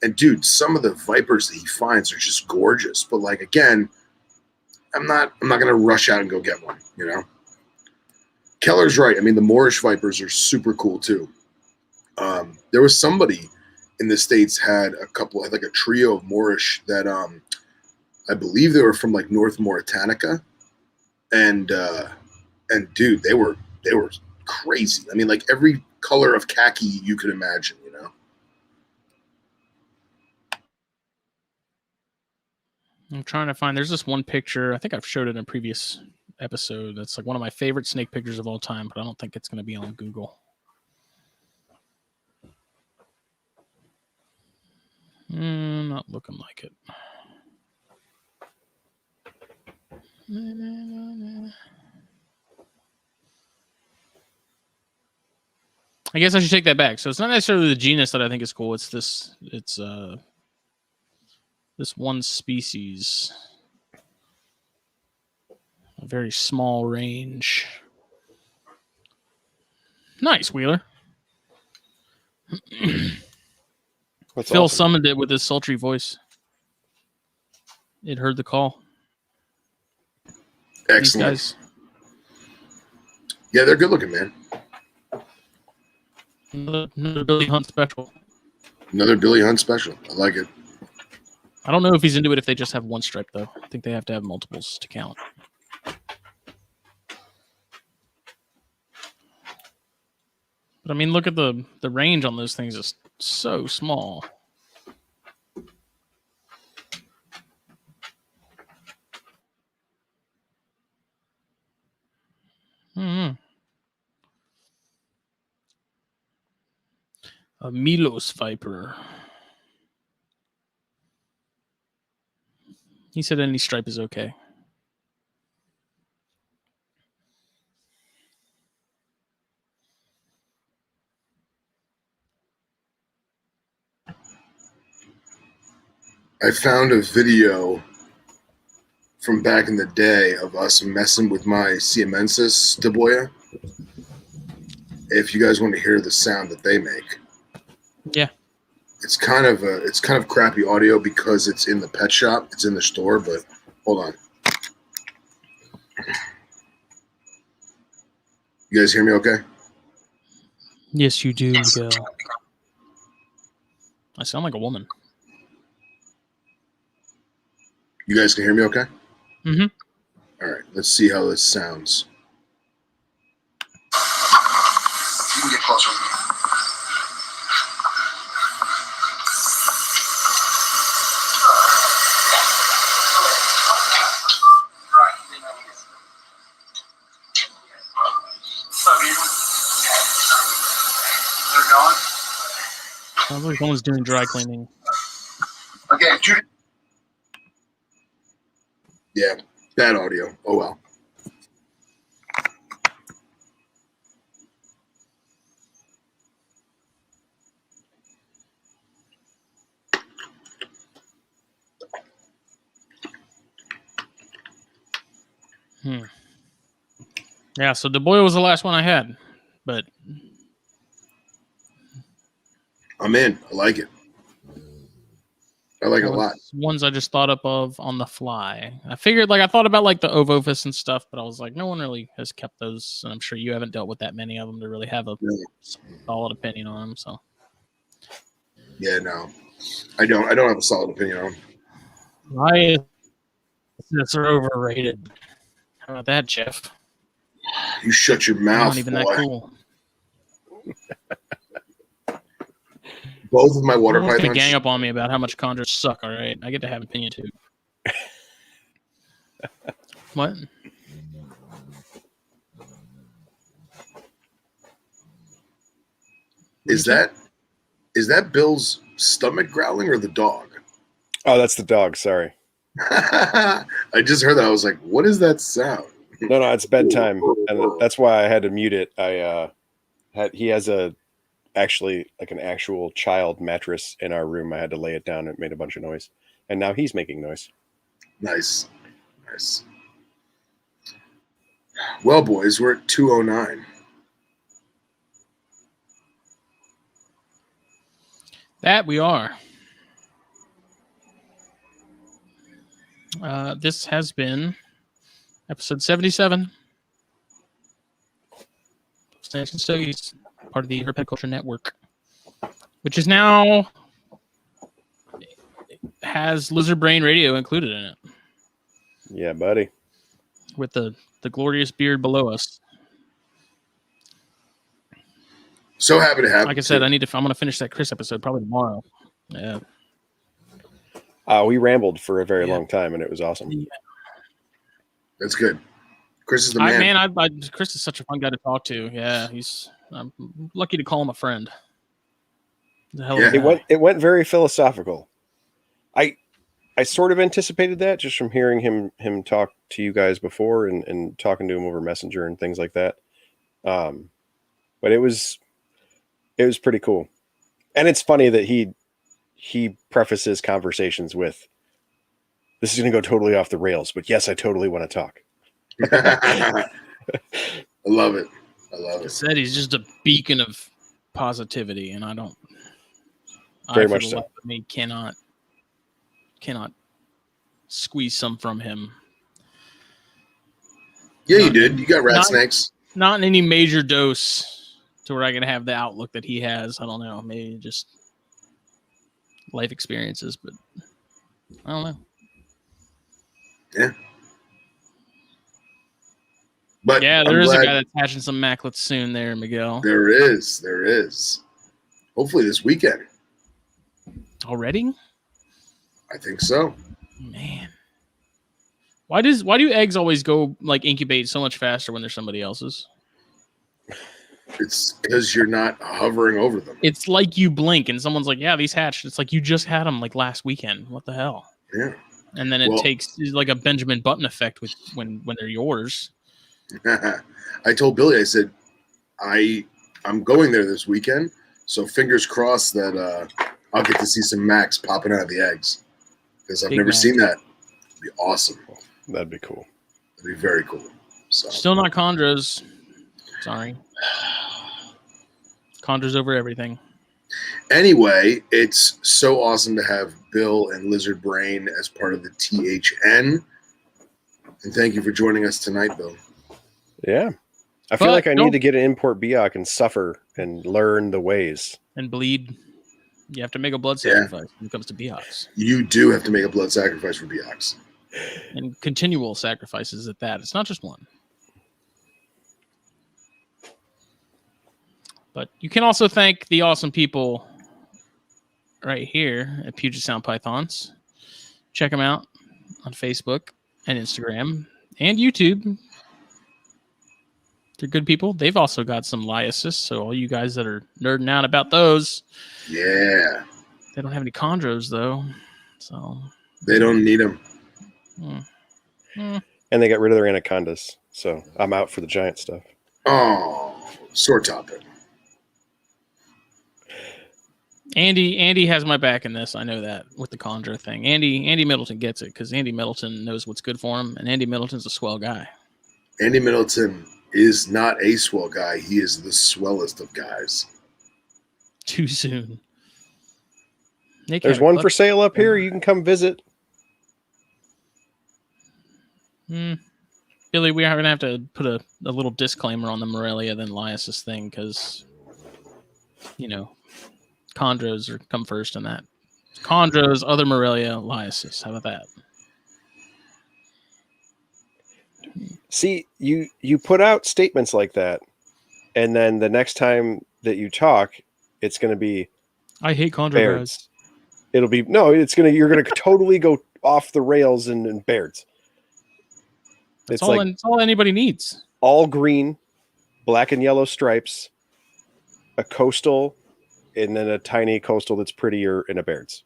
S2: and dude, some of the vipers that he finds are just gorgeous. But like again, I'm not gonna rush out and go get one. You know, Keller's right. I mean, the Moorish vipers are super cool too. There was somebody in the States had like a trio of Moorish that I believe they were from like North Mauritania, and dude, they were crazy. I mean, like every color of khaki you could imagine, you know.
S1: I'm trying to find. There's this one picture. I think I've showed it in a previous episode. That's like one of my favorite snake pictures of all time, but I don't think it's going to be on Google. Not looking like it. I guess I should take that back. So it's not necessarily the genus that I think is cool. It's this. It's this one species, a very small range. Nice, Wheeler. Phil summoned it with his sultry voice. It heard the call.
S2: Excellent.
S1: These guys.
S2: Yeah, they're good looking, man.
S1: Another Billy Hunt special.
S2: Another Billy Hunt special. I like it.
S1: I don't know if he's into it if they just have one stripe, though. I think they have to have multiples to count. But I mean, look at the range on those things is so small. A Milos viper. He said any stripe is okay.
S2: I found a video from back in the day of us messing with my Siamensis Daboya. If you guys want to hear the sound that they make.
S1: Yeah.
S2: It's kind of crappy audio because it's in the pet shop. It's in the store, but hold on. You guys hear me okay?
S1: Yes, you do, Miguel. I sound like a woman.
S2: You guys can hear me okay?
S1: Mm-hmm.
S2: All right, let's see how this sounds. You can get closer with me.
S1: Sounds like someone's doing dry cleaning.
S2: Okay, Judy. Yeah, bad audio. Oh well.
S1: Yeah, so Daboya was the last one I had, but
S2: I'm in. I like it. I like it a lot.
S1: Ones I just thought up of on the fly. I figured, I thought about the Ovophis and stuff, but I was like, no one really has kept those, and I'm sure you haven't dealt with that many of them to really have a solid opinion on them. So,
S2: yeah, no, I don't have a solid opinion on them.
S1: Why are overrated? How about that, Jeff?
S2: You shut your mouth.
S1: Not even
S2: boy.
S1: that cool.
S2: Both of my water
S1: pythons
S2: pythons
S1: gang up on me about how much chondros suck. All right, I get to have an opinion too. What?
S2: Is that Bill's stomach growling or the dog?
S3: Oh, that's the dog. Sorry.
S2: I just heard that. I was like, what is that sound?
S3: No, it's bedtime, and that's why I had to mute it. He has an actual child mattress in our room. I had to lay it down. It made a bunch of noise, and now he's making noise.
S2: Nice. Well, boys, we're at 2:09.
S1: That we are. This has been episode 77. Stogies, part of the Herpetoculture Network, which is now has Lizard Brain Radio included in it.
S3: Yeah, buddy.
S1: With the glorious beard below us.
S2: So happy to have.
S1: Like I said, I'm going to finish that Chris episode probably tomorrow. Yeah.
S3: We rambled for a very long time, and it was awesome.
S1: Yeah.
S2: That's good. Chris is the man.
S1: Chris is such a fun guy to talk to. Yeah, I'm lucky to call him a friend.
S3: It went very philosophical. I sort of anticipated that just from hearing him talk to you guys before and talking to him over Messenger and things like that. But it was pretty cool. And it's funny that he prefaces conversations with, "This is going to go totally off the rails, but yes, I totally want to talk."
S2: I love it.
S1: Like I said, he's just a beacon of positivity, and I
S3: very much so.
S1: Me cannot squeeze some from him.
S2: Yeah, you did. You got rat snakes.
S1: Not in any major dose to where I can have the outlook that he has. I don't know. Maybe just life experiences, but I don't know.
S2: Yeah. But
S1: yeah, there is a guy that's hatching some macklets soon there, Miguel.
S2: There is. Hopefully this weekend.
S1: Already?
S2: I think so.
S1: Man. Why do eggs always go like incubate so much faster when they're somebody else's?
S2: It's because you're not hovering over them.
S1: It's like you blink and someone's like, "Yeah, these hatched." It's like you just had them like last weekend. What the hell?
S2: Yeah.
S1: And then it takes like a Benjamin Button effect with when they're yours.
S2: I told Billy, I said, I'm going there this weekend, so fingers crossed that I'll get to see some Max popping out of the eggs because I've never seen that. It'd be awesome.
S3: That'd be cool.
S2: It'd be very cool. So.
S1: Still not chondros. Sorry. Chondros over everything.
S2: Anyway, it's so awesome to have Bill and Lizard Brain as part of the THN. And thank you for joining us tonight, Bill.
S3: Yeah. I feel like I need to get an import Biak and suffer and learn the ways.
S1: And bleed. You have to make a blood sacrifice when it comes to Biaks.
S2: You do have to make a blood sacrifice for Biaks.
S1: And continual sacrifices at that. It's not just one. But you can also thank the awesome people right here at Puget Sound Pythons. Check them out on Facebook and Instagram and YouTube. They're good people. They've also got some lyosis, so all you guys that are nerding out about those.
S2: Yeah.
S1: They don't have any chondros, though. So
S2: they don't need them.
S3: And they got rid of their anacondas, so I'm out for the giant stuff.
S2: Oh, sore topic.
S1: Andy has my back in this. I know that with the chondro thing. Andy Middleton gets it because Andy Middleton knows what's good for him, and Andy Middleton's a swell guy.
S2: Andy Middleton is not a swell guy. He is the swellest of guys.
S1: Too soon.
S3: There's one for sale up here. You can come visit.
S1: Billy, we are going to have to put a little disclaimer on the Morelia than lyosis thing because, chondros come first in that. Chondros, other Morelia, lyosis. How about that?
S3: See, you put out statements like that, and then the next time that you talk, it's going to be,
S1: I hate chondro guys.
S3: It'll be you're going to totally go off the rails and Bairds.
S1: It's all anybody needs.
S3: All green, black and yellow stripes, a coastal, and then a tiny coastal that's prettier in a Baird's.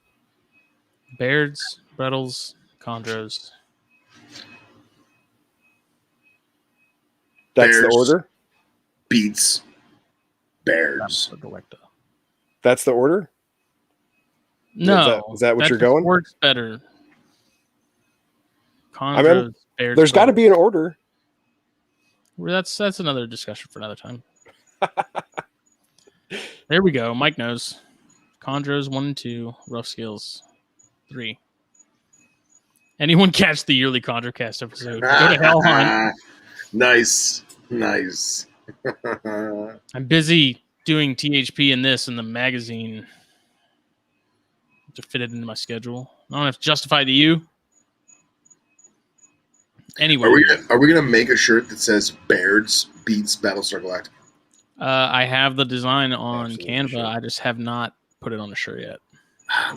S1: Bairds, Brettles, chondros.
S3: That's
S2: Bears,
S3: the order?
S2: Beats. Bears.
S3: That's the order?
S1: No.
S3: Is that what you're going?
S1: Works better. Chondros, Bears.
S3: There's got to be an order.
S1: Well, that's another discussion for another time. There we go. Mike knows. Chondros 1 and 2, rough skills 3. Anyone catch the yearly ChondroCast episode? Go to Hell Hunt.
S2: Nice.
S1: I'm busy doing THP and this in the magazine to fit it into my schedule. I don't have to justify to you. Anyway,
S2: are we gonna make a shirt that says Bairds beats Battlestar Galactica?
S1: I have the design on
S3: Absolutely
S1: Canva.
S3: sure.
S1: I just have not put it on a shirt yet.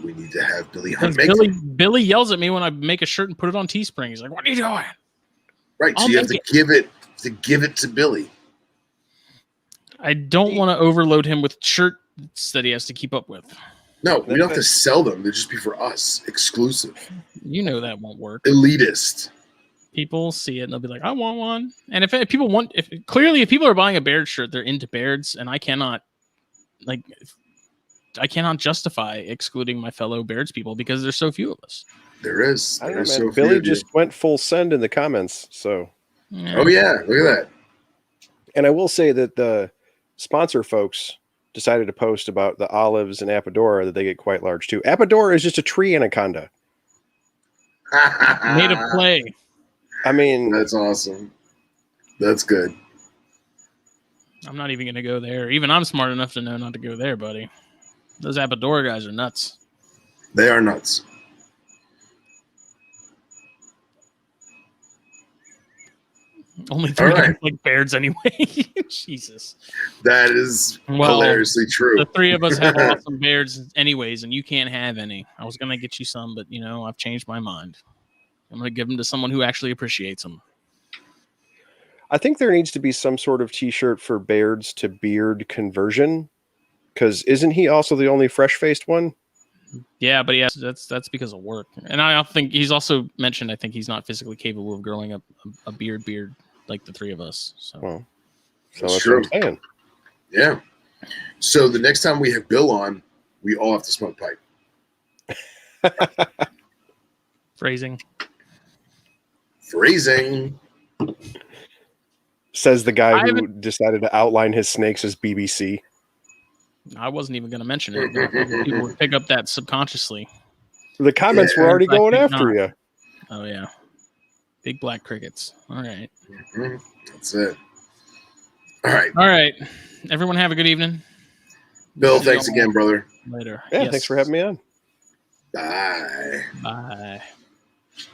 S2: We need to have Billy
S1: Because
S2: Hunt make
S1: Billy yells at me when I make a shirt and put it on Teespring. He's like, "What are you doing?"
S2: Right, so
S1: I'll
S2: you have to
S1: make
S2: give it to Billy.
S1: I don't want to overload him with shirts that he has to keep up with.
S2: No, we don't have to sell them. They'll just be for us, exclusive,
S1: You know that won't work.
S2: elitist.
S1: People see it and they'll be like, "I want one." And if people want, if people are buying a Baird shirt, they're into Bairds, and I cannot justify excluding my fellow Bairds people because there's so few of us.
S2: There is.
S3: I don't
S2: There's
S3: know,
S2: so
S3: man.
S2: few
S3: Billy
S2: of you.
S3: just went full send in the comments. So,
S1: Yeah.
S2: Oh yeah, look at that.
S3: and I will say that the sponsor folks decided to post about the olives and Apodora that they get quite large too. Apodora is just a tree anaconda.
S1: Made of clay.
S3: I mean,
S2: That's awesome. That's good.
S1: I'm not even going to go there. Even I'm smart enough to know not to go there, buddy. Those Apodora guys are nuts.
S2: They are nuts.
S1: Only 3
S2: All right.
S1: guys like Bairds anyway. Jesus.
S2: That is
S1: Well,
S2: hilariously true.
S1: The 3 of us have awesome Bairds anyways, and you can't have any. I was going to get you some, but, I've changed my mind. I'm going to give them to someone who actually appreciates them.
S3: I think there needs to be some sort of T-shirt for Baird's to beard conversion, because isn't he also the only fresh-faced one?
S1: Yeah, but that's because of work. And I think he's also mentioned, I think he's not physically capable of growing up a beard like the 3 of us. So,
S3: Well, so
S2: That's
S3: that's
S2: true.
S3: what I'm saying.
S2: Yeah. So the next time we have Bill on, we all have to smoke pipe.
S1: phrasing.
S3: Says the guy who
S1: haven't-
S3: decided to outline his snakes as BBC.
S1: I wasn't even going to mention it. But people would pick up that subconsciously.
S3: The comments were already
S1: I
S3: going
S1: think
S3: after
S1: not.
S3: you.
S1: Oh, yeah. Big black crickets. All right.
S2: Mhm. That's it. All right.
S1: All right. Everyone have a good evening.
S2: Bill,
S1: See you
S2: thanks
S1: all
S2: again, brother.
S1: Later.
S3: Yeah,
S1: Yes.
S3: thanks for having me on.
S2: Bye.
S1: Bye.